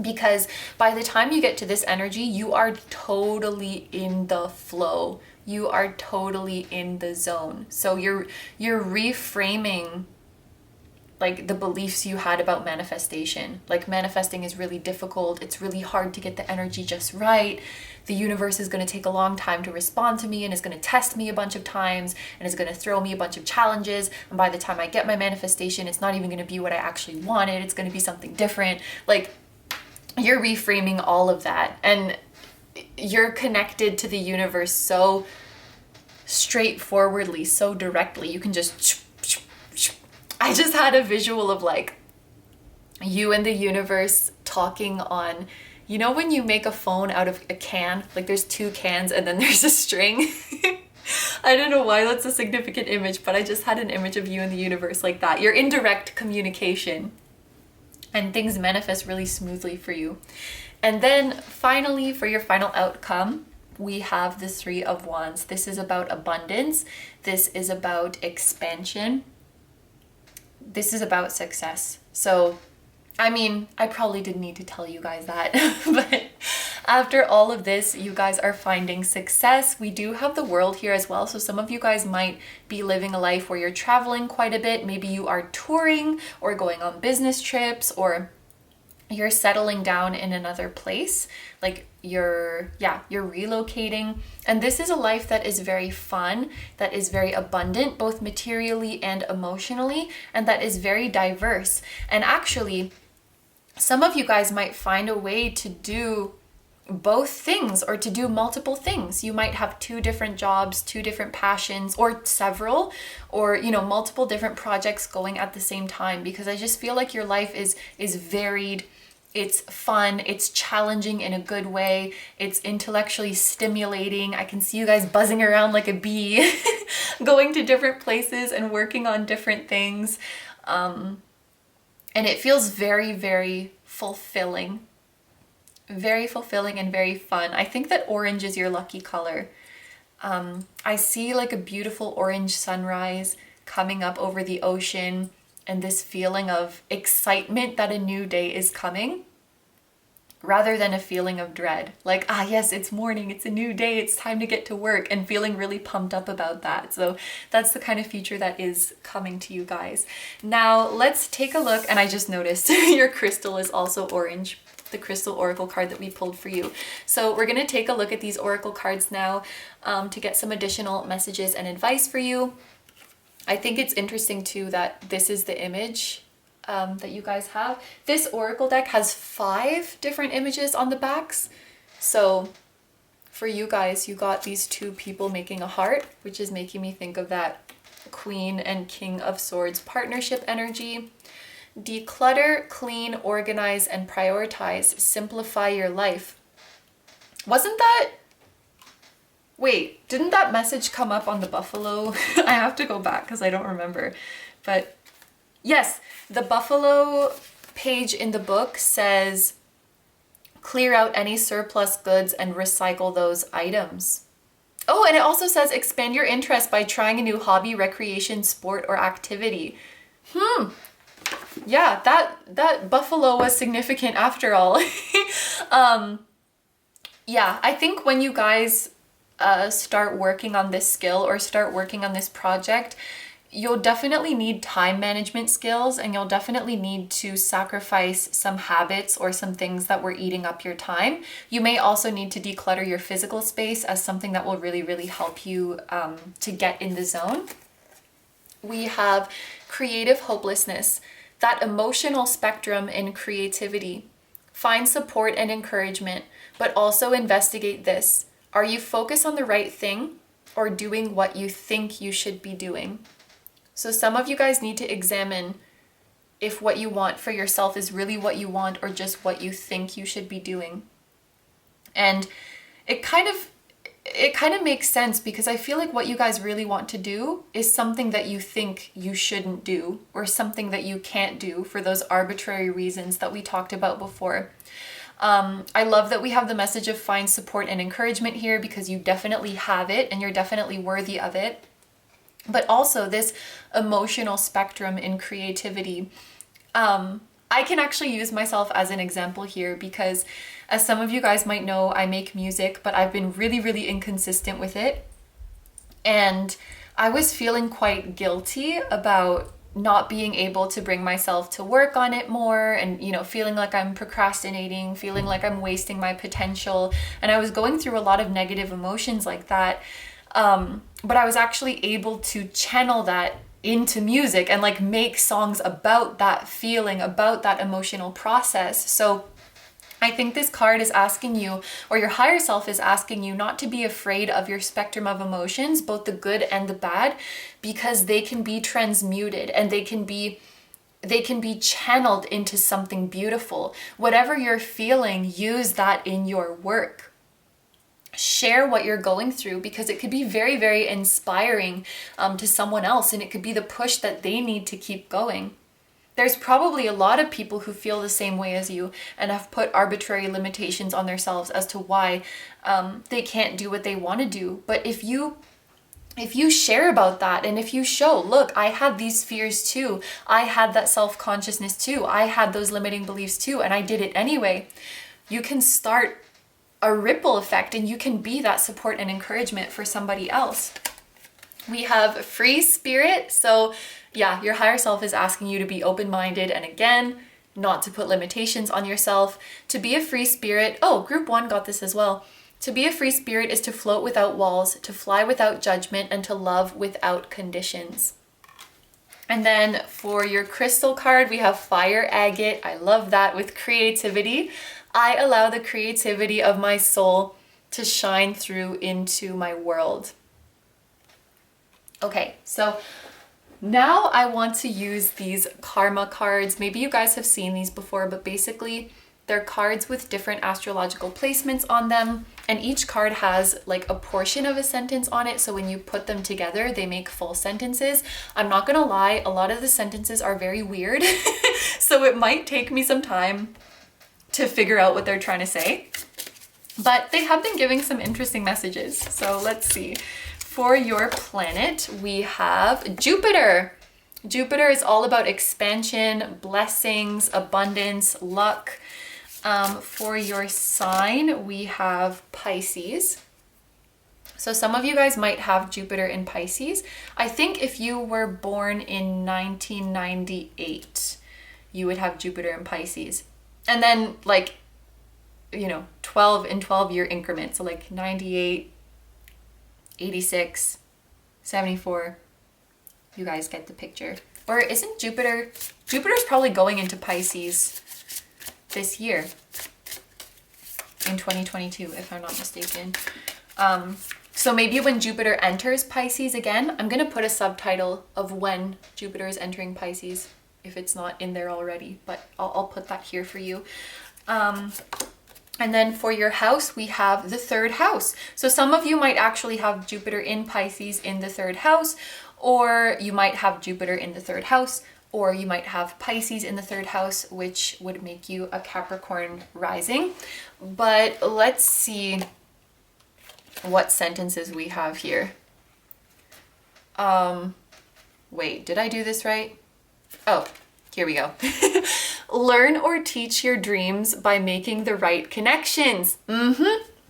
Because by the time you get to this energy, you are totally in the flow. You are totally in the zone. So you're reframing like the beliefs you had about manifestation. Like, manifesting is really difficult. It's really hard to get the energy just right. The universe is going to take a long time to respond to me, and is going to test me a bunch of times, and is going to throw me a bunch of challenges. And by the time I get my manifestation, it's not even going to be what I actually wanted. It's going to be something different. Like, you're reframing all of that, and you're connected to the universe so straightforwardly, so directly. You can just, I just had a visual of like you and the universe talking on, you know, when you make a phone out of a can, like there's two cans and then there's a string. I don't know why that's a significant image, but I just had an image of you and the universe like that. You're in direct communication, and things manifest really smoothly for you. And then finally, for your final outcome, we have the Three of Wands. This is about abundance. This is about expansion. This is about success. So, I mean, I probably didn't need to tell you guys that, but after all of this, you guys are finding success. We do have the World here as well. So some of you guys might be living a life where you're traveling quite a bit. Maybe you are touring or going on business trips, or you're settling down in another place. Like you're relocating. And this is a life that is very fun, that is very abundant, both materially and emotionally, and that is very diverse. And actually, some of you guys might find a way to do both things or to do multiple things. You might have 2 different jobs, 2 different passions, or several, or, you know, multiple different projects going at the same time, because I just feel like your life is varied. It's fun, it's challenging in a good way, it's intellectually stimulating. I can see you guys buzzing around like a bee, going to different places and working on different things. And it feels very, very fulfilling. Very fulfilling and very fun. I think that orange is your lucky color. I see like a beautiful orange sunrise coming up over the ocean, and this feeling of excitement that a new day is coming, rather than a feeling of dread. Like, ah, yes, it's morning, it's a new day, it's time to get to work, and feeling really pumped up about that. So that's the kind of future that is coming to you guys. Now let's take a look, and I just noticed your crystal is also orange, the crystal oracle card that we pulled for you. So we're going to take a look at these oracle cards now to get some additional messages and advice for you. I think it's interesting too that this is the image that you guys have. This oracle deck has 5 different images on the backs. So for you guys, you got these 2 people making a heart, which is making me think of that Queen and King of Swords partnership energy. Declutter, clean, organize, and prioritize. Simplify your life. Wasn't that... Wait, didn't that message come up on the buffalo? I have to go back because I don't remember. But yes, the buffalo page in the book says, clear out any surplus goods and recycle those items. Oh, and it also says expand your interest by trying a new hobby, recreation, sport, or activity. Yeah, that buffalo was significant after all. Yeah, I think when you guys start working on this skill or start working on this project, you'll definitely need time management skills, and you'll definitely need to sacrifice some habits or some things that were eating up your time. You may also need to declutter your physical space as something that will really, really help you to get in the zone. We have creative hopelessness, that emotional spectrum in creativity. Find support and encouragement, but also investigate this. Are you focused on the right thing or doing what you think you should be doing? So some of you guys need to examine if what you want for yourself is really what you want or just what you think you should be doing. And it kind of makes sense, because I feel like what you guys really want to do is something that you think you shouldn't do, or something that you can't do for those arbitrary reasons that we talked about before. I love that we have the message of find support and encouragement here, because you definitely have it and you're definitely worthy of it. But also this emotional spectrum in creativity. I can actually use myself as an example here, because as some of you guys might know, I make music, but I've been really, really inconsistent with it. And I was feeling quite guilty about not being able to bring myself to work on it more, and, you know, feeling like I'm procrastinating, feeling like I'm wasting my potential. And I was going through a lot of negative emotions like that. But I was actually able to channel that into music and like make songs about that feeling, about that emotional process. So I think this card is asking you, or your higher self is asking you, not to be afraid of your spectrum of emotions, both the good and the bad, because they can be transmuted and they can be channeled into something beautiful. Whatever you're feeling, use that in your work. Share what you're going through, because it could be very, very inspiring to someone else, and it could be the push that they need to keep going. There's probably a lot of people who feel the same way as you and have put arbitrary limitations on themselves as to why they can't do what they want to do. But if you share about that, and if you show, look, I had these fears too, I had that self-consciousness too, I had those limiting beliefs too, and I did it anyway, you can start a ripple effect, and you can be that support and encouragement for somebody else. We have free spirit. So yeah, your higher self is asking you to be open-minded, and again, not to put limitations on yourself. To be a free spirit, oh, group 1 got this as well. To be a free spirit is to float without walls, to fly without judgment, and to love without conditions. And then for your crystal card, we have fire agate. I love that, with creativity. I allow the creativity of my soul to shine through into my world. Okay, so now I want to use these karma cards. Maybe you guys have seen these before, but basically they're cards with different astrological placements on them. And each card has like a portion of a sentence on it. So when you put them together, they make full sentences. I'm not gonna lie, a lot of the sentences are very weird. So it might take me some time to figure out what they're trying to say. But they have been giving some interesting messages. So let's see. For your planet, we have Jupiter. Jupiter is all about expansion, blessings, abundance, luck. For your sign, we have Pisces. So some of you guys might have Jupiter in Pisces. I think if you were born in 1998, you would have Jupiter in Pisces. And then like, 12 in 12-year increments. So like 98, 86, 74. You guys get the picture. Or isn't Jupiter's probably going into Pisces this year in 2022, if I'm not mistaken. So maybe when Jupiter enters Pisces again, I'm gonna put a subtitle of when Jupiter is entering Pisces, if it's not in there already, but I'll put that here for you. And then for your house, we have the third house. So some of you might actually have Jupiter in Pisces in the third house, or you might have Jupiter in the third house, or you might have Pisces in the third house, which would make you a Capricorn rising. But let's see what sentences we have here. Wait, did I do this right? Oh, here we go. Learn or teach your dreams by making the right connections.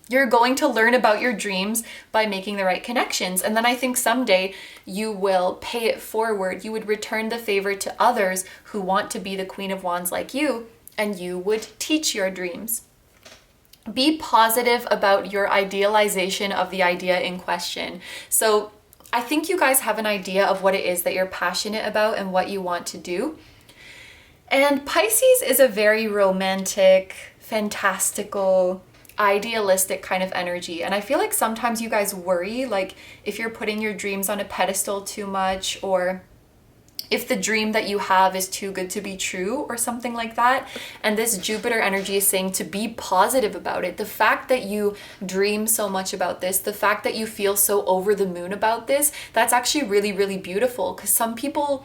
You're going to learn about your dreams by making the right connections. And then I think someday you will pay it forward. You would return the favor to others who want to be the Queen of Wands like you, and you would teach your dreams. Be positive about your idealization of the idea in question. So I think you guys have an idea of what it is that you're passionate about and what you want to do. And Pisces is a very romantic, fantastical, idealistic kind of energy. And I feel like sometimes you guys worry, like if you're putting your dreams on a pedestal too much, or if the dream that you have is too good to be true or something like that. And this Jupiter energy is saying to be positive about it. The fact that you dream so much about this, the fact that you feel so over the moon about this, that's actually really, really beautiful, because some people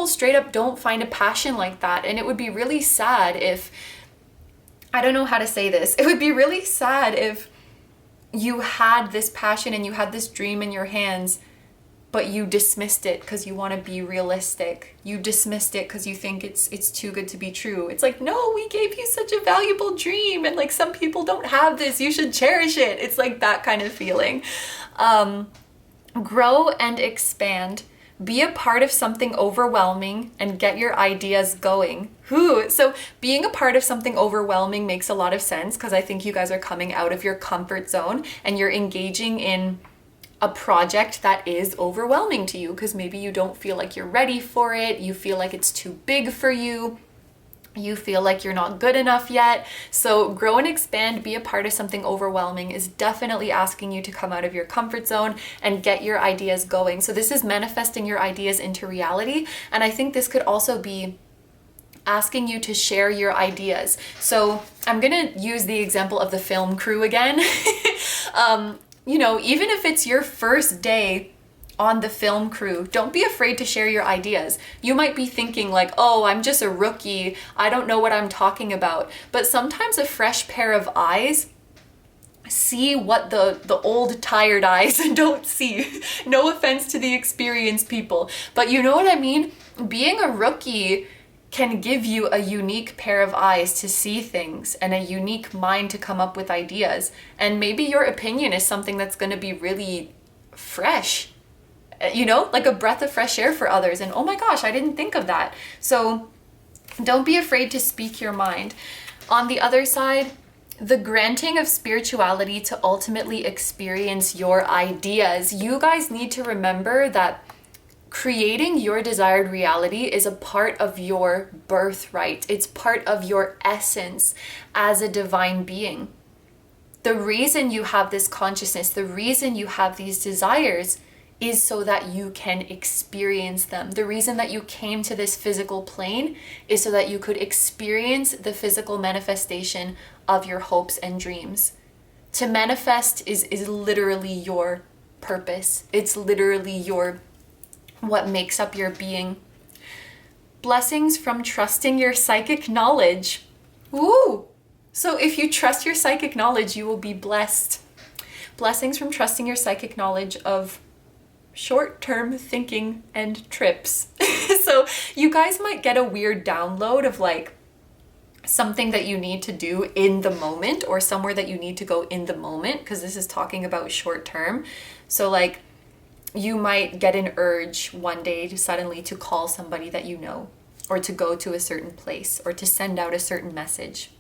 straight up don't find a passion like that. And it would be really sad if, I don't know how to say this, it would be really sad if you had this passion and you had this dream in your hands, but you dismissed it because you want to be realistic. You dismissed it because you think it's too good to be true. It's like, no, we gave you such a valuable dream, and like some people don't have this, you should cherish it. It's like that kind of feeling. Grow and expand. Be a part of something overwhelming and get your ideas going. So being a part of something overwhelming makes a lot of sense, because I think you guys are coming out of your comfort zone and you're engaging in a project that is overwhelming to you, because maybe you don't feel like you're ready for it. You feel like it's too big for you. You feel like you're not good enough yet. So grow and expand, be a part of something overwhelming is definitely asking you to come out of your comfort zone and get your ideas going. So this is manifesting your ideas into reality. And I think this could also be asking you to share your ideas. So I'm gonna use the example of the film crew again. Even if it's your first day on the film crew, don't be afraid to share your ideas. You might be thinking like, oh, I'm just a rookie, I don't know what I'm talking about. But sometimes a fresh pair of eyes see what the old tired eyes don't see. No offense to the experienced people, but you know what I mean? Being a rookie can give you a unique pair of eyes to see things and a unique mind to come up with ideas. And maybe your opinion is something that's going to be really fresh, like a breath of fresh air for others. And oh my gosh, I didn't think of that. So don't be afraid to speak your mind. On the other side, the granting of spirituality to ultimately experience your ideas. You guys need to remember that creating your desired reality is a part of your birthright. It's part of your essence as a divine being. The reason you have this consciousness, the reason you have these desires is so that you can experience them. The reason that you came to this physical plane is so that you could experience the physical manifestation of your hopes and dreams. To manifest is literally your purpose. It's literally what makes up your being. Blessings from trusting your psychic knowledge. Woo! So if you trust your psychic knowledge, you will be blessed. Blessings from trusting your psychic knowledge of short-term thinking and trips. So you guys might get a weird download of like something that you need to do in the moment, or somewhere that you need to go in the moment, because this is talking about short-term. So like you might get an urge one day to suddenly to call somebody that you know, or to go to a certain place, or to send out a certain message.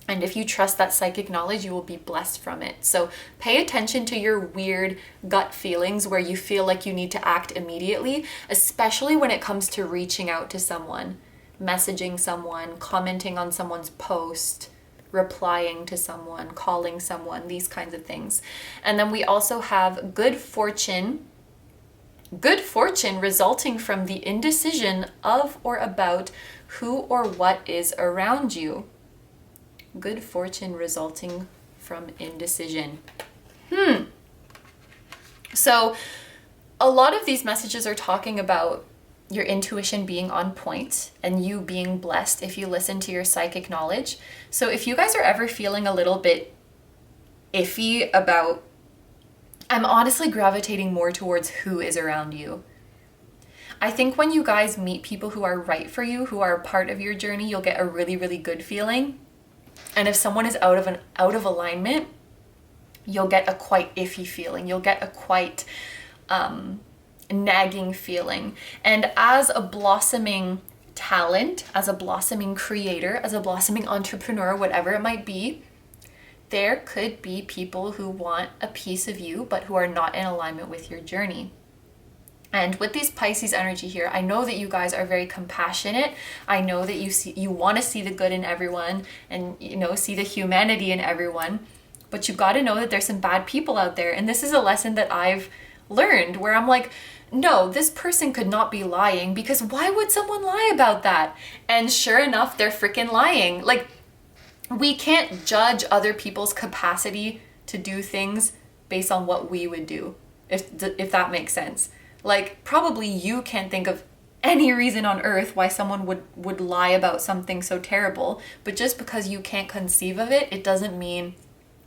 And if you trust that psychic knowledge, you will be blessed from it. So pay attention to your weird gut feelings where you feel like you need to act immediately, especially when it comes to reaching out to someone, messaging someone, commenting on someone's post, replying to someone, calling someone, these kinds of things. And then we also have good fortune resulting from the indecision of or about who or what is around you. Good fortune resulting from indecision. So a lot of these messages are talking about your intuition being on point and you being blessed if you listen to your psychic knowledge. So if you guys are ever feeling a little bit iffy about, I'm honestly gravitating more towards who is around you. I think when you guys meet people who are right for you, who are a part of your journey, you'll get a really, really good feeling. And if someone is out of alignment, you'll get a quite iffy feeling. You'll get a quite nagging feeling. And as a blossoming talent, as a blossoming creator, as a blossoming entrepreneur, whatever it might be, there could be people who want a piece of you, but who are not in alignment with your journey. And with this Pisces energy here, I know that you guys are very compassionate. I know that you want to see the good in everyone and, see the humanity in everyone. But you got to know that there's some bad people out there. And this is a lesson that I've learned where I'm like, no, this person could not be lying, because why would someone lie about that? And sure enough, they're freaking lying. Like, we can't judge other people's capacity to do things based on what we would do, if that makes sense. Like, probably you can't think of any reason on earth why someone would lie about something so terrible, but just because you can't conceive of it, it doesn't mean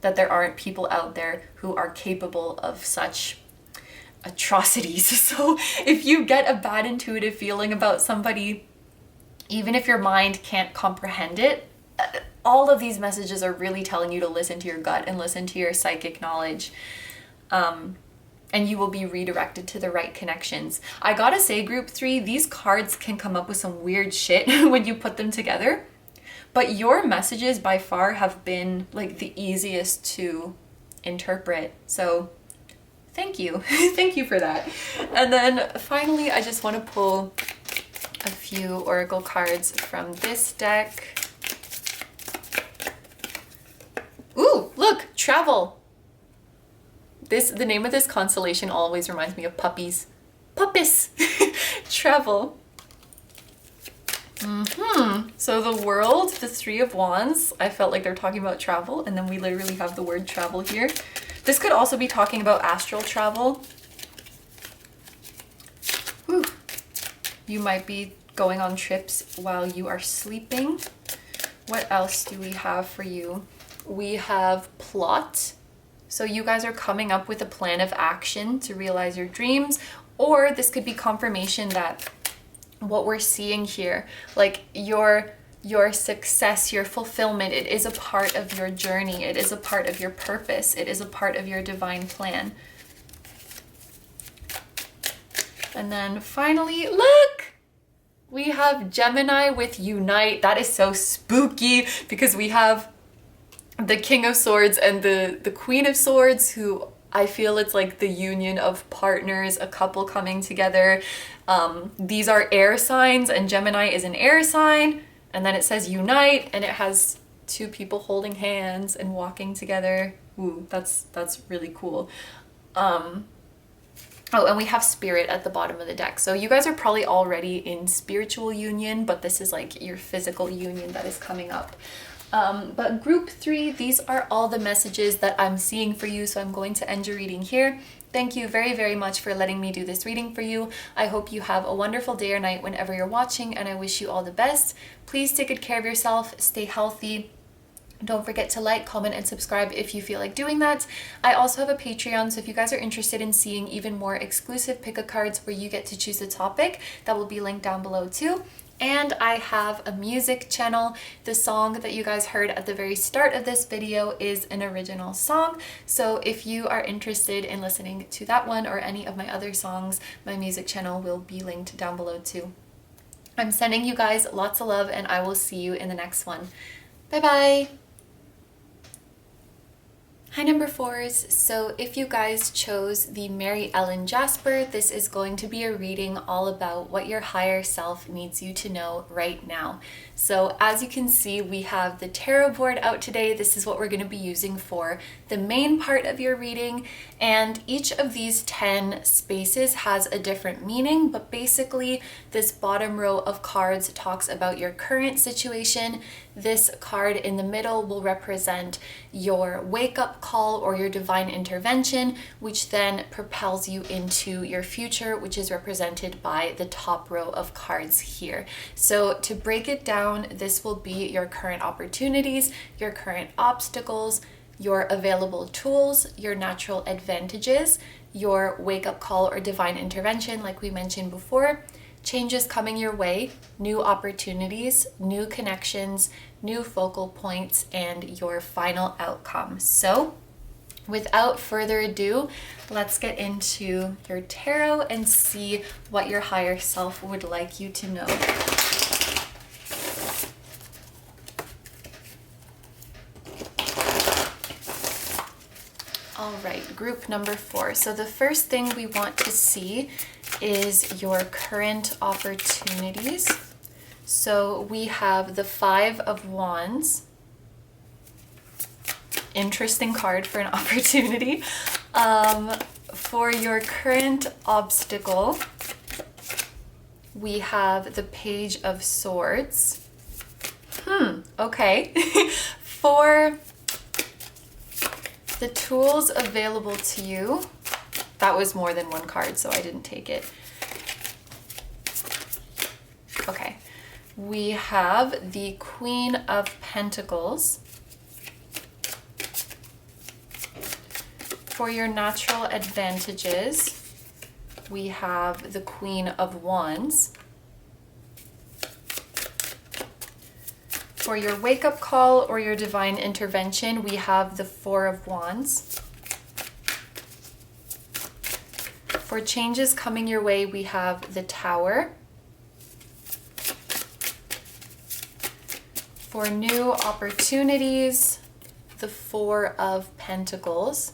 that there aren't people out there who are capable of such atrocities. So if you get a bad intuitive feeling about somebody, even if your mind can't comprehend it, all of these messages are really telling you to listen to your gut and listen to your psychic knowledge. And you will be redirected to the right connections. I gotta say, group 3, these cards can come up with some weird shit when you put them together, but your messages by far have been like the easiest to interpret. So thank you. Thank you for that. And then finally, I just want to pull a few oracle cards from this deck. Ooh, look, travel. The name of this constellation always reminds me of puppies. Puppies! Travel. So the world, the 3 of Wands, I felt like they're talking about travel, and then we literally have the word travel here. This could also be talking about astral travel. Whew. You might be going on trips while you are sleeping. What else do we have for you? We have plot. So you guys are coming up with a plan of action to realize your dreams, or this could be confirmation that what we're seeing here, like your success, your fulfillment, it is a part of your journey. It is a part of your purpose. It is a part of your divine plan. And then finally, look! We have Gemini with Unite. That is so spooky because we have the King of Swords and the Queen of Swords, who I feel it's like the union of partners, a couple coming together. These are air signs, and Gemini is an air sign. And then it says unite, and it has two people holding hands and walking together. Ooh, that's really cool. Oh, and we have spirit at the bottom of the deck. So you guys are probably already in spiritual union, but this is like your physical union that is coming up. But group 3, these are all the messages that I'm seeing for you. So I'm going to end your reading here. Thank you very, very much for letting me do this reading for you. I hope you have a wonderful day or night whenever you're watching, and I wish you all the best. Please take good care of yourself, stay healthy. Don't forget to like, comment, and subscribe if you feel like doing that. I also have a Patreon, so if you guys are interested in seeing even more exclusive pick-a cards where you get to choose a topic, that will be linked down below too. And I have a music channel. The song that you guys heard at the very start of this video is an original song. So if you are interested in listening to that one or any of my other songs, my music channel will be linked down below too. I'm sending you guys lots of love, and I will see you in the next one. Bye bye! Hi number 4s, so if you guys chose the Mary Ellen Jasper, this is going to be a reading all about what your higher self needs you to know right now. So as you can see, we have the tarot board out today. This is what we're going to be using for the main part of your reading, and each of these 10 spaces has a different meaning, but basically this bottom row of cards talks about your current situation. This card in the middle will represent your wake-up call or your divine intervention, which then propels you into your future, which is represented by the top row of cards here. So to break it down, this will be your current opportunities, your current obstacles, your available tools, your natural advantages, your wake-up call or divine intervention, like we mentioned before, changes coming your way, new opportunities, new connections, new focal points, and your final outcome. So without further ado, let's get into your tarot and see what your higher self would like you to know. All right, group number 4. So the first thing we want to see is your current opportunities. So we have the 5 of Wands. Interesting card for an opportunity. For your current obstacle, we have the Page of Swords. Okay. For the tools available to you, that was more than one card, so I didn't take it. Okay. We have the Queen of Pentacles. For your natural advantages, we have the Queen of Wands. For your wake-up call or your divine intervention, we have the 4 of Wands. For changes coming your way, we have the Tower. For new opportunities, the 4 of Pentacles.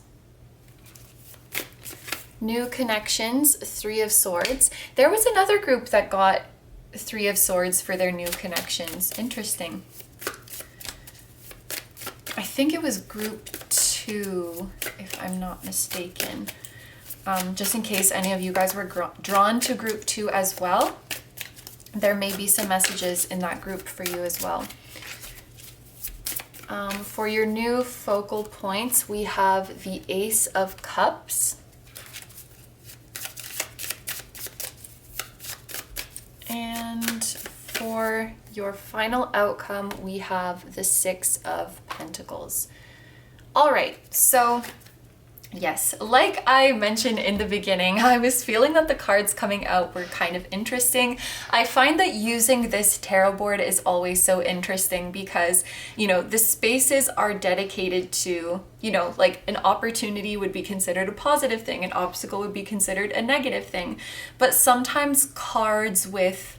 New connections, 3 of Swords. There was another group that got 3 of Swords for their new connections. Interesting. I think it was group 2, if I'm not mistaken. Just in case any of you guys were drawn to group 2 as well, there may be some messages in that group for you as well. For your new focal points, we have the Ace of Cups. And for your final outcome, we have the 6 of Pentacles. All right, so yes, like I mentioned in the beginning, I was feeling that the cards coming out were kind of interesting. I find that using this tarot board is always so interesting because, you know, the spaces are dedicated to, you know, like an opportunity would be considered a positive thing, an obstacle would be considered a negative thing. But sometimes cards with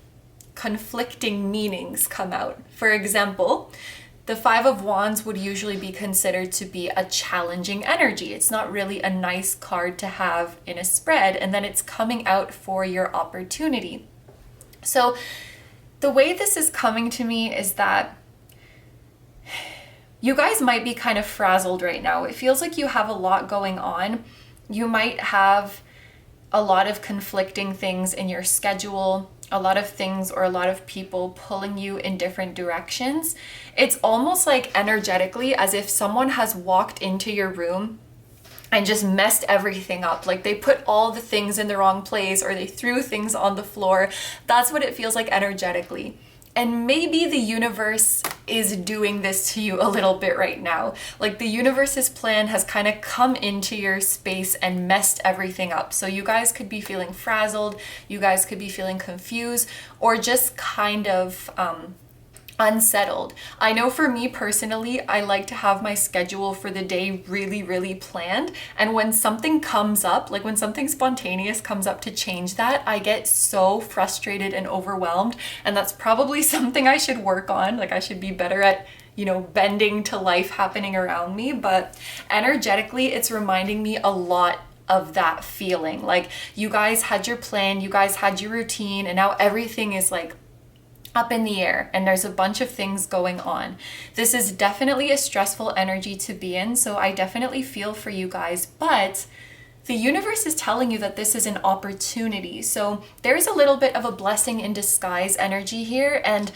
conflicting meanings come out. For example, the Five of Wands would usually be considered to be a challenging energy. It's not really a nice card to have in a spread, and then it's coming out for your opportunity. So the way this is coming to me is that you guys might be kind of frazzled right now. It feels like you have a lot going on. You might have a lot of conflicting things in your schedule, a lot of things or a lot of people pulling you in different directions. It's almost like energetically as if someone has walked into your room and just messed everything up. Like they put all the things in the wrong place or they threw things on the floor. That's what it feels like energetically. And maybe the universe is doing this to you a little bit right now. Like the universe's plan has kind of come into your space and messed everything up. So you guys could be feeling frazzled, you guys could be feeling confused, or just kind of unsettled. I know for me personally, I like to have my schedule for the day really, really planned. And when something comes up, like when something spontaneous comes up to change that, I get so frustrated and overwhelmed. And that's probably something I should work on. Like I should be better at, you know, bending to life happening around me. But energetically, it's reminding me a lot of that feeling. Like you guys had your plan, you guys had your routine, and now everything is like up in the air and there's a bunch of things going on. This is definitely a stressful energy to be in, so I definitely feel for you guys, but the universe is telling you that this is an opportunity. So there's a little bit of a blessing in disguise energy here, and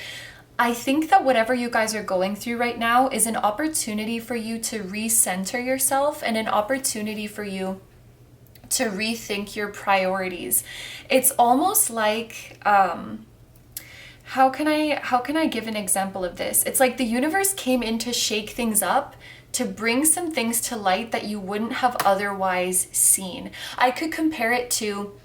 I think that whatever you guys are going through right now is an opportunity for you to recenter yourself and an opportunity for you to rethink your priorities. It's almost like how can I give an example of this? It's like the universe came in to shake things up, to bring some things to light that you wouldn't have otherwise seen. I could compare it to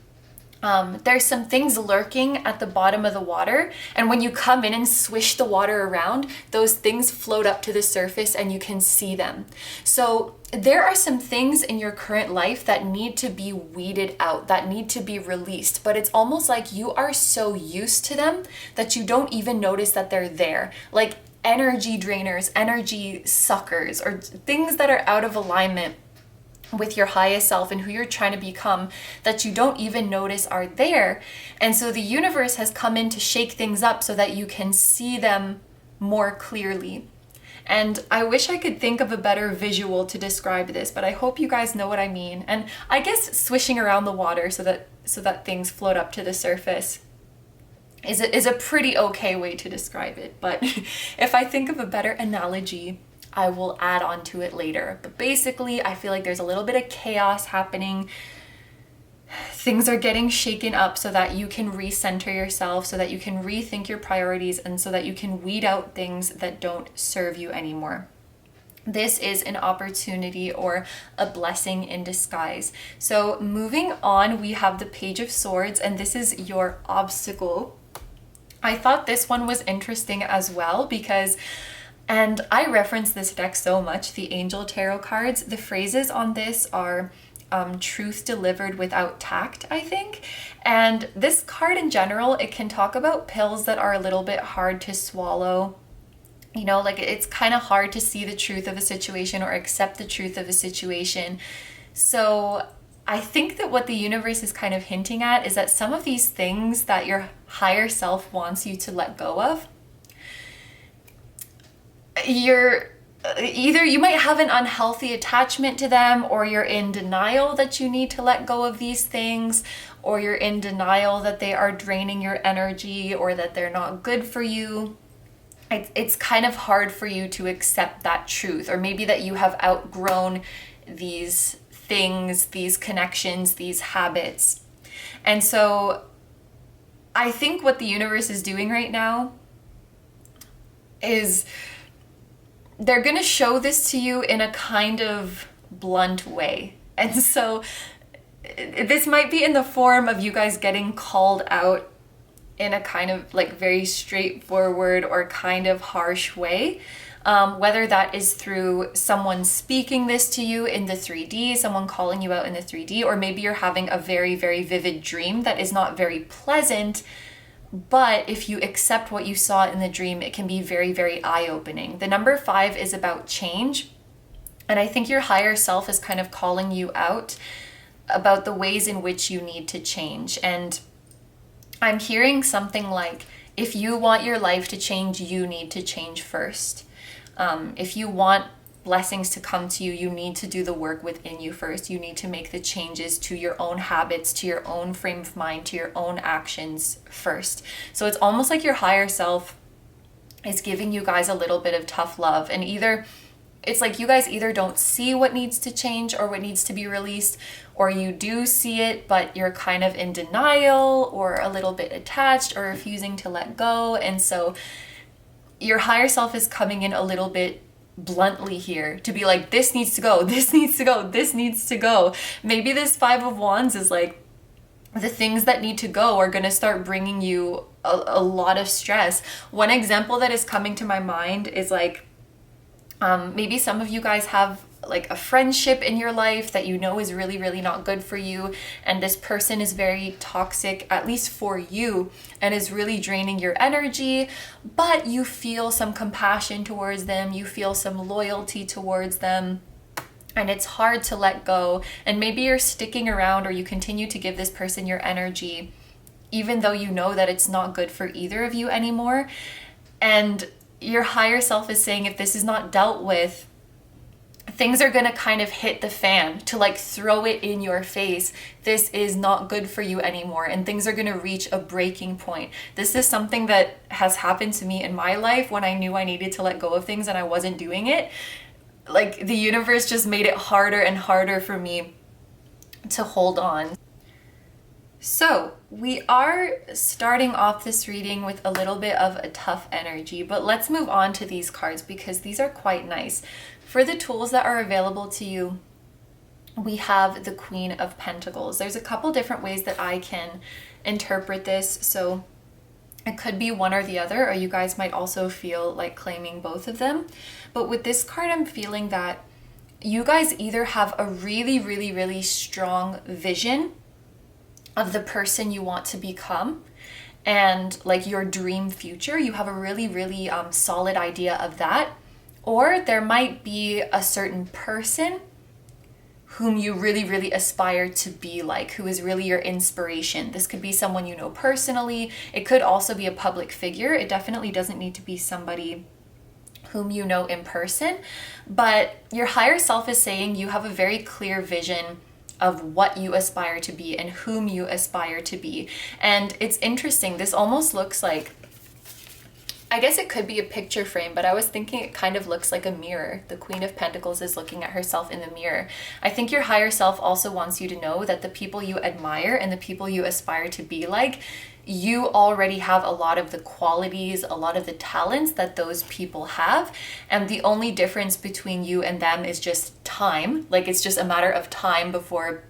there's some things lurking at the bottom of the water, and when you come in and swish the water around, those things float up to the surface and you can see them. So there are some things in your current life that need to be weeded out, that need to be released, but it's almost like you are so used to them that you don't even notice that they're there. Like energy drainers, energy suckers, or things that are out of alignment with your highest self and who you're trying to become that you don't even notice are there. And so the universe has come in to shake things up so that you can see them more clearly. And I wish I could think of a better visual to describe this, but I hope you guys know what I mean. And I guess swishing around the water so that things float up to the surface is a pretty okay way to describe it. But if I think of a better analogy, I will add on to it later. But basically, I feel like there's a little bit of chaos happening. Things are getting shaken up so that you can recenter yourself, so that you can rethink your priorities, and so that you can weed out things that don't serve you anymore. This is an opportunity or a blessing in disguise. So moving on, we have the Page of Swords, and this is your obstacle. I thought this one was interesting as well because, and I reference this deck so much, the Angel Tarot cards. The phrases on this are truth delivered without tact, I think. And this card in general, it can talk about pills that are a little bit hard to swallow. You know, like it's kind of hard to see the truth of a situation or accept the truth of a situation. So I think that what the universe is kind of hinting at is that some of these things that your higher self wants you to let go of, either you might have an unhealthy attachment to them, or you're in denial that you need to let go of these things, or you're in denial that they are draining your energy or that they're not good for you. It's kind of hard for you to accept that truth, or maybe that you have outgrown these things, these connections, these habits. And so I think what the universe is doing right now is they're going to show this to you in a kind of blunt way. And so this might be in the form of you guys getting called out in a kind of like very straightforward or kind of harsh way. Whether that is through someone speaking this to you in the 3D, someone calling you out in the 3D, or maybe you're having a very, very vivid dream that is not very pleasant, But if you accept what you saw in the dream, it can be very, very eye-opening. The number 5 is about change. And I think your higher self is kind of calling you out about the ways in which you need to change. And I'm hearing something like, if you want your life to change, you need to change first. If you want blessings to come to you, you need to do the work within you first. You need to make the changes to your own habits, to your own frame of mind, to your own actions first. So it's almost like your higher self is giving you guys a little bit of tough love. And it's like you guys either don't see what needs to change or what needs to be released, or you do see it, but you're kind of in denial or a little bit attached or refusing to let go. And so your higher self is coming in a little bit bluntly here to be like, this needs to go, this needs to go, this needs to go. Maybe this 5 of Wands is like, the things that need to go are going to start bringing you a lot of stress. One example that is coming to my mind is like, maybe some of you guys have like a friendship in your life that you know is really, really not good for you. And this person is very toxic, at least for you, and is really draining your energy, but you feel some compassion towards them. You feel some loyalty towards them. And it's hard to let go. And maybe you're sticking around, or you continue to give this person your energy, even though you know that it's not good for either of you anymore. And your higher self is saying, if this is not dealt with, things are going to kind of hit the fan, to like throw it in your face. This is not good for you anymore, and things are going to reach a breaking point. This is something that has happened to me in my life when I knew I needed to let go of things and I wasn't doing it. Like the universe just made it harder and harder for me to hold on. So we are starting off this reading with a little bit of a tough energy, but let's move on to these cards because these are quite nice. For the tools that are available to you, we have the Queen of Pentacles. There's a couple different ways that I can interpret this. So it could be one or the other, or you guys might also feel like claiming both of them. But with this card, I'm feeling that you guys either have a really, really, really strong vision of the person you want to become, and like your dream future. You have a really, really solid idea of that. Or there might be a certain person whom you really, really aspire to be like, who is really your inspiration. This could be someone you know personally. It could also be a public figure. It definitely doesn't need to be somebody whom you know in person. But your higher self is saying you have a very clear vision of what you aspire to be and whom you aspire to be. And it's interesting. This almost looks like, I guess it could be a picture frame, but I was thinking it kind of looks like a mirror. The Queen of Pentacles is looking at herself in the mirror. I think your higher self also wants you to know that the people you admire and the people you aspire to be like, you already have a lot of the qualities, a lot of the talents that those people have. And the only difference between you and them is just time. Like it's just a matter of time before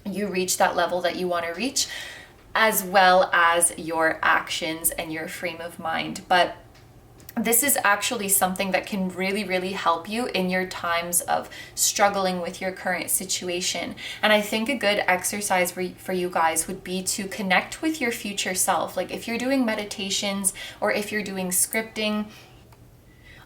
you reach that level that you want to reach, as well as your actions and your frame of mind. But this is actually something that can really, really help you in your times of struggling with your current situation. And I think a good exercise for you guys would be to connect with your future self. Like if you're doing meditations or if you're doing scripting,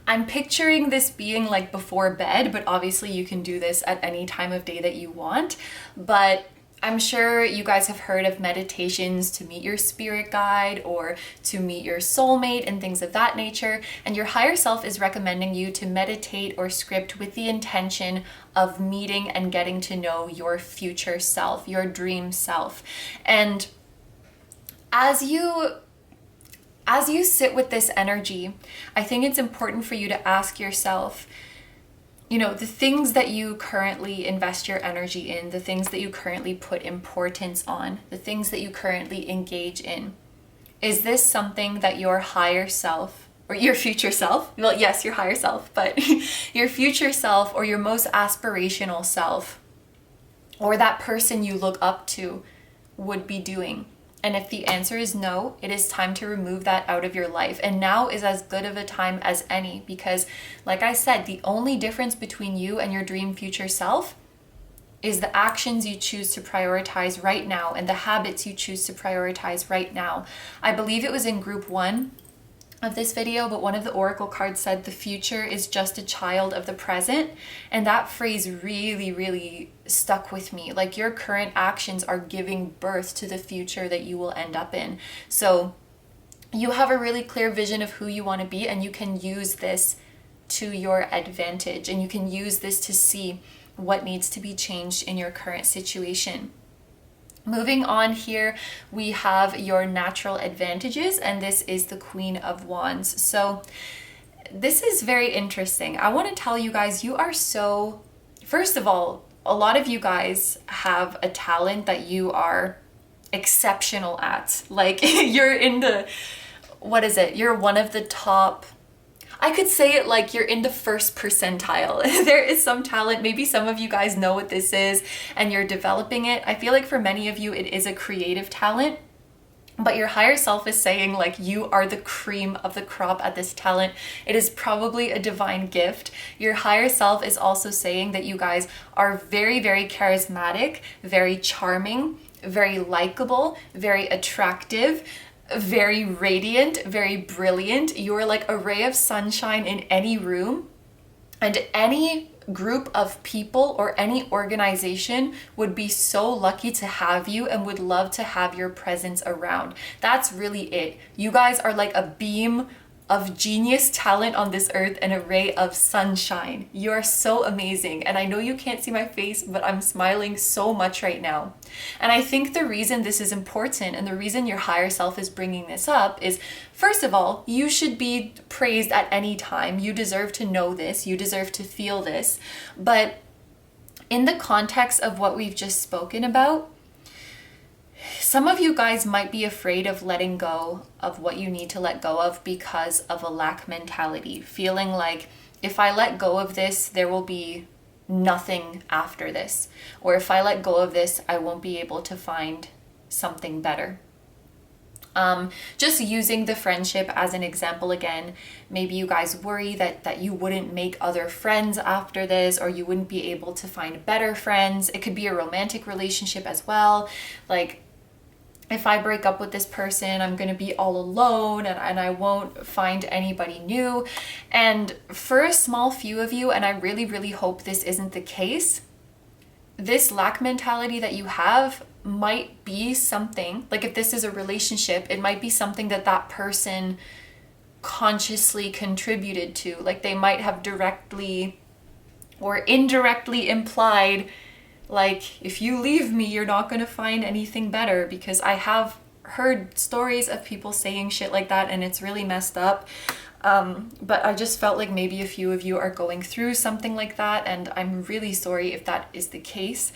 I'm picturing this being like before bed, but obviously you can do this at any time of day that you want. But I'm sure you guys have heard of meditations to meet your spirit guide or to meet your soulmate and things of that nature. And your higher self is recommending you to meditate or script with the intention of meeting and getting to know your future self, your dream self. And as you sit with this energy, I think it's important for you to ask yourself, you know, the things that you currently invest your energy in, the things that you currently put importance on, the things that you currently engage in, is this something that your higher self, or your future self, well, yes, your higher self, but your future self or your most aspirational self, or that person you look up to, would be doing? And if the answer is no, it is time to remove that out of your life. And now is as good of a time as any, because like I said, the only difference between you and your dream future self is the actions you choose to prioritize right now and the habits you choose to prioritize right now. I believe it was in group 1 of this video, but one of the oracle cards said the future is just a child of the present, and that phrase really stuck with me. Like, your current actions are giving birth to the future that you will end up in. So you have a really clear vision of who you want to be, and you can use this to your advantage, and you can use this to see what needs to be changed in your current situation. Moving on here, we have your natural advantages, and this is the Queen of Wands. So this is very interesting. I want to tell you guys, you are so, first of all, a lot of you guys have a talent that you are exceptional at. Like, you're in the, what is it? You're one of the top, I could say it like you're in the first percentile. There is some talent, maybe some of you guys know what this is and you're developing it. I feel like for many of you, it is a creative talent, but your higher self is saying like you are the cream of the crop at this talent. It is probably a divine gift. Your higher self is also saying that you guys are very charismatic, very charming, very likable, very attractive, very radiant, very brilliant. You're like a ray of sunshine in any room, and any group of people or any organization would be so lucky to have you and would love to have your presence around. That's really it. You guys are like a beam of genius talent on this earth and a ray of sunshine. You are so amazing. And I know you can't see my face, but I'm smiling so much right now. And I think the reason this is important and the reason your higher self is bringing this up is, first of all, you should be praised at any time. You deserve to know this. You deserve to feel this. But in the context of what we've just spoken about, some of you guys might be afraid of letting go of what you need to let go of because of a lack mentality, feeling like if I let go of this, there will be nothing after this. Or if I let go of this, I won't be able to find something better. Just using the friendship as an example again, maybe you guys worry that you wouldn't make other friends after this, or you wouldn't be able to find better friends. It could be a romantic relationship as well. Like, if I break up with this person, I'm going to be all alone and I won't find anybody new. And for a small few of you, and I really hope this isn't the case, this lack mentality that you have might be something, like if this is a relationship, it might be something that that person consciously contributed to. Like, they might have directly or indirectly implied, like, if you leave me, you're not going to find anything better, because I have heard stories of people saying shit like that and it's really messed up. But I just felt like maybe a few of you are going through something like that, and I'm really sorry if that is the case.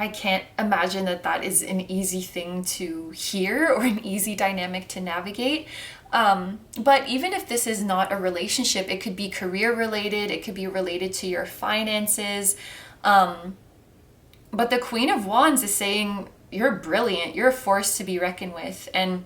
I can't imagine that that is an easy thing to hear or an easy dynamic to navigate. But even if this is not a relationship, it could be career related, it could be related to your finances. But the Queen of Wands is saying you're brilliant, you're a force to be reckoned with, and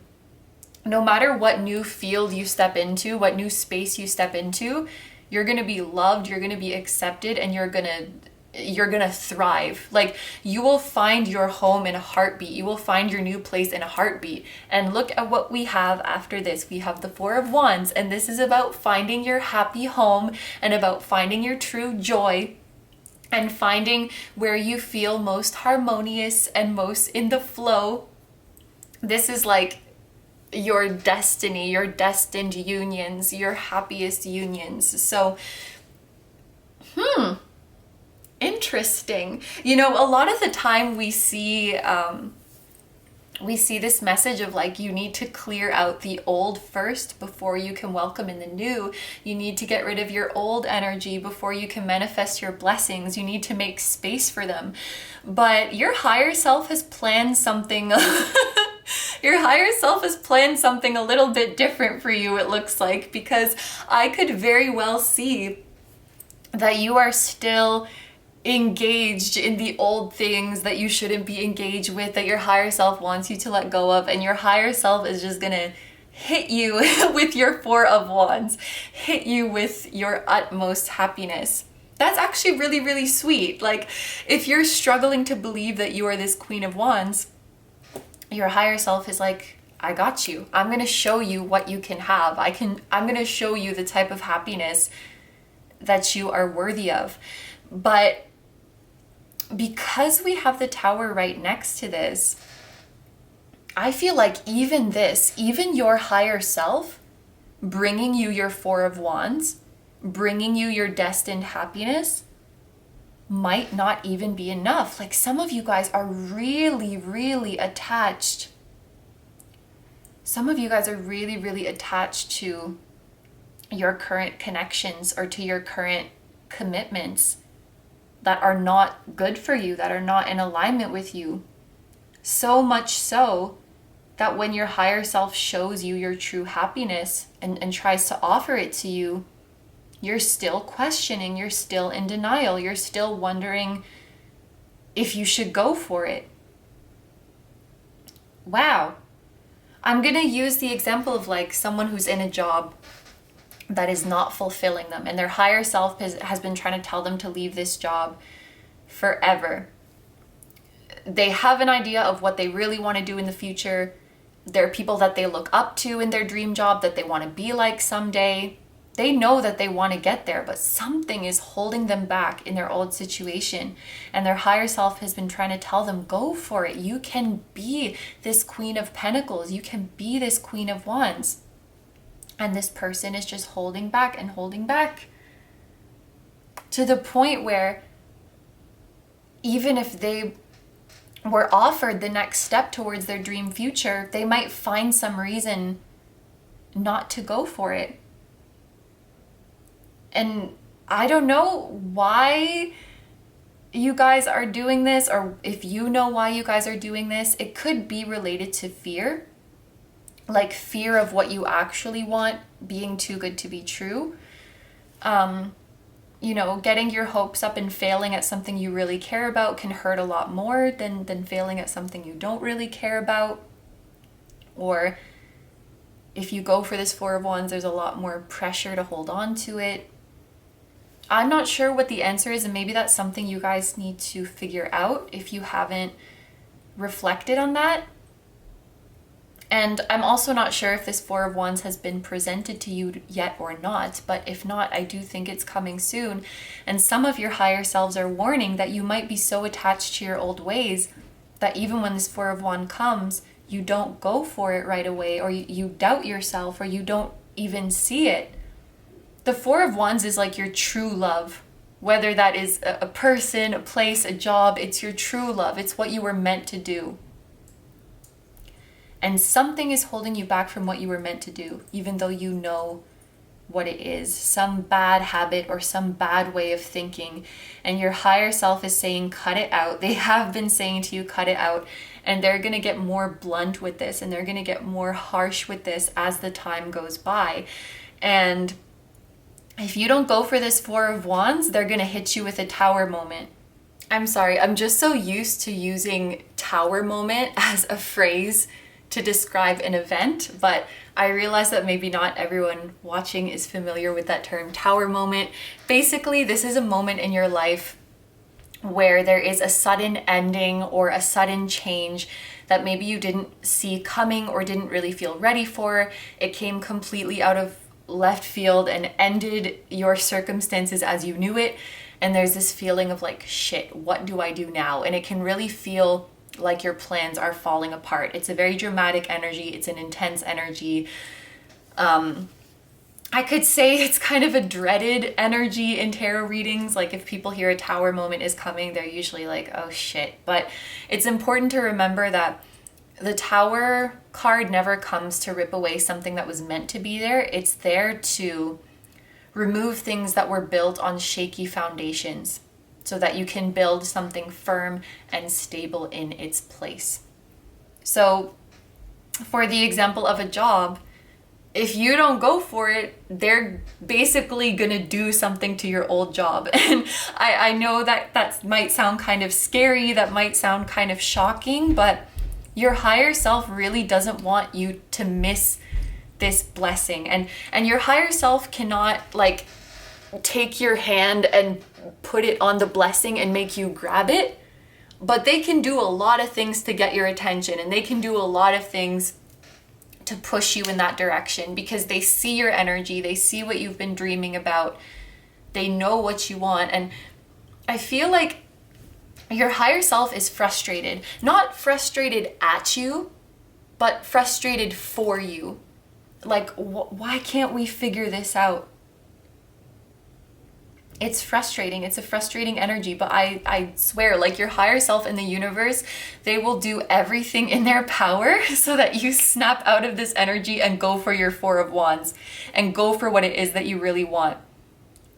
no matter what new field you step into, what new space you step into, you're gonna be loved, you're gonna be accepted, and you're gonna thrive. Like, you will find your home in a heartbeat. You will find your new place in a heartbeat. And look at what we have after this. We have the Four of Wands, and this is about finding your happy home and about finding your true joy and finding where you feel most harmonious and most in the flow. This is like your destiny, your destined unions, your happiest unions. So, interesting. You know, a lot of the time we see this message of like, you need to clear out the old first before you can welcome in the new. You need to get rid of your old energy before you can manifest your blessings. You need to make space for them. But your higher self has planned something. Your higher self has planned something a little bit different for you, it looks like, because I could very well see that you are still engaged in the old things that you shouldn't be engaged with, that your higher self wants you to let go of, and your higher self is just gonna hit you with your Four of Wands, hit you with your utmost happiness. That's actually really, really sweet. Like, if you're struggling to believe that you are this Queen of Wands, your higher self is like, I got you. I'm going to show you what you can have. I'm going to show you the type of happiness that you are worthy of. But because we have the Tower right next to this, I feel like even your higher self bringing you your Four of Wands, bringing you your destined happiness, might not even be enough. Like, some of you guys are really, really attached. Some of you guys are really, really attached to your current connections or to your current commitments that are not good for you, that are not in alignment with you. So much so that when your higher self shows you your true happiness and tries to offer it to you, you're still questioning, you're still in denial, you're still wondering if you should go for it. Wow. I'm going to use the example of like someone who's in a job that is not fulfilling them, and their higher self has been trying to tell them to leave this job forever. They have an idea of what they really want to do in the future. There are people that they look up to in their dream job that they want to be like someday. They know that they want to get there, but something is holding them back in their old situation. And their higher self has been trying to tell them, go for it. You can be this Queen of Pentacles. You can be this Queen of Wands. And this person is just holding back and holding back, to the point where even if they were offered the next step towards their dream future, they might find some reason not to go for it. And I don't know why you guys are doing this, or if you know why you guys are doing this. It could be related to fear, like fear of what you actually want being too good to be true. You know, getting your hopes up and failing at something you really care about can hurt a lot more than failing at something you don't really care about. Or if you go for this Four of Wands, there's a lot more pressure to hold on to it. I'm not sure what the answer is, and maybe that's something you guys need to figure out if you haven't reflected on that. And I'm also not sure if this Four of Wands has been presented to you yet or not, but if not, I do think it's coming soon. And some of your higher selves are warning that you might be so attached to your old ways that even when this Four of Wands comes, you don't go for it right away, or you doubt yourself, or you don't even see it. The Four of Wands is like your true love, whether that is a person, a place, a job. It's your true love. It's what you were meant to do. And something is holding you back from what you were meant to do, even though you know what it is. Some bad habit or some bad way of thinking. And your higher self is saying, cut it out. They have been saying to you, cut it out. And they're going to get more blunt with this, and they're going to get more harsh with this as the time goes by. And if you don't go for this Four of Wands, they're going to hit you with a Tower moment. I'm sorry, I'm just so used to using Tower moment as a phrase to describe an event, but I realize that maybe not everyone watching is familiar with that term, Tower moment. Basically, this is a moment in your life where there is a sudden ending or a sudden change that maybe you didn't see coming or didn't really feel ready for. It came completely out of left field and ended your circumstances as you knew it. And there's this feeling of like, shit, what do I do now? And it can really feel like your plans are falling apart. It's a very dramatic energy. It's an intense energy. I could say it's kind of a dreaded energy in tarot readings. Like if people hear a Tower moment is coming, they're usually like, oh shit. But it's important to remember that the Tower card never comes to rip away something that was meant to be there. It's there to remove things that were built on shaky foundations, so that you can build something firm and stable in its place. So for the example of a job, if you don't go for it, they're basically gonna do something to your old job. And I know that might sound kind of scary, that might sound kind of shocking, but your higher self really doesn't want you to miss this blessing. And your higher self cannot, like, take your hand and put it on the blessing and make you grab it, but they can do a lot of things to get your attention, and they can do a lot of things to push you in that direction because they see your energy, they see what you've been dreaming about, they know what you want. And I feel like your higher self is frustrated, not frustrated at you, but frustrated for you. Like, why can't we figure this out? It's frustrating. It's a frustrating energy, but I swear, like, your higher self in the universe, they will do everything in their power so that you snap out of this energy and go for your Four of Wands and go for what it is that you really want.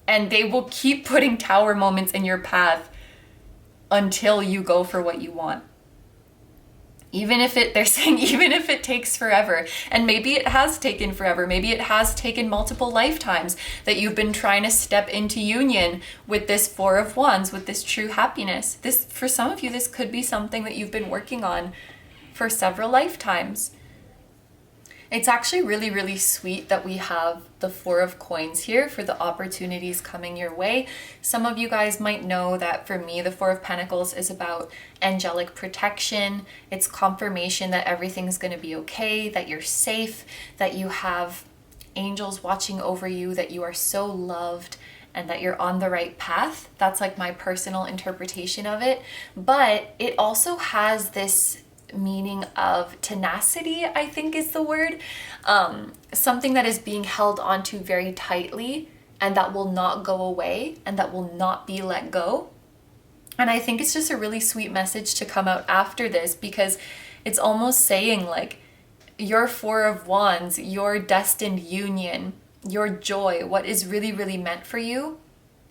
And they will keep putting tower moments in your path until you go for what you want. They're saying even if it takes forever, and maybe it has taken forever, maybe it has taken multiple lifetimes that you've been trying to step into union with this Four of Wands, with this true happiness. This, for some of you, this could be something that you've been working on for several lifetimes. It's actually really, really sweet that we have the Four of Coins here for the opportunities coming your way. Some of you guys might know that for me, the Four of Pentacles is about angelic protection. It's confirmation that everything's going to be okay, that you're safe, that you have angels watching over you, that you are so loved, and that you're on the right path. That's like my personal interpretation of it. But it also has this meaning of tenacity, I think is the word. Something that is being held onto very tightly and that will not go away and that will not be let go. And I think it's just a really sweet message to come out after this, because it's almost saying like your Four of Wands, your destined union, your joy, what is really, really meant for you,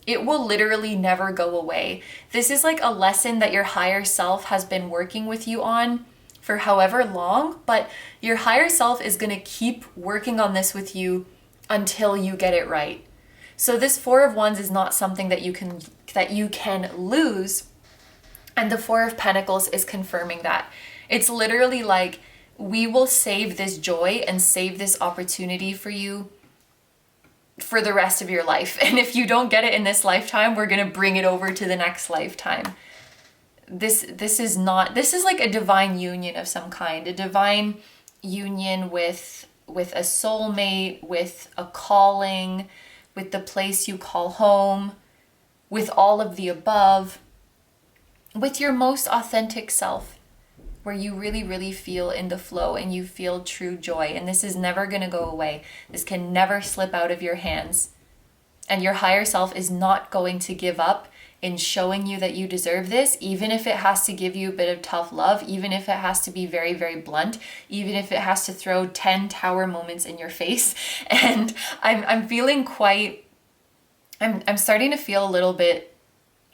it will literally never go away. This is like a lesson that your higher self has been working with you on for however long, but your higher self is going to keep working on this with you until you get it right. So this Four of Wands is not something that you can lose, and the Four of Pentacles is confirming that. It's literally like, we will save this joy and save this opportunity for you for the rest of your life. And if you don't get it in this lifetime, we're going to bring it over to the next lifetime. This is like a divine union of some kind, a divine union with a soulmate, with a calling, with the place you call home, with all of the above, with your most authentic self, where you really, really feel in the flow and you feel true joy. And this is never going to go away. This can never slip out of your hands. And your higher self is not going to give up in showing you that you deserve this, even if it has to give you a bit of tough love, even if it has to be very, very blunt, even if it has to throw 10 tower moments in your face. And I'm feeling I'm starting to feel a little bit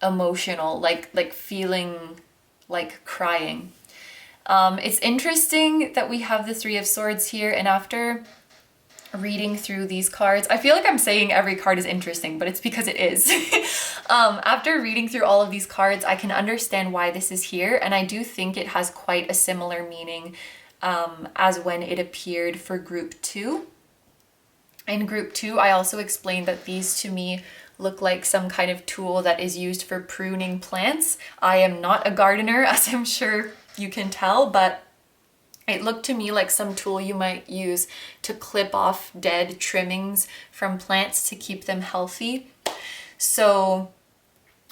emotional, like feeling like crying. It's interesting that we have the Three of Swords here, and after reading through these cards, I feel like I'm saying every card is interesting, but it's because it is. After reading through all of these cards, I can understand why this is here, and I do think it has quite a similar meaning as when it appeared for group 2. In group 2, I also explained that these to me look like some kind of tool that is used for pruning plants. I am not a gardener, as I'm sure you can tell, but it looked to me like some tool you might use to clip off dead trimmings from plants to keep them healthy. So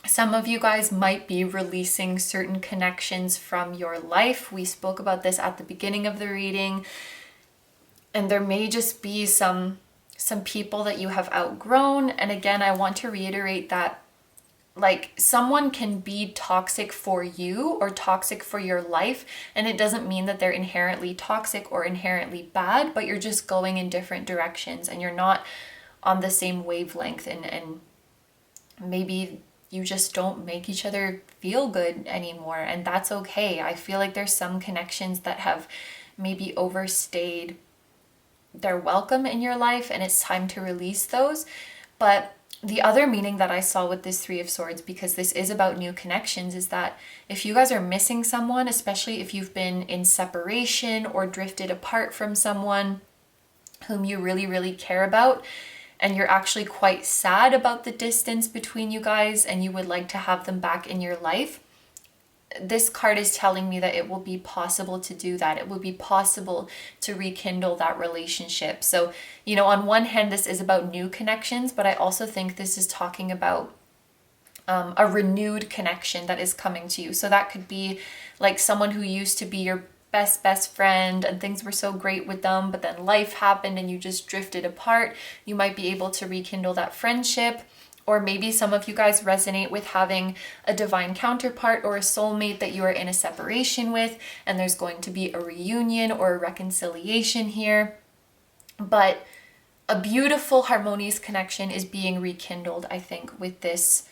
some of you guys might be releasing certain connections from your life. We spoke about this at the beginning of the reading. And there may just be some people that you have outgrown. And again, I want to reiterate that like someone can be toxic for you or toxic for your life, and it doesn't mean that they're inherently toxic or inherently bad, but you're just going in different directions and you're not on the same wavelength, and maybe you just don't make each other feel good anymore, and that's okay. I feel like there's some connections that have maybe overstayed their welcome in your life, and it's time to release those. But the other meaning that I saw with this Three of Swords, because this is about new connections, is that if you guys are missing someone, especially if you've been in separation or drifted apart from someone whom you really, really care about, and you're actually quite sad about the distance between you guys and you would like to have them back in your life, this card is telling me that it will be possible to do that. It will be possible to rekindle that relationship. So, you know, on one hand, this is about new connections, but I also think this is talking about a renewed connection that is coming to you. So that could be like someone who used to be your best friend and things were so great with them, but then life happened and you just drifted apart. You might be able to rekindle that friendship. Or maybe some of you guys resonate with having a divine counterpart or a soulmate that you are in a separation with, and there's going to be a reunion or a reconciliation here. But a beautiful, harmonious connection is being rekindled, I think, with this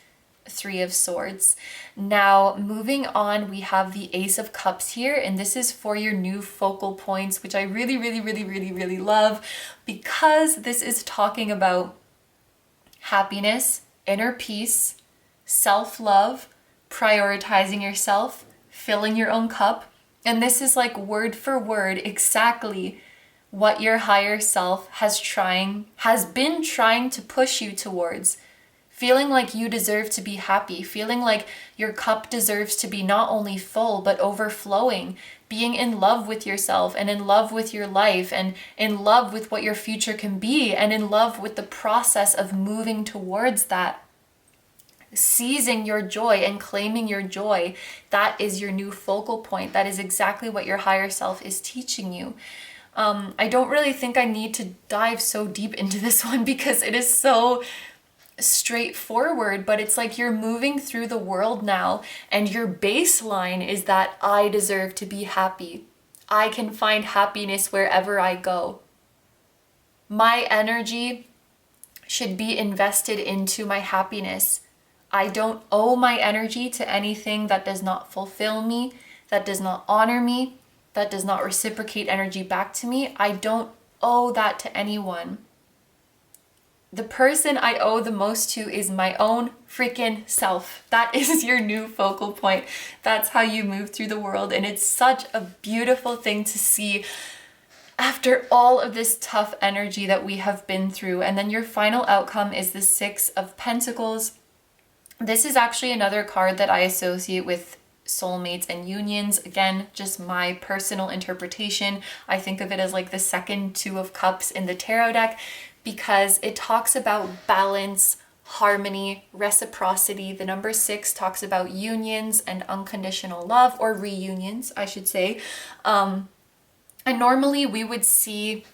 Three of Swords. Now, moving on, we have the Ace of Cups here, and this is for your new focal points, which I really love, because this is talking about happiness, inner peace, self-love, prioritizing yourself, filling your own cup. And this is like word for word exactly what your higher self has been trying to push you towards. Feeling like you deserve to be happy, feeling like your cup deserves to be not only full but overflowing, being in love with yourself and in love with your life and in love with what your future can be and in love with the process of moving towards that. Seizing your joy and claiming your joy, that is your new focal point. That is exactly what your higher self is teaching you. I don't really think I need to dive so deep into this one because it is so straightforward, but it's like you're moving through the world now and your baseline is that I deserve to be happy. I can find happiness wherever I go. My energy should be invested into my happiness. I don't owe my energy to anything that does not fulfill me, that does not honor me, that does not reciprocate energy back to me. I don't owe that to anyone. The person I owe the most to is my own freaking self. That is your new focal point. That's how you move through the world. And it's such a beautiful thing to see after all of this tough energy that we have been through. And then your final outcome is the Six of Pentacles. This is actually another card that I associate with soulmates and unions. Again, just my personal interpretation. I think of it as like the second Two of Cups in the tarot deck, because it talks about balance, harmony, reciprocity. The number 6 talks about unions and unconditional love, or reunions, I should say. And normally we would see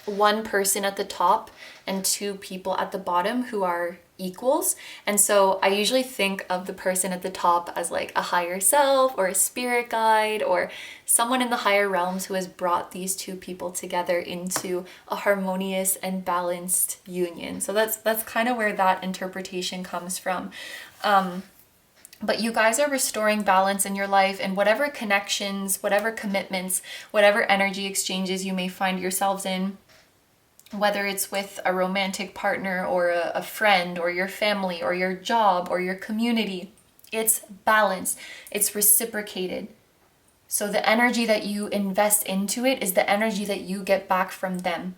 one person at the top and two people at the bottom who are equals. And so I usually think of the person at the top as like a higher self or a spirit guide or someone in the higher realms who has brought these two people together into a harmonious and balanced union. So that's kind of where that interpretation comes from. But you guys are restoring balance in your life, and whatever connections, whatever commitments, whatever energy exchanges you may find yourselves in, whether it's with a romantic partner or a friend or your family or your job or your community, it's balanced, it's reciprocated. So the energy that you invest into it is the energy that you get back from them.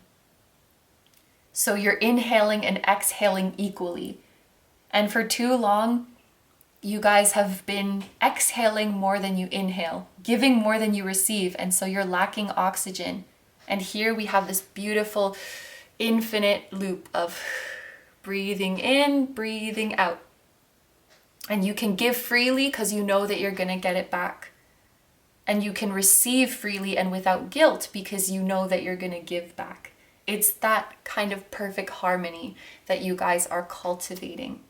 So you're inhaling and exhaling equally. And for too long, you guys have been exhaling more than you inhale, giving more than you receive, and so you're lacking oxygen. And here we have this beautiful infinite loop of breathing in, breathing out. And you can give freely because you know that you're going to get it back. And you can receive freely and without guilt because you know that you're going to give back. It's that kind of perfect harmony that you guys are cultivating.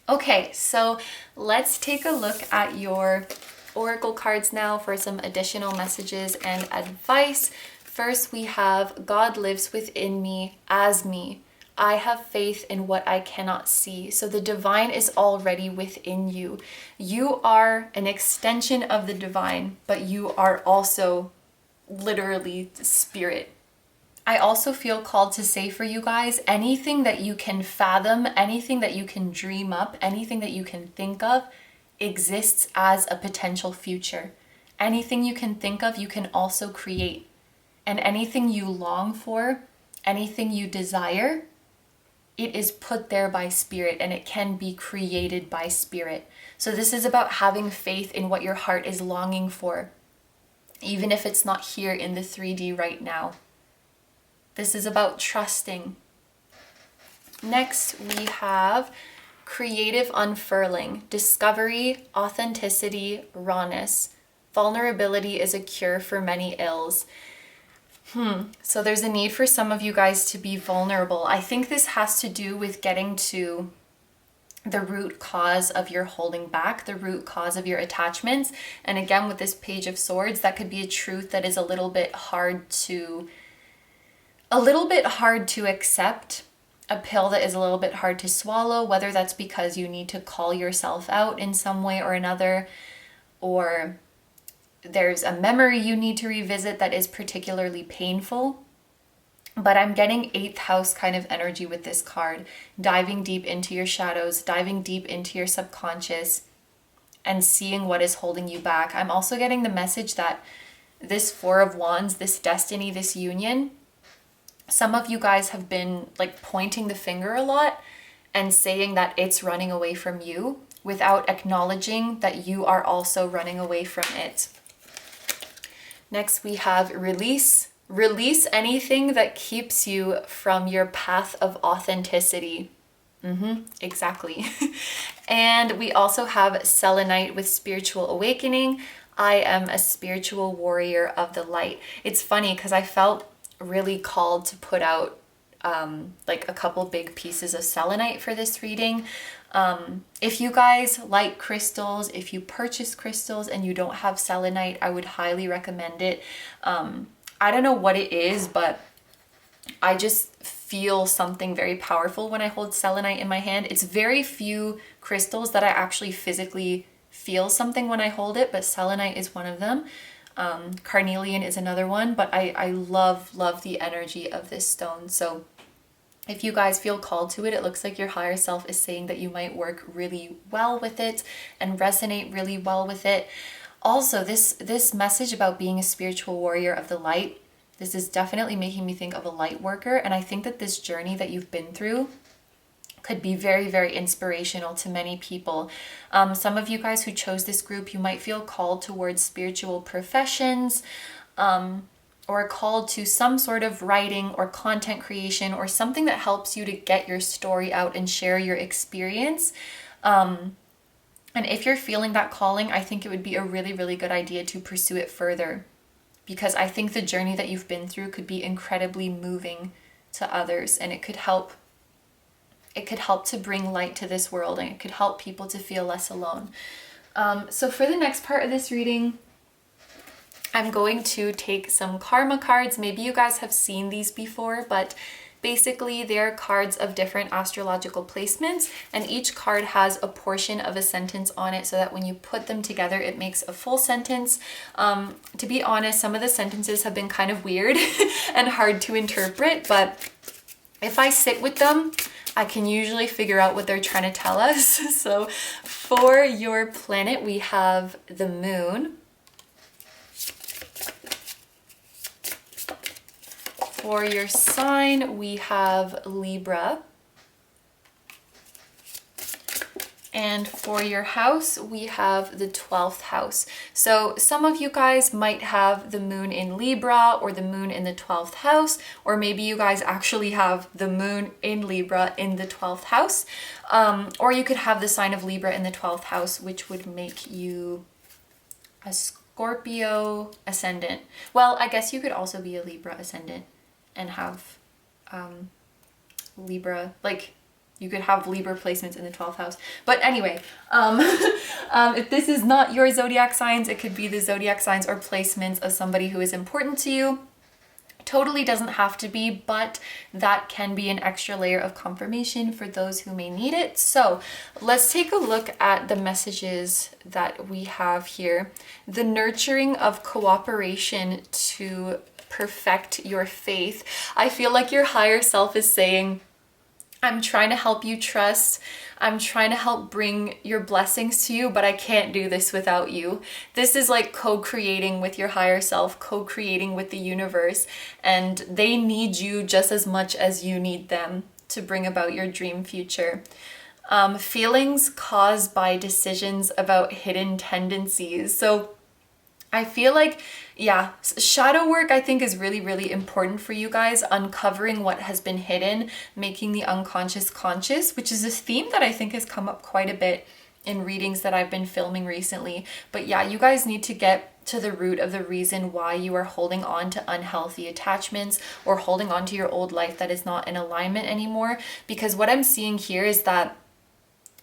Okay, so let's take a look at your oracle cards now for some additional messages and advice. First, we have God lives within me as me. I have faith in what I cannot see. So the divine is already within you. You are an extension of the divine, but you are also literally spirit. I also feel called to say for you guys, anything that you can fathom, anything that you can dream up, anything that you can think of exists as a potential future. Anything you can think of, you can also create. And anything you long for, anything you desire, it is put there by spirit and it can be created by spirit. So this is about having faith in what your heart is longing for, even if it's not here in the 3D right now. This is about trusting. Next, we have creative unfurling, discovery, authenticity, rawness. Vulnerability is a cure for many ills. So there's a need for some of you guys to be vulnerable. I think this has to do with getting to the root cause of your holding back, the root cause of your attachments. And again, with this Page of Swords, that could be a truth that is a little bit hard to accept, a pill that is a little bit hard to swallow, whether that's because you need to call yourself out in some way or another, or there's a memory you need to revisit that is particularly painful. But I'm getting 8th house kind of energy with this card, diving deep into your shadows, diving deep into your subconscious and seeing what is holding you back. I'm also getting the message that this 4 of Wands, this destiny, this union, some of you guys have been like pointing the finger a lot and saying that it's running away from you without acknowledging that you are also running away from it. Next, we have release. Release anything that keeps you from your path of authenticity. Exactly. And we also have selenite with spiritual awakening. I am a spiritual warrior of the light. It's funny because I felt really called to put out like a couple big pieces of selenite for this reading. If you guys like crystals, if you purchase crystals and you don't have selenite, I would highly recommend it. I don't know what it is, but I just feel something very powerful when I hold selenite in my hand. It's very few crystals that I actually physically feel something when I hold it, but selenite is one of them. Carnelian is another one, but I love the energy of this stone. So if you guys feel called to it, it looks like your higher self is saying that you might work really well with it and resonate really well with it. Also, this message about being a spiritual warrior of the light, this is definitely making me think of a light worker. And I think that this journey that you've been through could be very, very inspirational to many people. Some of you guys who chose this group, you might feel called towards spiritual professions, or called to some sort of writing or content creation or something that helps you to get your story out and share your experience. And if you're feeling that calling, I think it would be a really, really good idea to pursue it further, because I think the journey that you've been through could be incredibly moving to others, and it could help to bring light to this world, and it could help people to feel less alone. So for the next part of this reading, I'm going to take some karma cards. Maybe you guys have seen these before, but basically they're cards of different astrological placements, and each card has a portion of a sentence on it so that when you put them together, it makes a full sentence. To be honest, some of the sentences have been kind of weird and hard to interpret, but if I sit with them, I can usually figure out what they're trying to tell us. So for your planet, we have the moon. For your sign, we have Libra. And for your house, we have the 12th house. So some of you guys might have the moon in Libra or the moon in the 12th house, or maybe you guys actually have the moon in Libra in the 12th house. Or you could have the sign of Libra in the 12th house, which would make you a Scorpio ascendant. Well, I guess you could also be a Libra ascendant and have Libra, like you could have Libra placements in the 12th house. But anyway, if this is not your zodiac signs, it could be the zodiac signs or placements of somebody who is important to you. Totally doesn't have to be, but that can be an extra layer of confirmation for those who may need it. So let's take a look at the messages that we have here. The nurturing of cooperation to perfect your faith. I feel like your higher self is saying, I'm trying to help you trust. I'm trying to help bring your blessings to you, but I can't do this without you. This is like co-creating with your higher self, co-creating with the universe, and they need you just as much as you need them to bring about your dream future. Feelings caused by decisions about hidden tendencies. So I feel like, yeah, shadow work I think is really, really important for you guys, uncovering what has been hidden, making the unconscious conscious, which is a theme that I think has come up quite a bit in readings that I've been filming recently. But yeah, you guys need to get to the root of the reason why you are holding on to unhealthy attachments or holding on to your old life that is not in alignment anymore. Because what I'm seeing here is that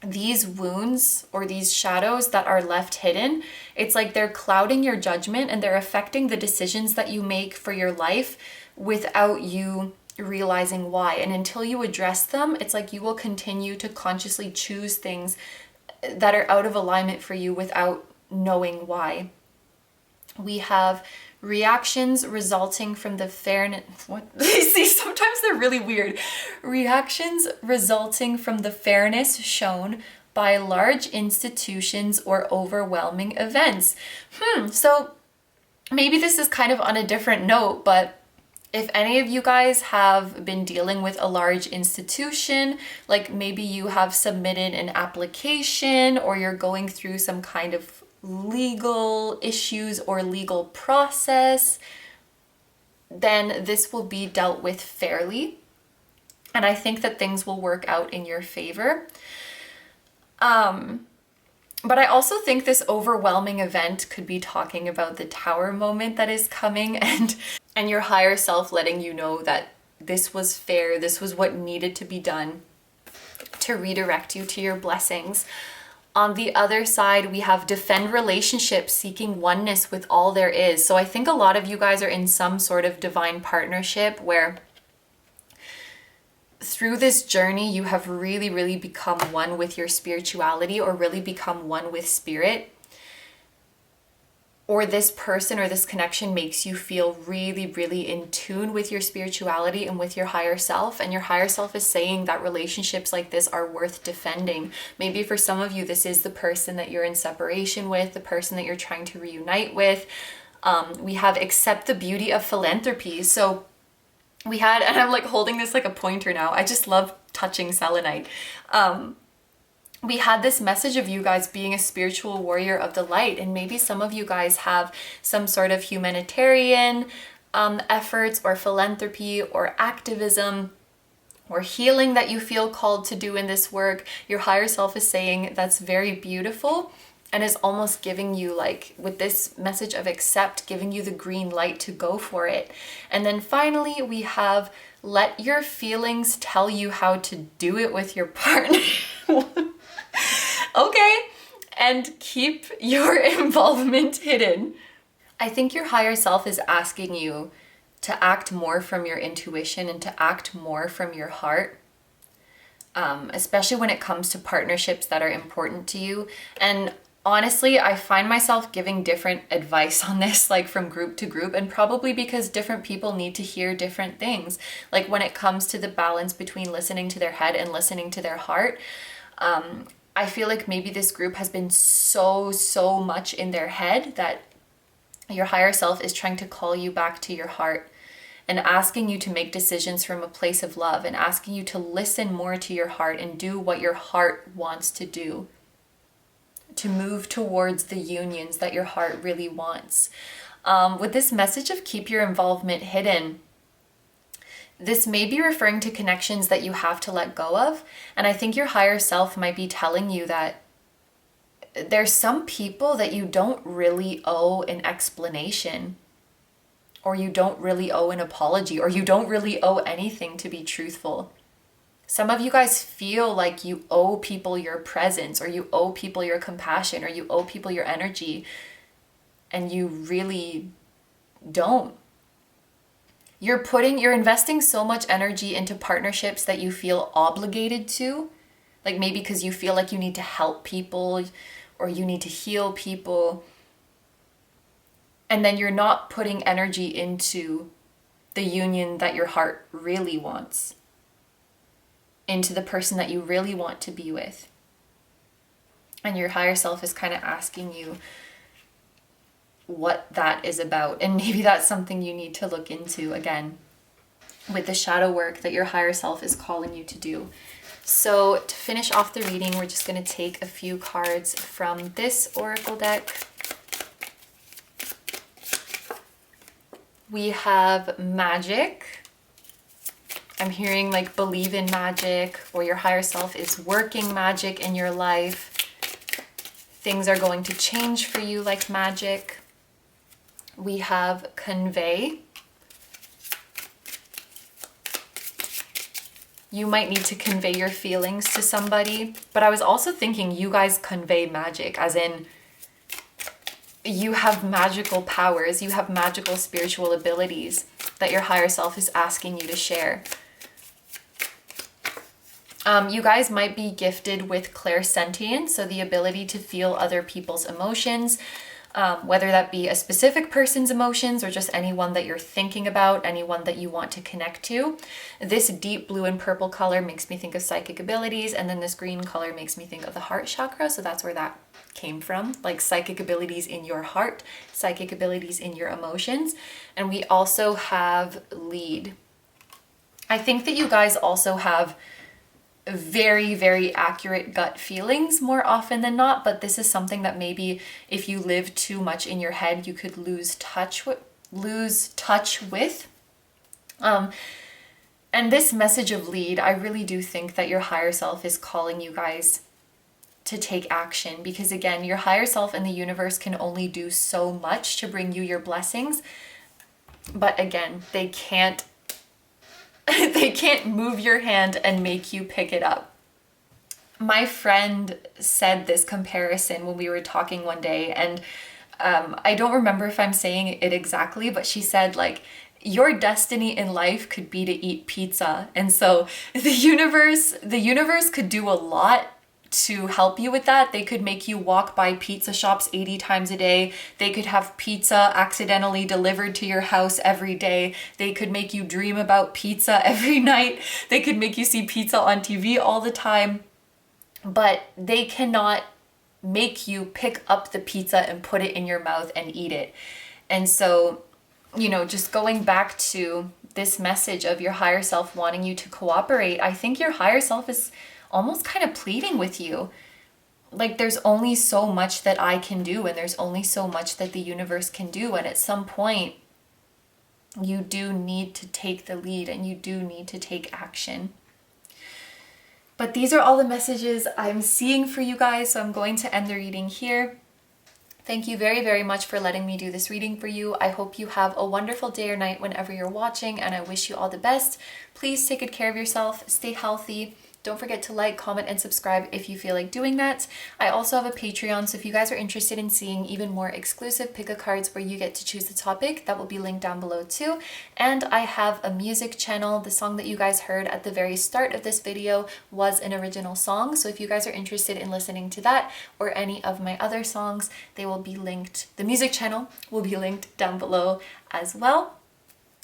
these wounds or these shadows that are left hidden, it's like they're clouding your judgment and they're affecting the decisions that you make for your life without you realizing why. And until you address them, it's like you will continue to consciously choose things that are out of alignment for you without knowing why. We have reactions resulting from the fairness. What? See, sometimes they're really weird. Reactions resulting from the fairness shown by large institutions or overwhelming events. So maybe this is kind of on a different note, but if any of you guys have been dealing with a large institution, like maybe you have submitted an application or you're going through some kind of legal issues or legal process, then this will be dealt with fairly. And I think that things will work out in your favor. But I also think this overwhelming event could be talking about the tower moment that is coming and your higher self letting you know that this was fair, this was what needed to be done to redirect you to your blessings. On the other side, we have defend relationships, seeking oneness with all there is. So I think a lot of you guys are in some sort of divine partnership where through this journey, you have really, really become one with your spirituality or really become one with spirit. Or this person or this connection makes you feel really, really in tune with your spirituality and with your higher self. And your higher self is saying that relationships like this are worth defending. Maybe for some of you, this is the person that you're in separation with, the person that you're trying to reunite with. We have accept the beauty of philanthropy. So we had, and I'm like holding this like a pointer now. I just love touching selenite. We had this message of you guys being a spiritual warrior of the light, and maybe some of you guys have some sort of humanitarian efforts or philanthropy or activism or healing that you feel called to do in this work. Your higher self is saying that's very beautiful and is almost giving you, like with this message of accept, giving you the green light to go for it. And then finally we have let your feelings tell you how to do it with your partner. Okay, and keep your involvement hidden. I think your higher self is asking you to act more from your intuition and to act more from your heart, especially when it comes to partnerships that are important to you. And honestly, I find myself giving different advice on this, like from group to group, and probably because different people need to hear different things. Like when it comes to the balance between listening to their head and listening to their heart, I feel like maybe this group has been so much in their head that your higher self is trying to call you back to your heart and asking you to make decisions from a place of love and asking you to listen more to your heart and do what your heart wants to do, to move towards the unions that your heart really wants. With this message of keep your involvement hidden, this may be referring to connections that you have to let go of. And I think your higher self might be telling you that there's some people that you don't really owe an explanation, or you don't really owe an apology, or you don't really owe anything, to be truthful. Some of you guys feel like you owe people your presence, or you owe people your compassion, or you owe people your energy, and you really don't. You're investing so much energy into partnerships that you feel obligated to, like maybe because you feel like you need to help people or you need to heal people. And then you're not putting energy into the union that your heart really wants. into the person that you really want to be with. And your higher self is kind of asking you what that is about. And maybe that's something you need to look into again with the shadow work that your higher self is calling you to do. So to finish off the reading, we're just going to take a few cards from this oracle deck. We have magic. I'm hearing like believe in magic, or your higher self is working magic in your life. Things are going to change for you like magic. We have convey. You might need to convey your feelings to somebody, but I was also thinking you guys convey magic, as in you have magical powers, you have magical spiritual abilities that your higher self is asking you to share. You guys might be gifted with clairsentience, so the ability to feel other people's emotions, whether that be a specific person's emotions or just anyone that you're thinking about, anyone that you want to connect to. This deep blue and purple color makes me think of psychic abilities, and then this green color makes me think of the heart chakra, so that's where that came from, like psychic abilities in your heart, psychic abilities in your emotions. And we also have lead. I think that you guys also have very, very accurate gut feelings more often than not, but this is something that maybe if you live too much in your head, you could lose touch with. And this message of lead, I really do think that your higher self is calling you guys to take action, because again, your higher self and the universe can only do so much to bring you your blessings, but again, they can't move your hand and make you pick it up. My friend said this comparison when we were talking one day, and I don't remember if I'm saying it exactly, but she said like, your destiny in life could be to eat pizza. And so the universe could do a lot to help you with that. They could make you walk by pizza shops 80 times a day. They could have pizza accidentally delivered to your house every day. They could make you dream about pizza every night. They could make you see pizza on TV all the time. But they cannot make you pick up the pizza and put it in your mouth and eat it. And so, you know, just going back to this message of your higher self wanting you to cooperate, I think your higher self is almost kind of pleading with you. Like, there's only so much that I can do, and there's only so much that the universe can do. And at some point, you do need to take the lead and you do need to take action. But these are all the messages I'm seeing for you guys, so I'm going to end the reading here. Thank you very, very much for letting me do this reading for you. I hope you have a wonderful day or night whenever you're watching, and I wish you all the best. Please take good care of yourself, stay healthy. Don't forget to like, comment, and subscribe if you feel like doing that. I also have a Patreon, so if you guys are interested in seeing even more exclusive pick-a-cards where you get to choose the topic, that will be linked down below too. And I have a music channel. The song that you guys heard at the very start of this video was an original song, so if you guys are interested in listening to that or any of my other songs, they will be linked. The music channel will be linked down below as well.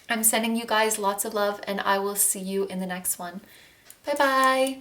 I'm sending you guys lots of love, and I will see you in the next one. Bye bye!